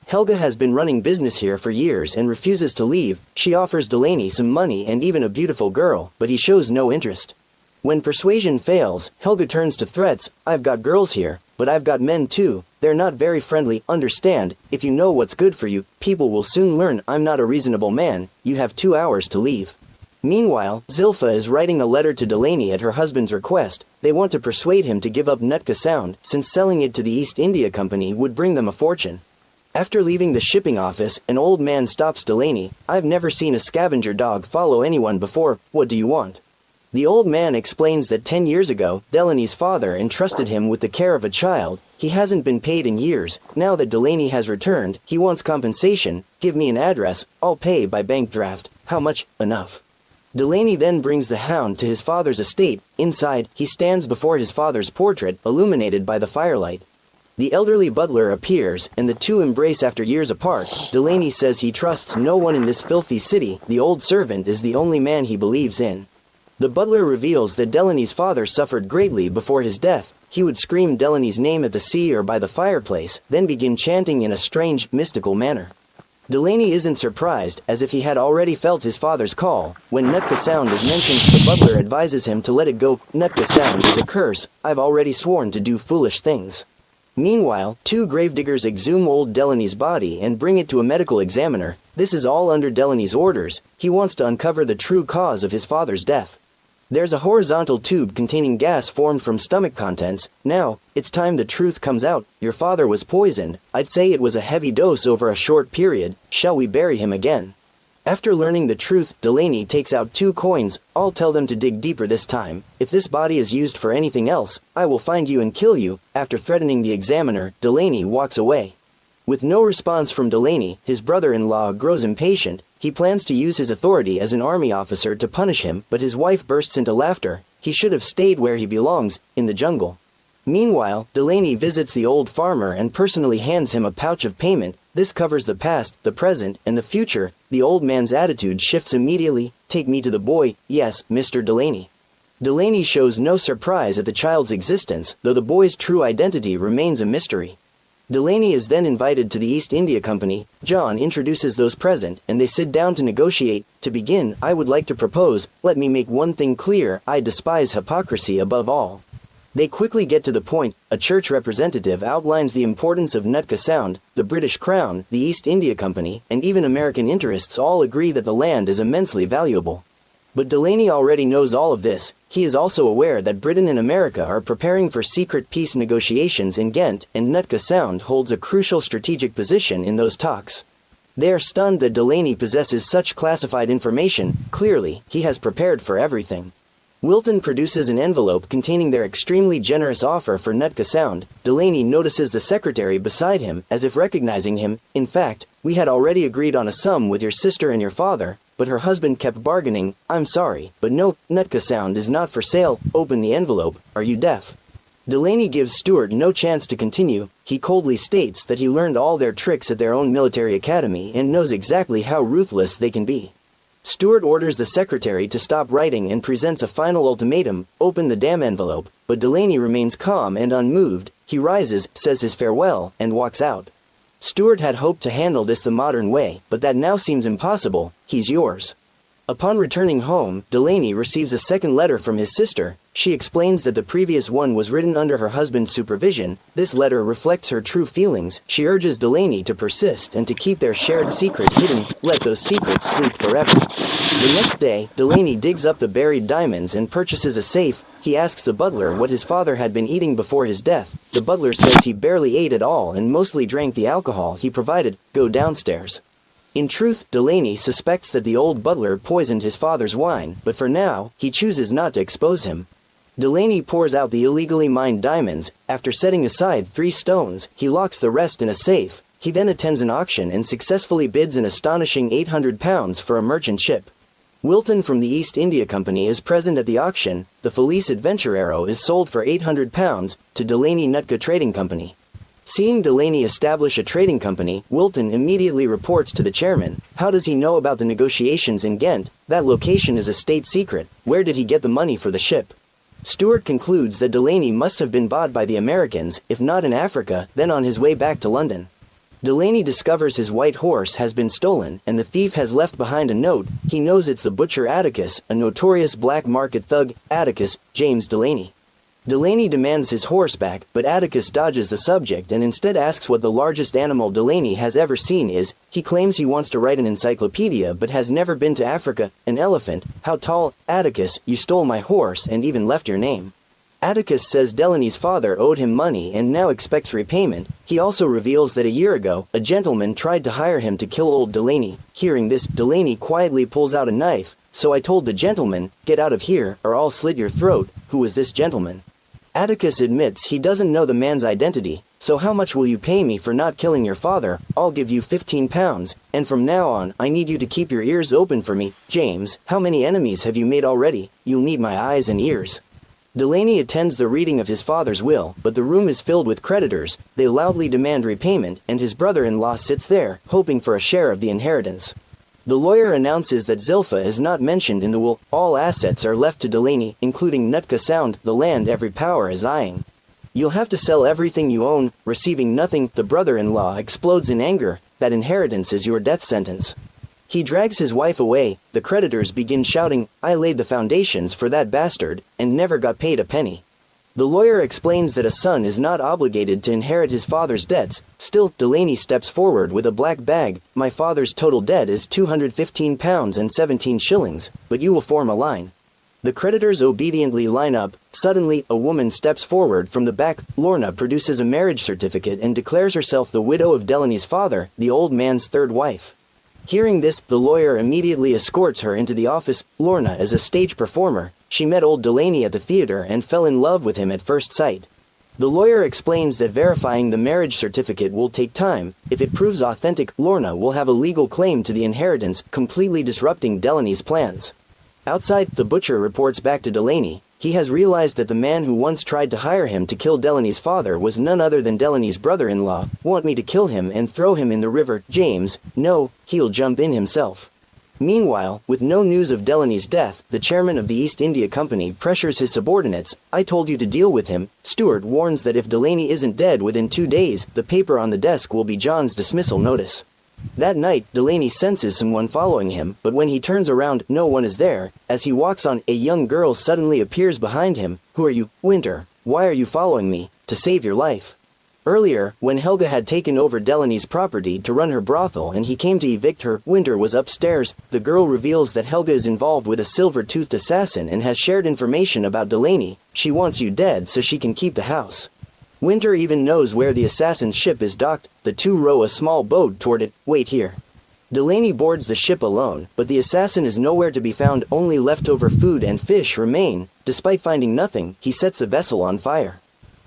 Helga has been running business here for years and refuses to leave. She offers Delaney some money and even a beautiful girl, but he shows no interest. When persuasion fails, Helga turns to threats. I've got girls here, but I've got men too. They're not very friendly. Understand, if you know what's good for you, people will soon learn I'm not a reasonable man. You have 2 hours to leave. Meanwhile, Zilpha is writing a letter to Delaney at her husband's request. They want to persuade him to give up Nootka Sound, since selling it to the East India Company would bring them a fortune. After leaving the shipping office, an old man stops Delaney. I've never seen a scavenger dog follow anyone before. What do you want? The old man explains that 10 years ago, Delaney's father entrusted him with the care of a child. He hasn't been paid in years. Now that Delaney has returned, he wants compensation. Give me an address. I'll pay by bank draft. How much? Enough. Delaney then brings the hound to his father's estate. Inside, he stands before his father's portrait, illuminated by the firelight. The elderly butler appears, and the two embrace after years apart. Delaney says he trusts no one in this filthy city. The old servant is the only man he believes in. The butler reveals that Delaney's father suffered greatly before his death. He would scream Delaney's name at the sea or by the fireplace, then begin chanting in a strange, mystical manner. Delaney isn't surprised, as if he had already felt his father's call. When Nootka Sound is mentioned, the butler advises him to let it go. Nootka Sound is a curse. I've already sworn to do foolish things. Meanwhile, 2 gravediggers exhume old Delaney's body and bring it to a medical examiner. This is all under Delaney's orders. He wants to uncover the true cause of his father's death. There's a horizontal tube containing gas formed from stomach contents. Now, it's time the truth comes out. Your father was poisoned. I'd say it was a heavy dose over a short period. Shall we bury him again? After learning the truth, Delaney takes out 2 coins. I'll tell them to dig deeper this time. If this body is used for anything else, I will find you and kill you. After threatening the examiner, Delaney walks away. With no response from Delaney, his brother-in-law grows impatient. He plans to use his authority as an army officer to punish him, but his wife bursts into laughter. He should have stayed where he belongs, in the jungle. Meanwhile, Delaney visits the old farmer and personally hands him a pouch of payment. This covers the past, the present, and the future. The old man's attitude shifts immediately. Take me to the boy. Yes, Mr. Delaney. Delaney shows no surprise at the child's existence, though the boy's true identity remains a mystery. Delaney is then invited to the East India Company. John introduces those present, and they sit down to negotiate. To begin, I would like to propose, let me make one thing clear, I despise hypocrisy above all. They quickly get to the point. A church representative outlines the importance of Nootka Sound. The British Crown, the East India Company, and even American interests all agree that the land is immensely valuable. But Delaney already knows all of this. He is also aware that Britain and America are preparing for secret peace negotiations in Ghent, and Nootka Sound holds a crucial strategic position in those talks. They are stunned that Delaney possesses such classified information. Clearly, he has prepared for everything. Wilton produces an envelope containing their extremely generous offer for Nootka Sound. Delaney notices the secretary beside him, as if recognizing him. In fact, we had already agreed on a sum with your sister and your father, but her husband kept bargaining. I'm sorry, but no, Nootka Sound is not for sale. Open the envelope. Are you deaf? Delaney gives Stuart no chance to continue. He coldly states that he learned all their tricks at their own military academy and knows exactly how ruthless they can be. Stuart orders the secretary to stop writing and presents a final ultimatum, open the damn envelope, but Delaney remains calm and unmoved. He rises, says his farewell, and walks out. Stuart had hoped to handle this the modern way, but that now seems impossible. He's yours. Upon returning home, Delaney receives a second letter from his sister. She explains that the previous one was written under her husband's supervision. This letter reflects her true feelings. She urges Delaney to persist and to keep their shared secret hidden. Let those secrets sleep forever. The next day, Delaney digs up the buried diamonds and purchases a safe. He asks the butler what his father had been eating before his death. The butler says he barely ate at all and mostly drank the alcohol he provided. Go downstairs. In truth, Delaney suspects that the old butler poisoned his father's wine, but for now, he chooses not to expose him. Delaney pours out the illegally mined diamonds. After setting aside 3 stones, he locks the rest in a safe. He then attends an auction and successfully bids an astonishing £800 for a merchant ship. Wilton from the East India Company is present at the auction. The Felice Adventurero is sold for £800 to Delaney Nootka Trading Company. Seeing Delaney establish a trading company, Wilton immediately reports to the chairman. How does he know about the negotiations in Ghent? That location is a state secret. Where did he get the money for the ship? Stuart concludes that Delaney must have been bought by the Americans, if not in Africa, then on his way back to London. Delaney discovers his white horse has been stolen, and the thief has left behind a note. He knows it's the butcher Atticus, a notorious black market thug. Atticus, James Delaney. Delaney demands his horse back, but Atticus dodges the subject and instead asks what the largest animal Delaney has ever seen is. He claims he wants to write an encyclopedia but has never been to Africa. An elephant. How tall? Atticus, you stole my horse and even left your name. Atticus says Delaney's father owed him money and now expects repayment. He also reveals that a year ago, a gentleman tried to hire him to kill old Delaney. Hearing this, Delaney quietly pulls out a knife. So I told the gentleman, get out of here or I'll slit your throat. Who was this gentleman? Atticus admits he doesn't know the man's identity. So how much will you pay me for not killing your father? I'll give you £15, and from now on, I need you to keep your ears open for me. James, how many enemies have you made already? You'll need my eyes and ears. Delaney attends the reading of his father's will, but the room is filled with creditors. They loudly demand repayment, and his brother-in-law sits there, hoping for a share of the inheritance. The lawyer announces that Zilpha is not mentioned in the will. All assets are left to Delaney, including Nootka Sound, the land every power is eyeing. You'll have to sell everything you own, receiving nothing. The brother-in-law explodes in anger. That inheritance is your death sentence. He drags his wife away. The creditors begin shouting, I laid the foundations for that bastard, and never got paid a penny. The lawyer explains that a son is not obligated to inherit his father's debts. Still, Delaney steps forward with a black bag. My father's total debt is £215 and 17 shillings, but you will form a line. The creditors obediently line up. Suddenly, a woman steps forward from the back. Lorna produces a marriage certificate and declares herself the widow of Delaney's father, the old man's third wife. Hearing this, the lawyer immediately escorts her into the office. Lorna is a stage performer. She met old Delaney at the theater and fell in love with him at first sight. The lawyer explains that verifying the marriage certificate will take time. If it proves authentic, Lorna will have a legal claim to the inheritance, completely disrupting Delaney's plans. Outside, the butcher reports back to Delaney. He has realized that the man who once tried to hire him to kill Delaney's father was none other than Delaney's brother-in-law. Want me to kill him and throw him in the river? James, no, he'll jump in himself. Meanwhile, with no news of Delaney's death, the chairman of the East India Company pressures his subordinates. I told you to deal with him. Stuart warns that if Delaney isn't dead within 2 days, the paper on the desk will be John's dismissal notice. That night, Delaney senses someone following him, but when he turns around, no one is there. As he walks on, a young girl suddenly appears behind him. Who are you? Winter. Why are you following me? To save your life. Earlier, when Helga had taken over Delaney's property to run her brothel and he came to evict her, Winter was upstairs. The girl reveals that Helga is involved with a silver-toothed assassin and has shared information about Delaney. She wants you dead so she can keep the house. Winter even knows where the assassin's ship is docked. The two row a small boat toward it. Wait here. Delaney boards the ship alone, but the assassin is nowhere to be found. Only leftover food and fish remain. Despite finding nothing, he sets the vessel on fire.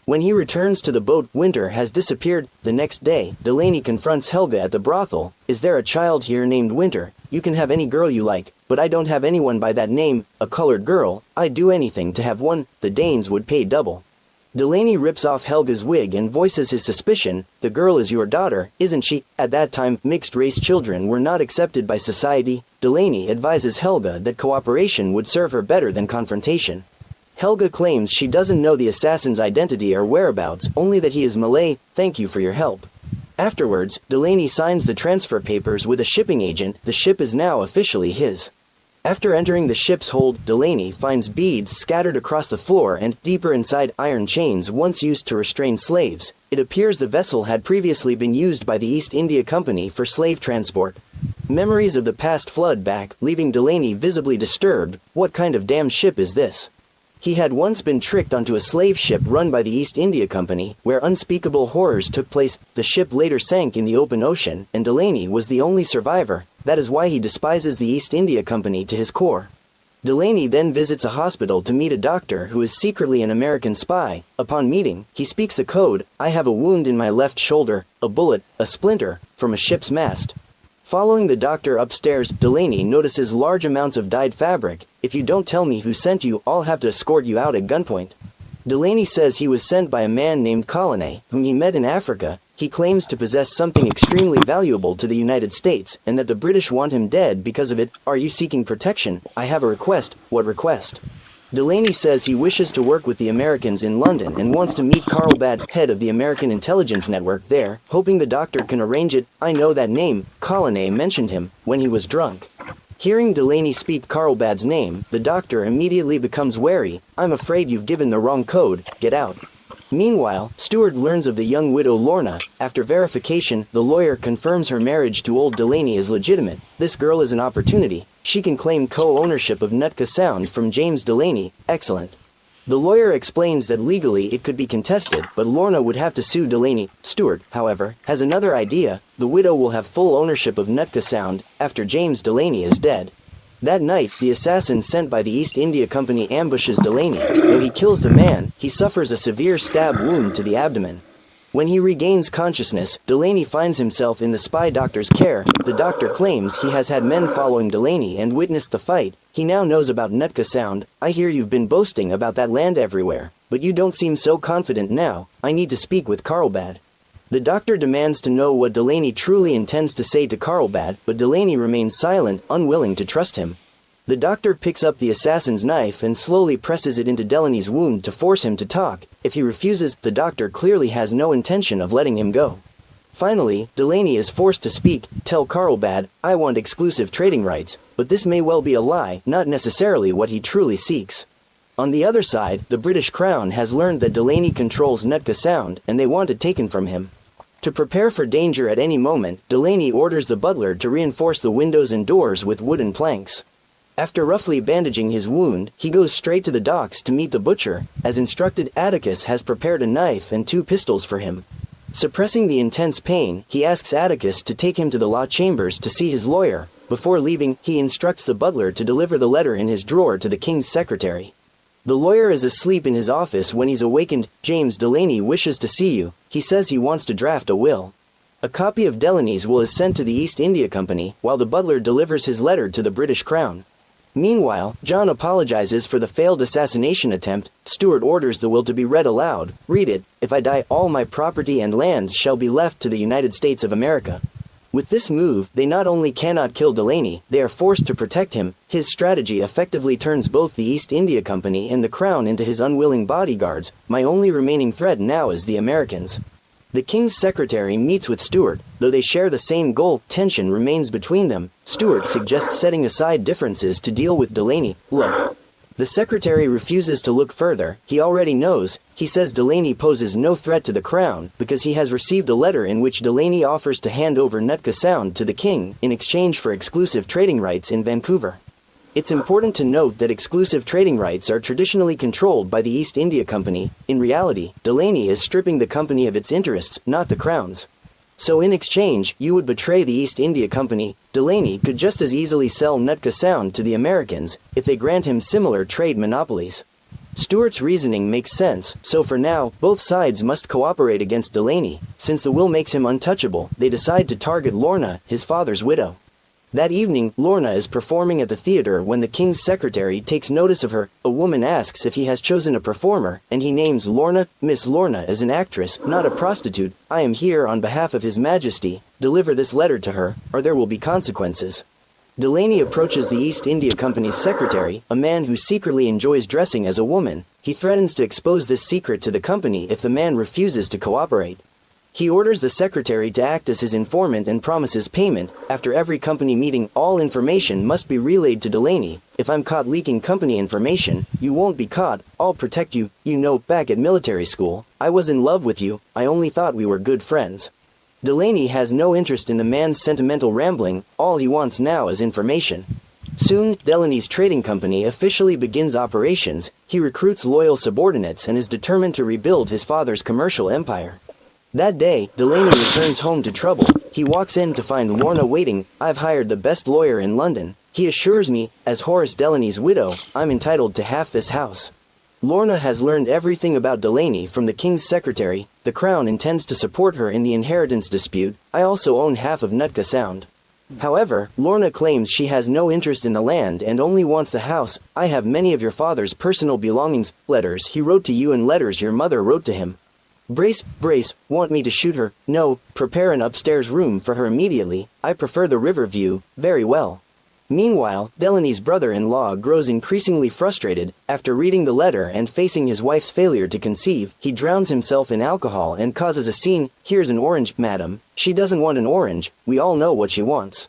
When he returns to the boat, Winter has disappeared. The next day, Delaney confronts Helga at the brothel. Is there a child here named Winter? You can have any girl you like, but I don't have anyone by that name. A colored girl. I'd do anything to have one. The Danes would pay double. Delaney rips off Helga's wig and voices his suspicion. The girl is your daughter, isn't she? At that time, mixed-race children were not accepted by society. Delaney advises Helga that cooperation would serve her better than confrontation. Helga claims she doesn't know the assassin's identity or whereabouts, only that he is Malay. Thank you for your help. Afterwards, Delaney signs the transfer papers with a shipping agent. The ship is now officially his. After entering the ship's hold, Delaney finds beads scattered across the floor and, deeper inside, iron chains once used to restrain slaves. It appears the vessel had previously been used by the East India Company for slave transport. Memories of the past flood back, leaving Delaney visibly disturbed. What kind of damn ship is this? He had once been tricked onto a slave ship run by the East India Company, where unspeakable horrors took place. The ship later sank in the open ocean, and Delaney was the only survivor. That is why he despises the East India Company to his core. Delaney then visits a hospital to meet a doctor who is secretly an American spy. Upon meeting, he speaks the code. I have a wound in my left shoulder, a bullet, a splinter, from a ship's mast. Following the doctor upstairs, Delaney notices large amounts of dyed fabric. If you don't tell me who sent you, I'll have to escort you out at gunpoint. Delaney says he was sent by a man named Colony, whom he met in Africa. He claims to possess something extremely valuable to the United States, and that the British want him dead because of it. Are you seeking protection? I have a request. What request? Delaney says he wishes to work with the Americans in London and wants to meet Carl Badd, head of the American Intelligence Network there, hoping the doctor can arrange it. I know that name. Colony mentioned him when he was drunk. Hearing Delaney speak Carl Badd's name, the doctor immediately becomes wary. I'm afraid you've given the wrong code. Get out. Meanwhile, Stewart learns of the young widow Lorna. After verification, the lawyer confirms her marriage to old Delaney is legitimate. This girl is an opportunity. She can claim co-ownership of Nootka Sound from James Delaney. Excellent. The lawyer explains that legally it could be contested, but Lorna would have to sue Delaney. Stewart, however, has another idea. The widow will have full ownership of Nootka Sound after James Delaney is dead. That night, the assassin sent by the East India Company ambushes Delaney. Though he kills the man, he suffers a severe stab wound to the abdomen. When he regains consciousness, Delaney finds himself in the spy doctor's care. The doctor claims he has had men following Delaney and witnessed the fight. He now knows about Nootka Sound. I hear you've been boasting about that land everywhere, but you don't seem so confident now. I need to speak with Carl Badd. The doctor demands to know what Delaney truly intends to say to Carl Badd, but Delaney remains silent, unwilling to trust him. The doctor picks up the assassin's knife and slowly presses it into Delaney's wound to force him to talk. If he refuses, the doctor clearly has no intention of letting him go. Finally, Delaney is forced to speak. Tell Carl Badd, I want exclusive trading rights, but this may well be a lie, not necessarily what he truly seeks. On the other side, the British Crown has learned that Delaney controls Nootka Sound, and they want it taken from him. To prepare for danger at any moment, Delaney orders the butler to reinforce the windows and doors with wooden planks. After roughly bandaging his wound, he goes straight to the docks to meet the butcher. As instructed, Atticus has prepared a knife and 2 pistols for him. Suppressing the intense pain, he asks Atticus to take him to the law chambers to see his lawyer. Before leaving, he instructs the butler to deliver the letter in his drawer to the king's secretary. The lawyer is asleep in his office when he's awakened. James Delaney wishes to see you. He says he wants to draft a will. A copy of Delaney's will is sent to the East India Company, while the butler delivers his letter to the British Crown. Meanwhile, John apologizes for the failed assassination attempt. Stewart orders the will to be read aloud. Read it. If I die, all my property and lands shall be left to the United States of America. With this move, they not only cannot kill Delaney, they are forced to protect him. His strategy effectively turns both the East India Company and the Crown into his unwilling bodyguards. My only remaining threat now is the Americans. The king's secretary meets with Stewart. Though they share the same goal, tension remains between them. Stewart suggests setting aside differences to deal with Delaney. Look. The secretary refuses to look further. He already knows. He says Delaney poses no threat to the crown because he has received a letter in which Delaney offers to hand over Nootka Sound to the king in exchange for exclusive trading rights in Vancouver. It's important to note that exclusive trading rights are traditionally controlled by the East India Company. In reality, Delaney is stripping the company of its interests, not the crown's. So in exchange, you would betray the East India Company. Delaney could just as easily sell Nootka Sound to the Americans if they grant him similar trade monopolies. Stewart's reasoning makes sense, so for now, both sides must cooperate against Delaney. Since the will makes him untouchable, they decide to target Lorna, his father's widow. That evening, Lorna is performing at the theater when the king's secretary takes notice of her. A woman asks if he has chosen a performer, and he names Lorna. Miss Lorna is an actress, not a prostitute. I am here on behalf of His Majesty. Deliver this letter to her, or there will be consequences. Delaney approaches the East India Company's secretary, a man who secretly enjoys dressing as a woman. He threatens to expose this secret to the company if the man refuses to cooperate. He orders the secretary to act as his informant and promises payment. After every company meeting, all information must be relayed to Delaney. If I'm caught leaking company information, you won't be caught. I'll protect you. You know, back at military school, I was in love with you. I only thought we were good friends. Delaney has no interest in the man's sentimental rambling. All he wants now is information. Soon, Delaney's trading company officially begins operations. He recruits loyal subordinates and is determined to rebuild his father's commercial empire. That day, Delaney returns home to trouble. He walks in to find Lorna waiting. I've hired the best lawyer in London. He assures me, as Horace Delaney's widow, I'm entitled to half this house. Lorna has learned everything about Delaney from the king's secretary. The crown intends to support her in the inheritance dispute. I also own half of Nootka Sound. However, Lorna claims she has no interest in the land and only wants the house. I have many of your father's personal belongings, letters he wrote to you and letters your mother wrote to him. Brace, want me to shoot her? No, prepare an upstairs room for her immediately. I prefer the river view. Very well. Meanwhile, Delaney's brother-in-law grows increasingly frustrated. After reading the letter and facing his wife's failure to conceive, he drowns himself in alcohol and causes a scene. Here's an orange, madam. She doesn't want an orange. We all know what she wants.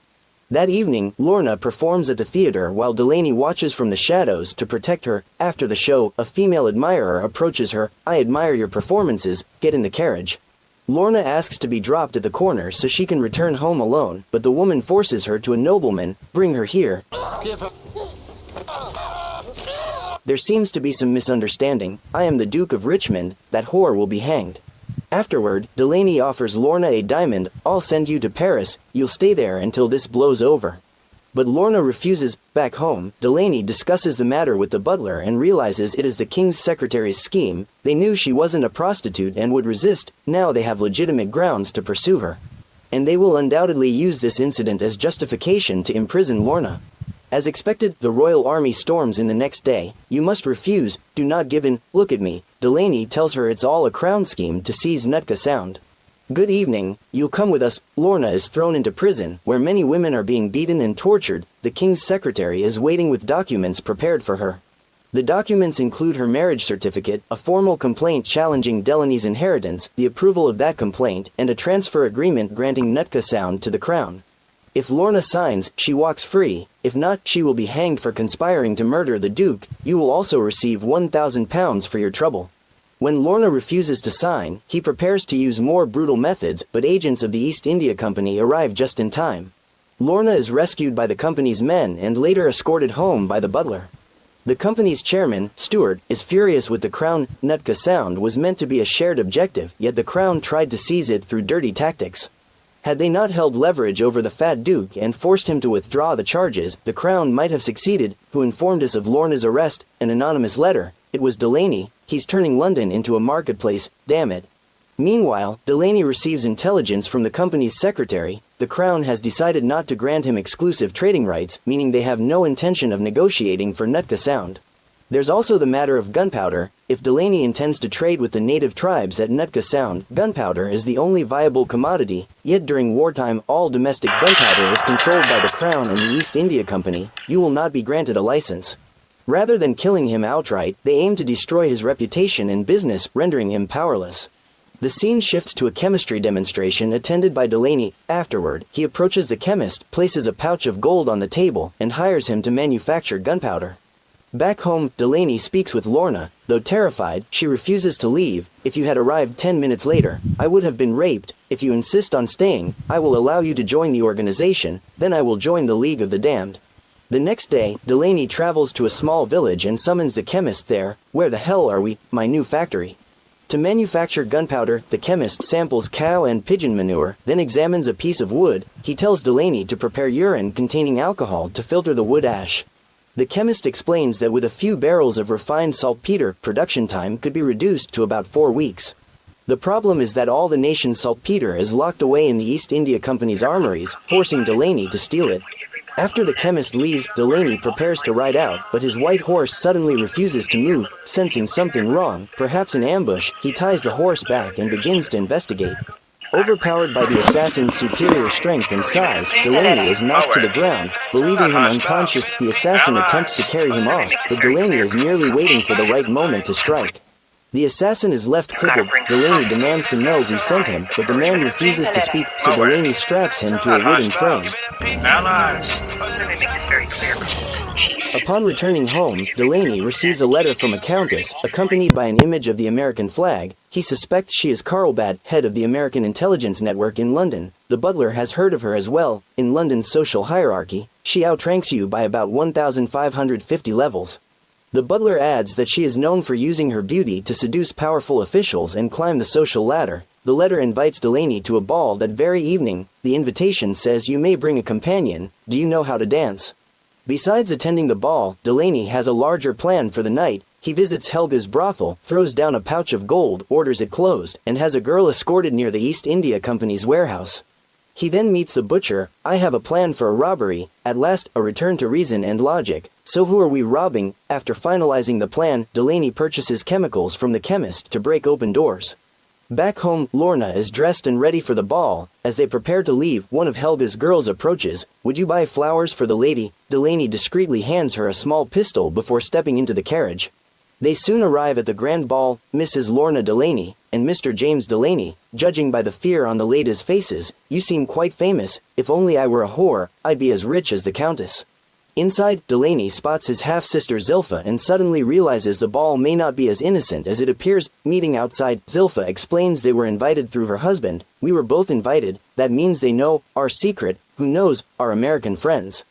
That evening, Lorna performs at the theater while Delaney watches from the shadows to protect her. After the show, a female admirer approaches her. I admire your performances. Get in the carriage. Lorna asks to be dropped at the corner so she can return home alone, but the woman forces her to a nobleman. Bring her here. There seems to be some misunderstanding. I am the Duke of Richmond. That whore will be hanged. Afterward, Delaney offers Lorna a diamond. I'll send you to Paris. You'll stay there until this blows over. But Lorna refuses. Back home, Delaney discusses the matter with the butler and realizes it is the king's secretary's scheme. They knew she wasn't a prostitute and would resist. Now they have legitimate grounds to pursue her. And they will undoubtedly use this incident as justification to imprison Lorna. As expected, the royal army storms in the next day. You must refuse. Do not give in. Look at me. Delaney tells her it's all a crown scheme to seize Nootka Sound. Good evening. You'll come with us. Lorna is thrown into prison, where many women are being beaten and tortured. The king's secretary is waiting with documents prepared for her. The documents include her marriage certificate, a formal complaint challenging Delaney's inheritance, the approval of that complaint, and a transfer agreement granting Nootka Sound to the crown. If Lorna signs, she walks free. If not, she will be hanged for conspiring to murder the Duke. You will also receive £1,000 for your trouble. When Lorna refuses to sign, he prepares to use more brutal methods, but agents of the East India Company arrive just in time. Lorna is rescued by the company's men and later escorted home by the butler. The company's chairman, Stuart, is furious with the crown. Nootka Sound was meant to be a shared objective, yet the crown tried to seize it through dirty tactics. Had they not held leverage over the fat Duke and forced him to withdraw the charges, the crown might have succeeded. Who informed us of Lorna's arrest? An anonymous letter. It was Delaney. He's turning London into a marketplace. Damn it. Meanwhile, Delaney receives intelligence from the company's secretary. The crown has decided not to grant him exclusive trading rights, meaning they have no intention of negotiating for Nootka Sound. There's also the matter of gunpowder. If Delaney intends to trade with the native tribes at Nootka Sound, gunpowder is the only viable commodity. Yet during wartime, all domestic gunpowder is controlled by the Crown and the East India Company. You will not be granted a license. Rather than killing him outright, they aim to destroy his reputation and business, rendering him powerless. The scene shifts to a chemistry demonstration attended by Delaney. Afterward, he approaches the chemist, places a pouch of gold on the table, and hires him to manufacture gunpowder. Back home, Delaney speaks with Lorna. Though terrified, she refuses to leave. If you had arrived 10 minutes later, I would have been raped. If you insist on staying, I will allow you to join the organization, then I will join the League of the Damned. The next day, Delaney travels to a small village and summons the chemist there. Where the hell are we? My new factory. To manufacture gunpowder, the chemist samples cow and pigeon manure, then examines a piece of wood. He tells Delaney to prepare urine containing alcohol to filter the wood ash. The chemist explains that with a few barrels of refined saltpeter, production time could be reduced to about 4 weeks. The problem is that all the nation's saltpeter is locked away in the East India Company's armories, forcing Delaney to steal it. After the chemist leaves, Delaney prepares to ride out, but his white horse suddenly refuses to move. Sensing something wrong, perhaps an ambush, he ties the horse back and begins to investigate. Overpowered by the assassin's superior strength and size, Delaney is knocked to the ground. Believing him unconscious, the assassin attempts to carry him off, but Delaney is merely waiting for the right moment to strike. The assassin is left crippled. Delaney demands to know who sent him, but the man refuses to speak, so Delaney straps him to a wooden frame. Upon returning home, Delaney receives a letter from a countess, accompanied by an image of the American flag. He suspects she is Carlbad, head of the American intelligence network in London. The butler has heard of her as well. In London's social hierarchy, she outranks you by about 1,550 levels. The butler adds that she is known for using her beauty to seduce powerful officials and climb the social ladder. The letter invites Delaney to a ball that very evening. The invitation says you may bring a companion. Do you know how to dance? Besides attending the ball, Delaney has a larger plan for the night. He visits Helga's brothel, throws down a pouch of gold, orders it closed, and has a girl escorted near the East India Company's warehouse. He then meets the butcher. I have a plan for a robbery. At last, a return to reason and logic. So who are we robbing? After finalizing the plan, Delaney purchases chemicals from the chemist to break open doors. Back home, Lorna is dressed and ready for the ball. As they prepare to leave, one of Helga's girls approaches. Would you buy flowers for the lady? Delaney discreetly hands her a small pistol before stepping into the carriage. They soon arrive at the grand ball. Mrs. Lorna Delaney and Mr. James Delaney, judging by the fear on the ladies' faces, you seem quite famous. If only I were a whore, I'd be as rich as the countess. Inside, Delaney spots his half-sister Zilpha and suddenly realizes the ball may not be as innocent as it appears. Meeting outside, Zilpha explains they were invited through her husband. We were both invited. That means they know our secret. Who knows? Our American friends.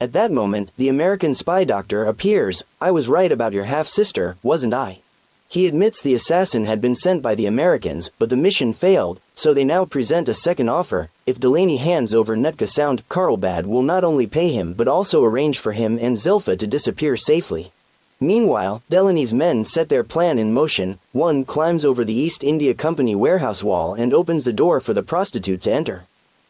At that moment, the American spy doctor appears. I was right about your half-sister, wasn't I? He admits the assassin had been sent by the Americans, but the mission failed, so they now present a second offer. If Delaney hands over Nootka Sound, Carlbad will not only pay him but also arrange for him and Zilpha to disappear safely. Meanwhile, Delaney's men set their plan in motion. One climbs over the East India Company warehouse wall and opens the door for the prostitute to enter.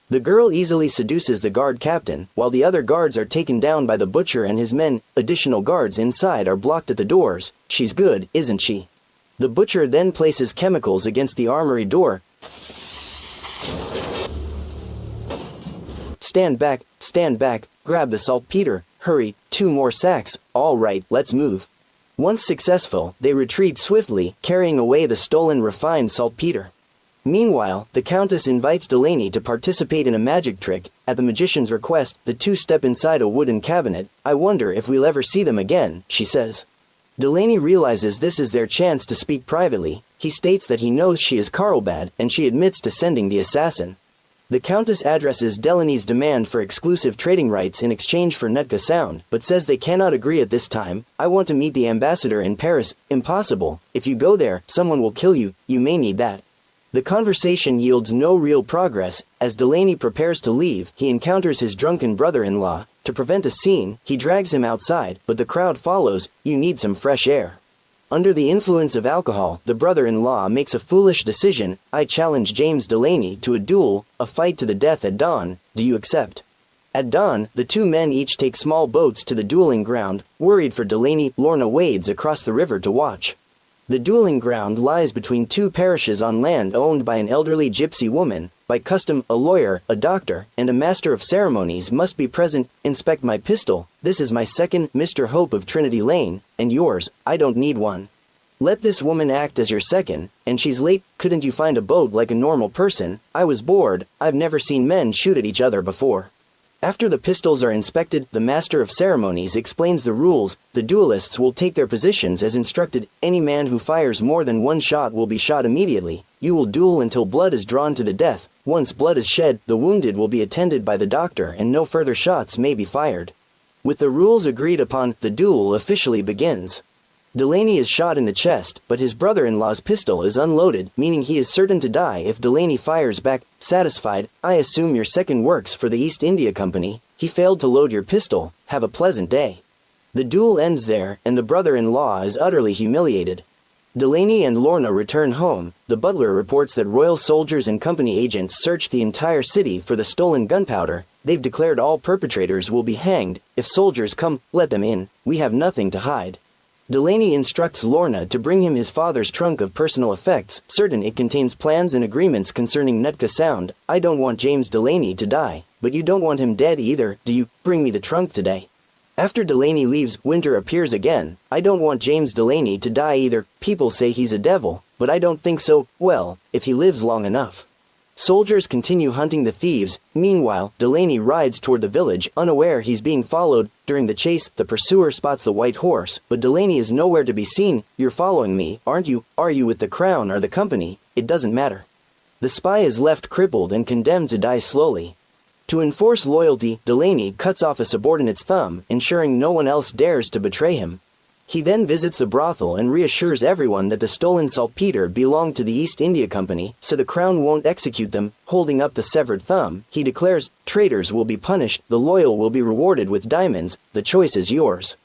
The girl easily seduces the guard captain, while the other guards are taken down by the butcher and his men. Additional guards inside are blocked at the doors. She's good, isn't she? The butcher then places chemicals against the armory door. Stand back, grab the saltpeter, hurry, 2 more sacks, all right, let's move. Once successful, they retreat swiftly, carrying away the stolen refined saltpeter. Meanwhile, the Countess invites Delaney to participate in a magic trick. At the magician's request, the two step inside a wooden cabinet. I wonder if we'll ever see them again, she says. Delaney realizes this is their chance to speak privately. He states that he knows she is Carlbad, and she admits to sending the assassin. The Countess addresses Delaney's demand for exclusive trading rights in exchange for Nootka Sound, but says they cannot agree at this time. I want to meet the ambassador in Paris. Impossible. If you go there, someone will kill you. You may need that. The conversation yields no real progress. As Delaney prepares to leave, he encounters his drunken brother-in-law. To prevent a scene, he drags him outside, but the crowd follows. You need some fresh air. Under the influence of alcohol, the brother-in-law makes a foolish decision. I challenge James Delaney to a duel, a fight to the death at dawn. Do you accept? At dawn, the two men each take small boats to the dueling ground. Worried for Delaney, Lorna wades across the river to watch. The dueling ground lies between two parishes on land owned by an elderly gypsy woman. By custom, a lawyer, a doctor, and a master of ceremonies must be present. Inspect my pistol. This is my second, Mr. Hope of Trinity Lane, and yours. I don't need one. Let this woman act as your second, and she's late. Couldn't you find a boat like a normal person? I was bored. I've never seen men shoot at each other before. After the pistols are inspected, the master of ceremonies explains the rules. The duelists will take their positions as instructed. Any man who fires more than one shot will be shot immediately. You will duel until blood is drawn to the death. Once blood is shed, the wounded will be attended by the doctor and no further shots may be fired. With the rules agreed upon, the duel officially begins. Delaney is shot in the chest, but his brother-in-law's pistol is unloaded, meaning he is certain to die if Delaney fires back. Satisfied, I assume your second works for the East India Company. He failed to load your pistol. Have a pleasant day. The duel ends there, and the brother-in-law is utterly humiliated. Delaney and Lorna return home. The butler reports that royal soldiers and company agents searched the entire city for the stolen gunpowder. They've declared all perpetrators will be hanged. If soldiers come, let them in. We have nothing to hide. Delaney instructs Lorna to bring him his father's trunk of personal effects, certain it contains plans and agreements concerning Nootka Sound. I don't want James Delaney to die, but you don't want him dead either, do you? Bring me the trunk today. After Delaney leaves, Winter appears again. I don't want James Delaney to die either. People say he's a devil, but I don't think so, well, if he lives long enough. Soldiers continue hunting the thieves. Meanwhile, Delaney rides toward the village, unaware he's being followed. During the chase, the pursuer spots the white horse, but Delaney is nowhere to be seen. You're following me, aren't you? Are you with the Crown or the Company? It doesn't matter. The spy is left crippled and condemned to die slowly. To enforce loyalty, Delaney cuts off a subordinate's thumb, ensuring no one else dares to betray him. He then visits the brothel and reassures everyone that the stolen saltpeter belonged to the East India Company, so the Crown won't execute them. Holding up the severed thumb, he declares, traitors will be punished, the loyal will be rewarded with diamonds, the choice is yours.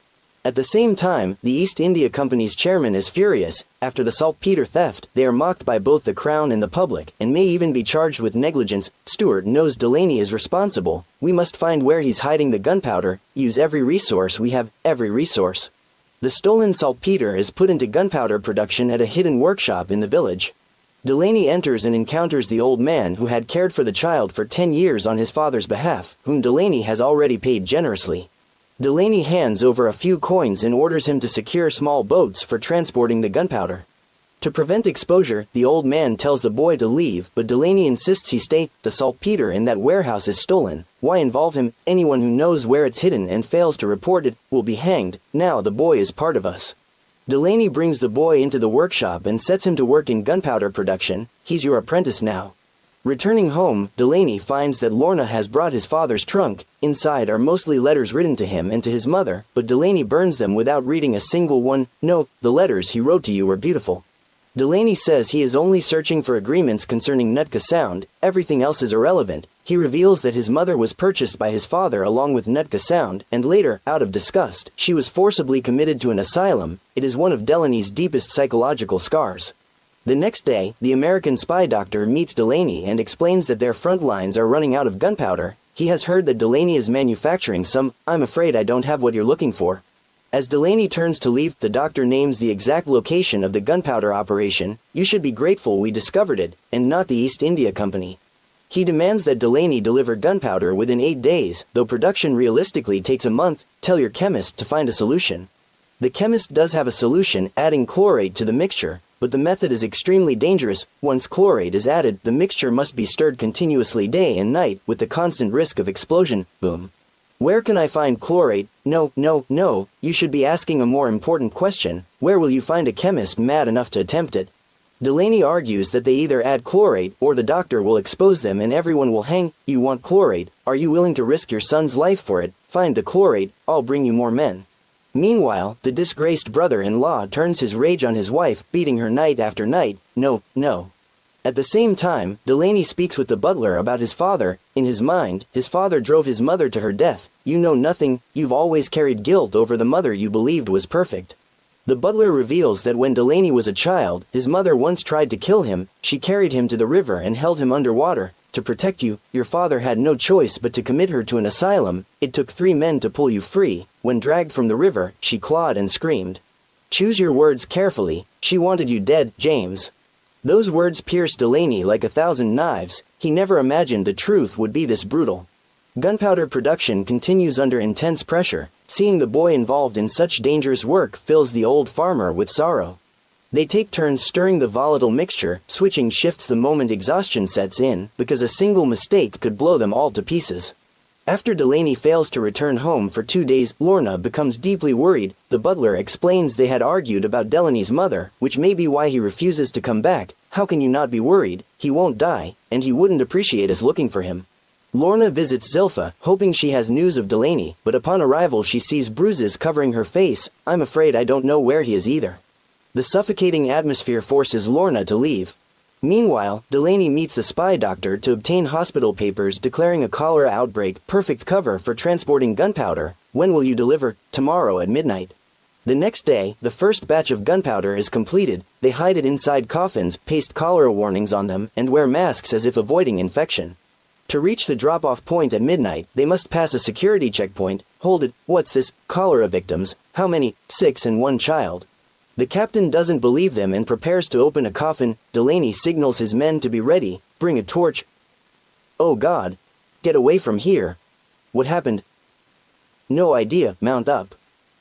At the same time, the East India Company's chairman is furious. After the saltpeter theft, they are mocked by both the Crown and the public, and may even be charged with negligence. Stuart knows Delaney is responsible. We must find where he's hiding the gunpowder, use every resource we have, every resource. The stolen saltpeter is put into gunpowder production at a hidden workshop in the village. Delaney enters and encounters the old man who had cared for the child for 10 years on his father's behalf, whom Delaney has already paid generously. Delaney hands over a few coins and orders him to secure small boats for transporting the gunpowder. To prevent exposure, the old man tells the boy to leave, but Delaney insists he stay. The saltpeter in that warehouse is stolen. Why involve him? Anyone who knows where it's hidden and fails to report it will be hanged. Now the boy is part of us. Delaney brings the boy into the workshop and sets him to work in gunpowder production. He's your apprentice now. Returning home, Delaney finds that Lorna has brought his father's trunk. Inside are mostly letters written to him and to his mother, but Delaney burns them without reading a single one. No, the letters he wrote to you were beautiful. Delaney says he is only searching for agreements concerning Nootka Sound, everything else is irrelevant. He reveals that his mother was purchased by his father along with Nootka Sound, and later, out of disgust, she was forcibly committed to an asylum. It is one of Delaney's deepest psychological scars. The next day, the American spy doctor meets Delaney and explains that their front lines are running out of gunpowder. He has heard that Delaney is manufacturing some. I'm afraid I don't have what you're looking for. As Delaney turns to leave, the doctor names the exact location of the gunpowder operation. You should be grateful we discovered it, and not the East India Company. He demands that Delaney deliver gunpowder within 8 days, though production realistically takes a month. Tell your chemist to find a solution. The chemist does have a solution, adding chlorate to the mixture, but the method is extremely dangerous. Once chlorate is added, the mixture must be stirred continuously day and night, with the constant risk of explosion. Boom. Where can I find chlorate? No, you should be asking a more important question. Where will you find a chemist mad enough to attempt it? Delaney argues that they either add chlorate or the doctor will expose them and everyone will hang. You want chlorate? Are you willing to risk your son's life for it? Find the chlorate, I'll bring you more men. Meanwhile, the disgraced brother-in-law turns his rage on his wife, beating her night after night. No. At the same time, Delaney speaks with the butler about his father. In his mind, his father drove his mother to her death. You know nothing, you've always carried guilt over the mother you believed was perfect. The butler reveals that when Delaney was a child, his mother once tried to kill him. She carried him to the river and held him underwater. To protect you, your father had no choice but to commit her to an asylum. It took 3 men to pull you free. When dragged from the river, she clawed and screamed. Choose your words carefully. She wanted you dead, James. Those words pierced Delaney like 1,000 knives. He never imagined the truth would be this brutal. Gunpowder production continues under intense pressure. Seeing the boy involved in such dangerous work fills the old farmer with sorrow. They take turns stirring the volatile mixture, switching shifts the moment exhaustion sets in, because a single mistake could blow them all to pieces. After Delaney fails to return home for 2 days, Lorna becomes deeply worried. The butler explains they had argued about Delaney's mother, which may be why he refuses to come back. How can you not be worried? He won't die, and he wouldn't appreciate us looking for him. Lorna visits Zilpha, hoping she has news of Delaney, but upon arrival she sees bruises covering her face. I'm afraid I don't know where he is either. The suffocating atmosphere forces Lorna to leave. Meanwhile, Delaney meets the spy doctor to obtain hospital papers declaring a cholera outbreak. Perfect cover for transporting gunpowder. When will you deliver? Tomorrow at midnight. The next day, the first batch of gunpowder is completed. They hide it inside coffins, paste cholera warnings on them, and wear masks as if avoiding infection. To reach the drop-off point at midnight, they must pass a security checkpoint. Hold it, what's this? Cholera victims? How many? 6 and 1 child. The captain doesn't believe them and prepares to open a coffin. Delaney signals his men to be ready. Bring a torch. Oh God! Get away from here! What happened? No idea, mount up.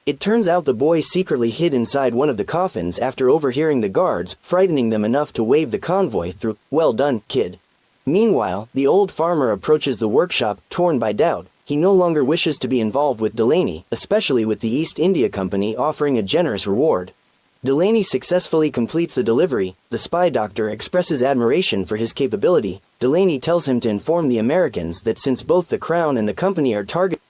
It turns out the boy secretly hid inside one of the coffins after overhearing the guards, frightening them enough to wave the convoy through. Well done, kid. Meanwhile, the old farmer approaches the workshop, torn by doubt. He no longer wishes to be involved with Delaney, especially with the East India Company offering a generous reward. Delaney successfully completes the delivery. The spy doctor expresses admiration for his capability. Delaney tells him to inform the Americans that since both the Crown and the company are targeted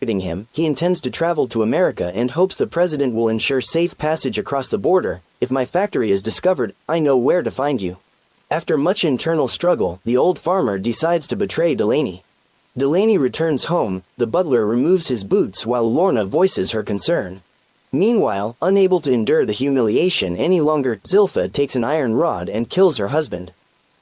targeting him. He intends to travel to America and hopes the president will ensure safe passage across the border. If my factory is discovered, I know where to find you. After much internal struggle, the old farmer decides to betray Delaney. Delaney returns home. The butler removes his boots while Lorna voices her concern. Meanwhile, unable to endure the humiliation any longer, Zilpha takes an iron rod and kills her husband.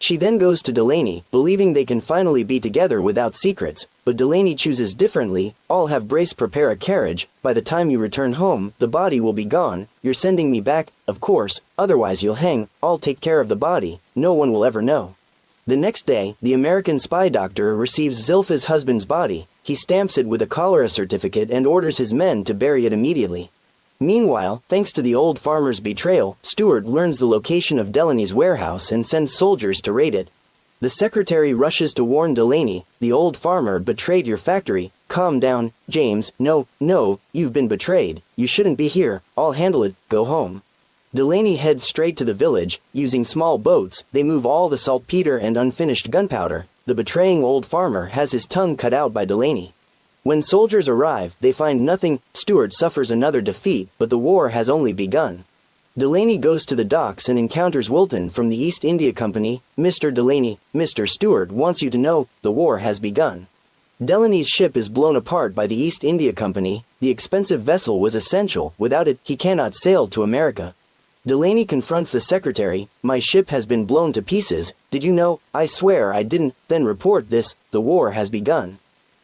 She then goes to Delaney, believing they can finally be together without secrets, but Delaney chooses differently. I'll have Brace prepare a carriage. By the time you return home, the body will be gone. You're sending me back, of course, otherwise you'll hang. I'll take care of the body. No one will ever know. The next day, the American spy doctor receives Zilpha's husband's body. He stamps it with a cholera certificate and orders his men to bury it immediately. Meanwhile, thanks to the old farmer's betrayal, Stuart learns the location of Delaney's warehouse and sends soldiers to raid it. The secretary rushes to warn Delaney, the old farmer betrayed your factory. Calm down, James. No, you've been betrayed. You shouldn't be here. I'll handle it. Go home. Delaney heads straight to the village. Using small boats, they move all the saltpeter and unfinished gunpowder. The betraying old farmer has his tongue cut out by Delaney. When soldiers arrive, they find nothing. Stuart suffers another defeat, but the war has only begun. Delaney goes to the docks and encounters Wilton from the East India Company. Mr. Delaney, Mr. Stuart wants you to know, the war has begun. Delaney's ship is blown apart by the East India Company. The expensive vessel was essential. Without it, he cannot sail to America. Delaney confronts the secretary. My ship has been blown to pieces. Did you know? I swear I didn't. Then report this. The war has begun.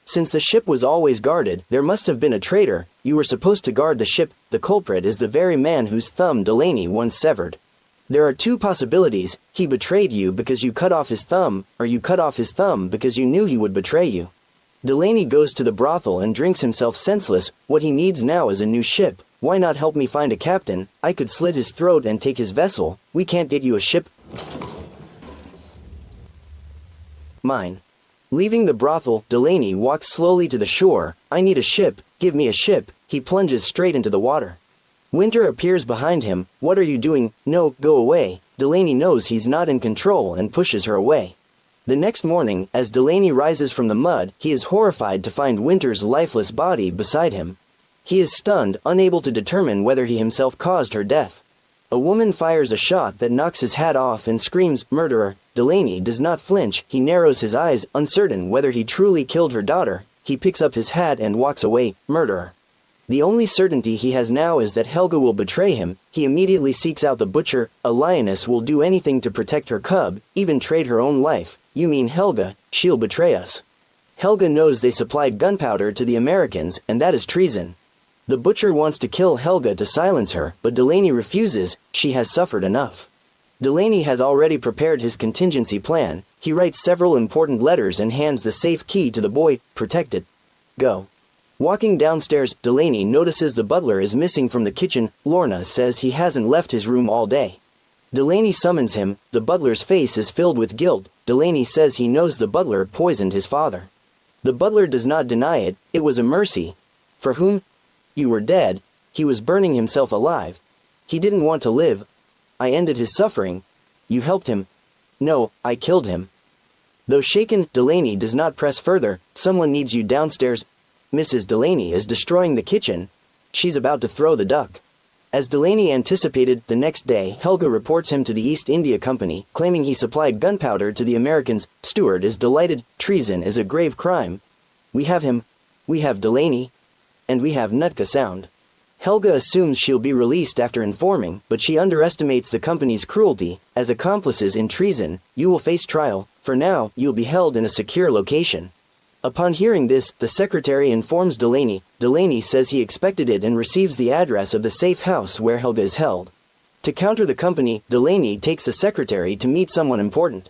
Since the ship was always guarded, there must have been a traitor. You were supposed to guard the ship. The culprit is the very man whose thumb Delaney once severed. There are two possibilities. He betrayed you because you cut off his thumb, or you cut off his thumb because you knew he would betray you. Delaney goes to the brothel and drinks himself senseless. What he needs now is a new ship. Why not help me find a captain? I could slit his throat and take his vessel. We can't get you a ship. Mine. Leaving the brothel, Delaney walks slowly to the shore. I need a ship. Give me a ship. He plunges straight into the water. Winter appears behind him. What are you doing? No, go away. Delaney knows he's not in control and pushes her away. The next morning, as Delaney rises from the mud, he is horrified to find Winter's lifeless body beside him. He is stunned, unable to determine whether he himself caused her death. A woman fires a shot that knocks his hat off and screams, "Murderer!" Delaney does not flinch. He narrows his eyes, uncertain whether he truly killed her daughter. He picks up his hat and walks away. Murderer. The only certainty he has now is that Helga will betray him. He immediately seeks out the butcher. A lioness will do anything to protect her cub, even trade her own life. You mean Helga? She'll betray us. Helga knows they supplied gunpowder to the Americans, and that is treason. The butcher wants to kill Helga to silence her, but Delaney refuses. She has suffered enough. Delaney has already prepared his contingency plan. He writes several important letters and hands the safe key to the boy. Protect it. Go. Walking downstairs, Delaney notices the butler is missing from the kitchen. Lorna says he hasn't left his room all day. Delaney summons him. The butler's face is filled with guilt. Delaney says he knows the butler poisoned his father. The butler does not deny it. It was a mercy. For whom? You were dead. He was burning himself alive. He didn't want to live. I ended his suffering. You helped him. No, I killed him. Though shaken, Delaney does not press further. Someone needs you downstairs. Mrs. Delaney is destroying the kitchen. She's about to throw the duck. As Delaney anticipated, the next day, Helga reports him to the East India Company, claiming he supplied gunpowder to the Americans. Stuart is delighted. Treason is a grave crime. We have him. We have Delaney. And we have Nootka Sound. Helga assumes she'll be released after informing, but she underestimates the company's cruelty. As accomplices in treason, you will face trial. For now, you'll be held in a secure location. Upon hearing this, the secretary informs Delaney. Delaney says he expected it and receives the address of the safe house where Helga is held. To counter the company, Delaney takes the secretary to meet someone important.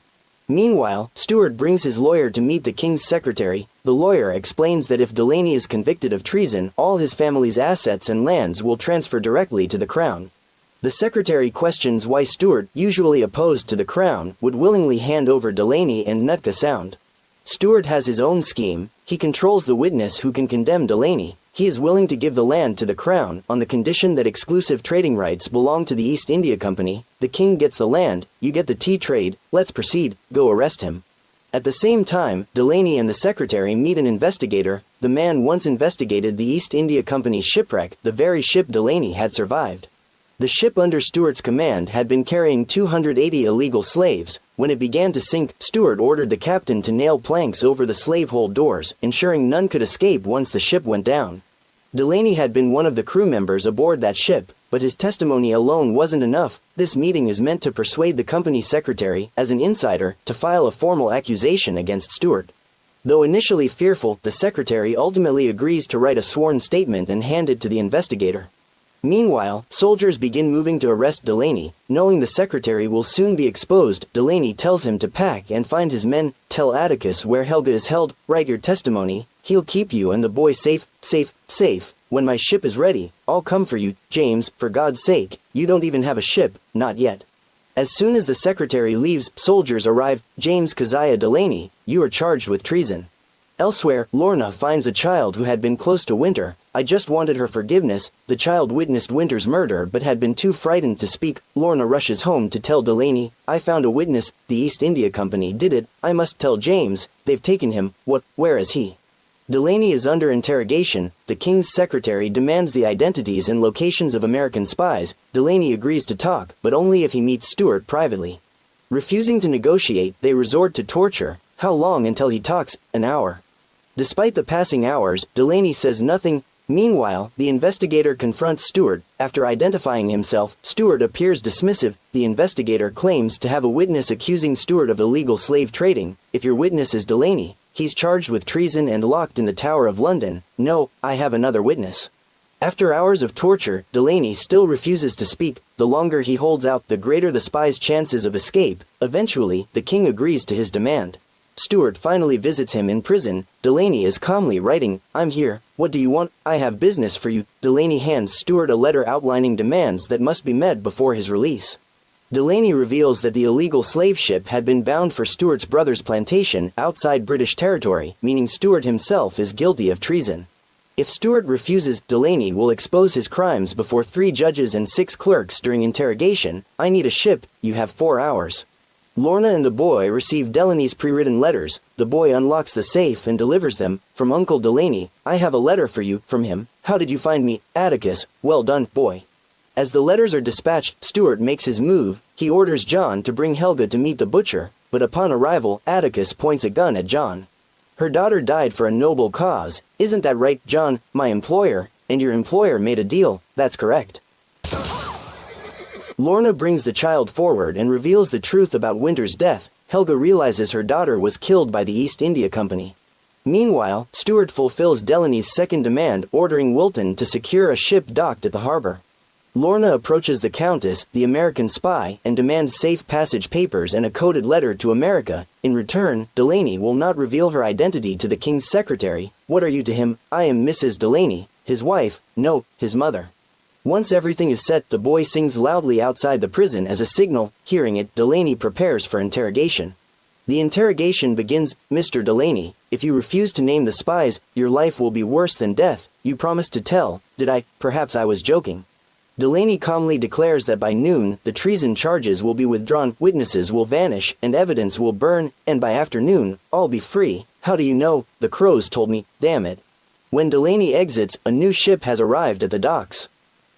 Meanwhile, Stuart brings his lawyer to meet the king's secretary. The lawyer explains that if Delaney is convicted of treason, all his family's assets and lands will transfer directly to the crown. The secretary questions why Stuart, usually opposed to the crown, would willingly hand over Delaney and Nootka Sound. Stuart has his own scheme. He controls the witness who can condemn Delaney. He is willing to give the land to the crown, on the condition that exclusive trading rights belong to the East India Company. The king gets the land, you get the tea trade. Let's proceed. Go arrest him. At the same time, Delaney and the secretary meet an investigator. The man once investigated the East India Company's shipwreck, the very ship Delaney had survived. The ship under Stuart's command had been carrying 280 illegal slaves. When it began to sink, Stuart ordered the captain to nail planks over the slave hold doors, ensuring none could escape once the ship went down. Delaney had been one of the crew members aboard that ship, but his testimony alone wasn't enough. This meeting is meant to persuade the company's secretary, as an insider, to file a formal accusation against Stuart. Though initially fearful, the secretary ultimately agrees to write a sworn statement and hand it to the investigator. Meanwhile, soldiers begin moving to arrest Delaney. Knowing the secretary will soon be exposed, Delaney tells him to pack and find his men. Tell Atticus where Helga is held, write your testimony, he'll keep you and the boy safe. When my ship is ready, I'll come for you, James, for God's sake, you don't even have a ship, not yet. As soon as the secretary leaves, soldiers arrive. James Keziah Delaney, you are charged with treason. Elsewhere, Lorna finds a child who had been close to Winter. I just wanted her forgiveness. The child witnessed Winter's murder but had been too frightened to speak. Lorna rushes home to tell Delaney, I found a witness, the East India Company did it, I must tell James, they've taken him, where is he? Delaney is under interrogation. The king's secretary demands the identities and locations of American spies. Delaney agrees to talk, but only if he meets Stuart privately. Refusing to negotiate, they resort to torture. How long until he talks? An hour. Despite the passing hours, Delaney says nothing. Meanwhile, the investigator confronts Stuart. After identifying himself, Stuart appears dismissive. The investigator claims to have a witness accusing Stuart of illegal slave trading. If your witness is Delaney, he's charged with treason and locked in the Tower of London. No, I have another witness. After hours of torture, Delaney still refuses to speak. The longer he holds out, the greater the spy's chances of escape. Eventually, the king agrees to his demand. Stuart finally visits him in prison. Delaney is calmly writing, I'm here, what do you want? I have business for you. Delaney hands Stuart a letter outlining demands that must be met before his release. Delaney reveals that the illegal slave ship had been bound for Stuart's brother's plantation outside British territory, meaning Stuart himself is guilty of treason. If Stuart refuses, Delaney will expose his crimes before 3 judges and 6 clerks during interrogation. I need a ship, you have 4 hours. Lorna and the boy receive Delaney's pre-written letters. The boy unlocks the safe and delivers them. From Uncle Delaney, I have a letter for you, from him. How did you find me? Atticus, well done, boy. As the letters are dispatched, Stuart makes his move. He orders John to bring Helga to meet the butcher, but upon arrival, Atticus points a gun at John. Her daughter died for a noble cause. Isn't that right, John? My employer, and your employer made a deal. That's correct. Lorna brings the child forward and reveals the truth about Winter's death. Helga realizes her daughter was killed by the East India Company. Meanwhile, Stuart fulfills Delaney's second demand, ordering Wilton to secure a ship docked at the harbor. Lorna approaches the Countess, the American spy, and demands safe passage papers and a coded letter to America. In return, Delaney will not reveal her identity to the king's secretary. What are you to him? I am Mrs. Delaney, his wife, no, his mother. Once everything is set, the boy sings loudly outside the prison as a signal. Hearing it, Delaney prepares for interrogation. The interrogation begins. Mr. Delaney, if you refuse to name the spies, your life will be worse than death. You promised to tell. Did I? Perhaps I was joking. Delaney calmly declares that by noon, the treason charges will be withdrawn, witnesses will vanish, and evidence will burn, and by afternoon, I'll be free. How do you know? The crows told me, damn it. When Delaney exits, a new ship has arrived at the docks.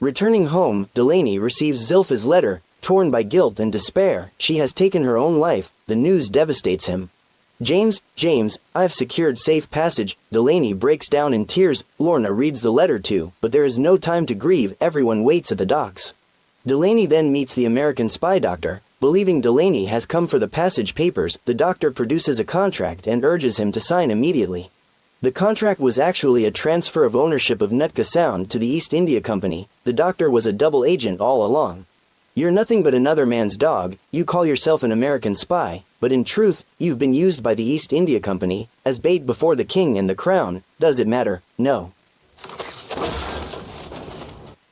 Returning home, Delaney receives Zilpha's letter. Torn by guilt and despair, she has taken her own life. The news devastates him. James, I've secured safe passage. Delaney breaks down in tears. Lorna reads the letter too, but there is no time to grieve. Everyone waits at the docks. Delaney then meets the American spy doctor. Believing Delaney has come for the passage papers, the doctor produces a contract and urges him to sign immediately. The contract was actually a transfer of ownership of Nootka Sound to the East India Company. The doctor was a double agent all along. You're nothing but another man's dog. You call yourself an American spy, but in truth, you've been used by the East India Company as bait before the king and the crown. Does it matter? No.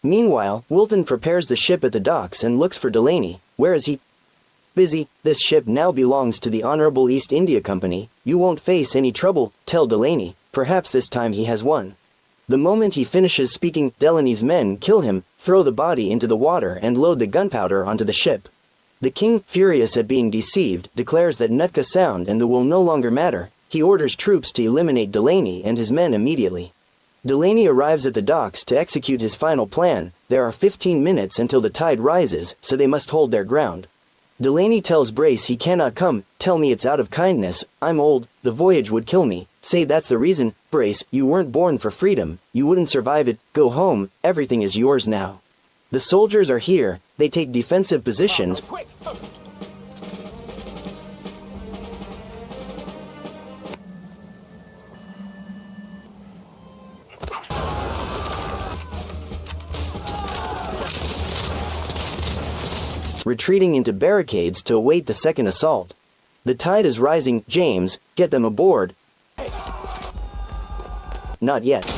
Meanwhile, Wilton prepares the ship at the docks and looks for Delaney. Where is he? Busy. This ship now belongs to the Honorable East India Company. You won't face any trouble, tell Delaney. Perhaps this time he has won. The moment he finishes speaking, Delaney's men kill him, throw the body into the water and load the gunpowder onto the ship. The king, furious at being deceived, declares that Nootka Sound and the will no longer matter. He orders troops to eliminate Delaney and his men immediately. Delaney arrives at the docks to execute his final plan. There are 15 minutes until the tide rises, so they must hold their ground. Delaney tells Brace he cannot come. Tell me it's out of kindness. I'm old. The voyage would kill me. Say that's the reason. Brace, you weren't born for freedom. You wouldn't survive it. Go home. Everything is yours now. The soldiers are here. They take defensive positions. Retreating into barricades to await the second assault. The tide is rising. James, get them aboard. Not yet.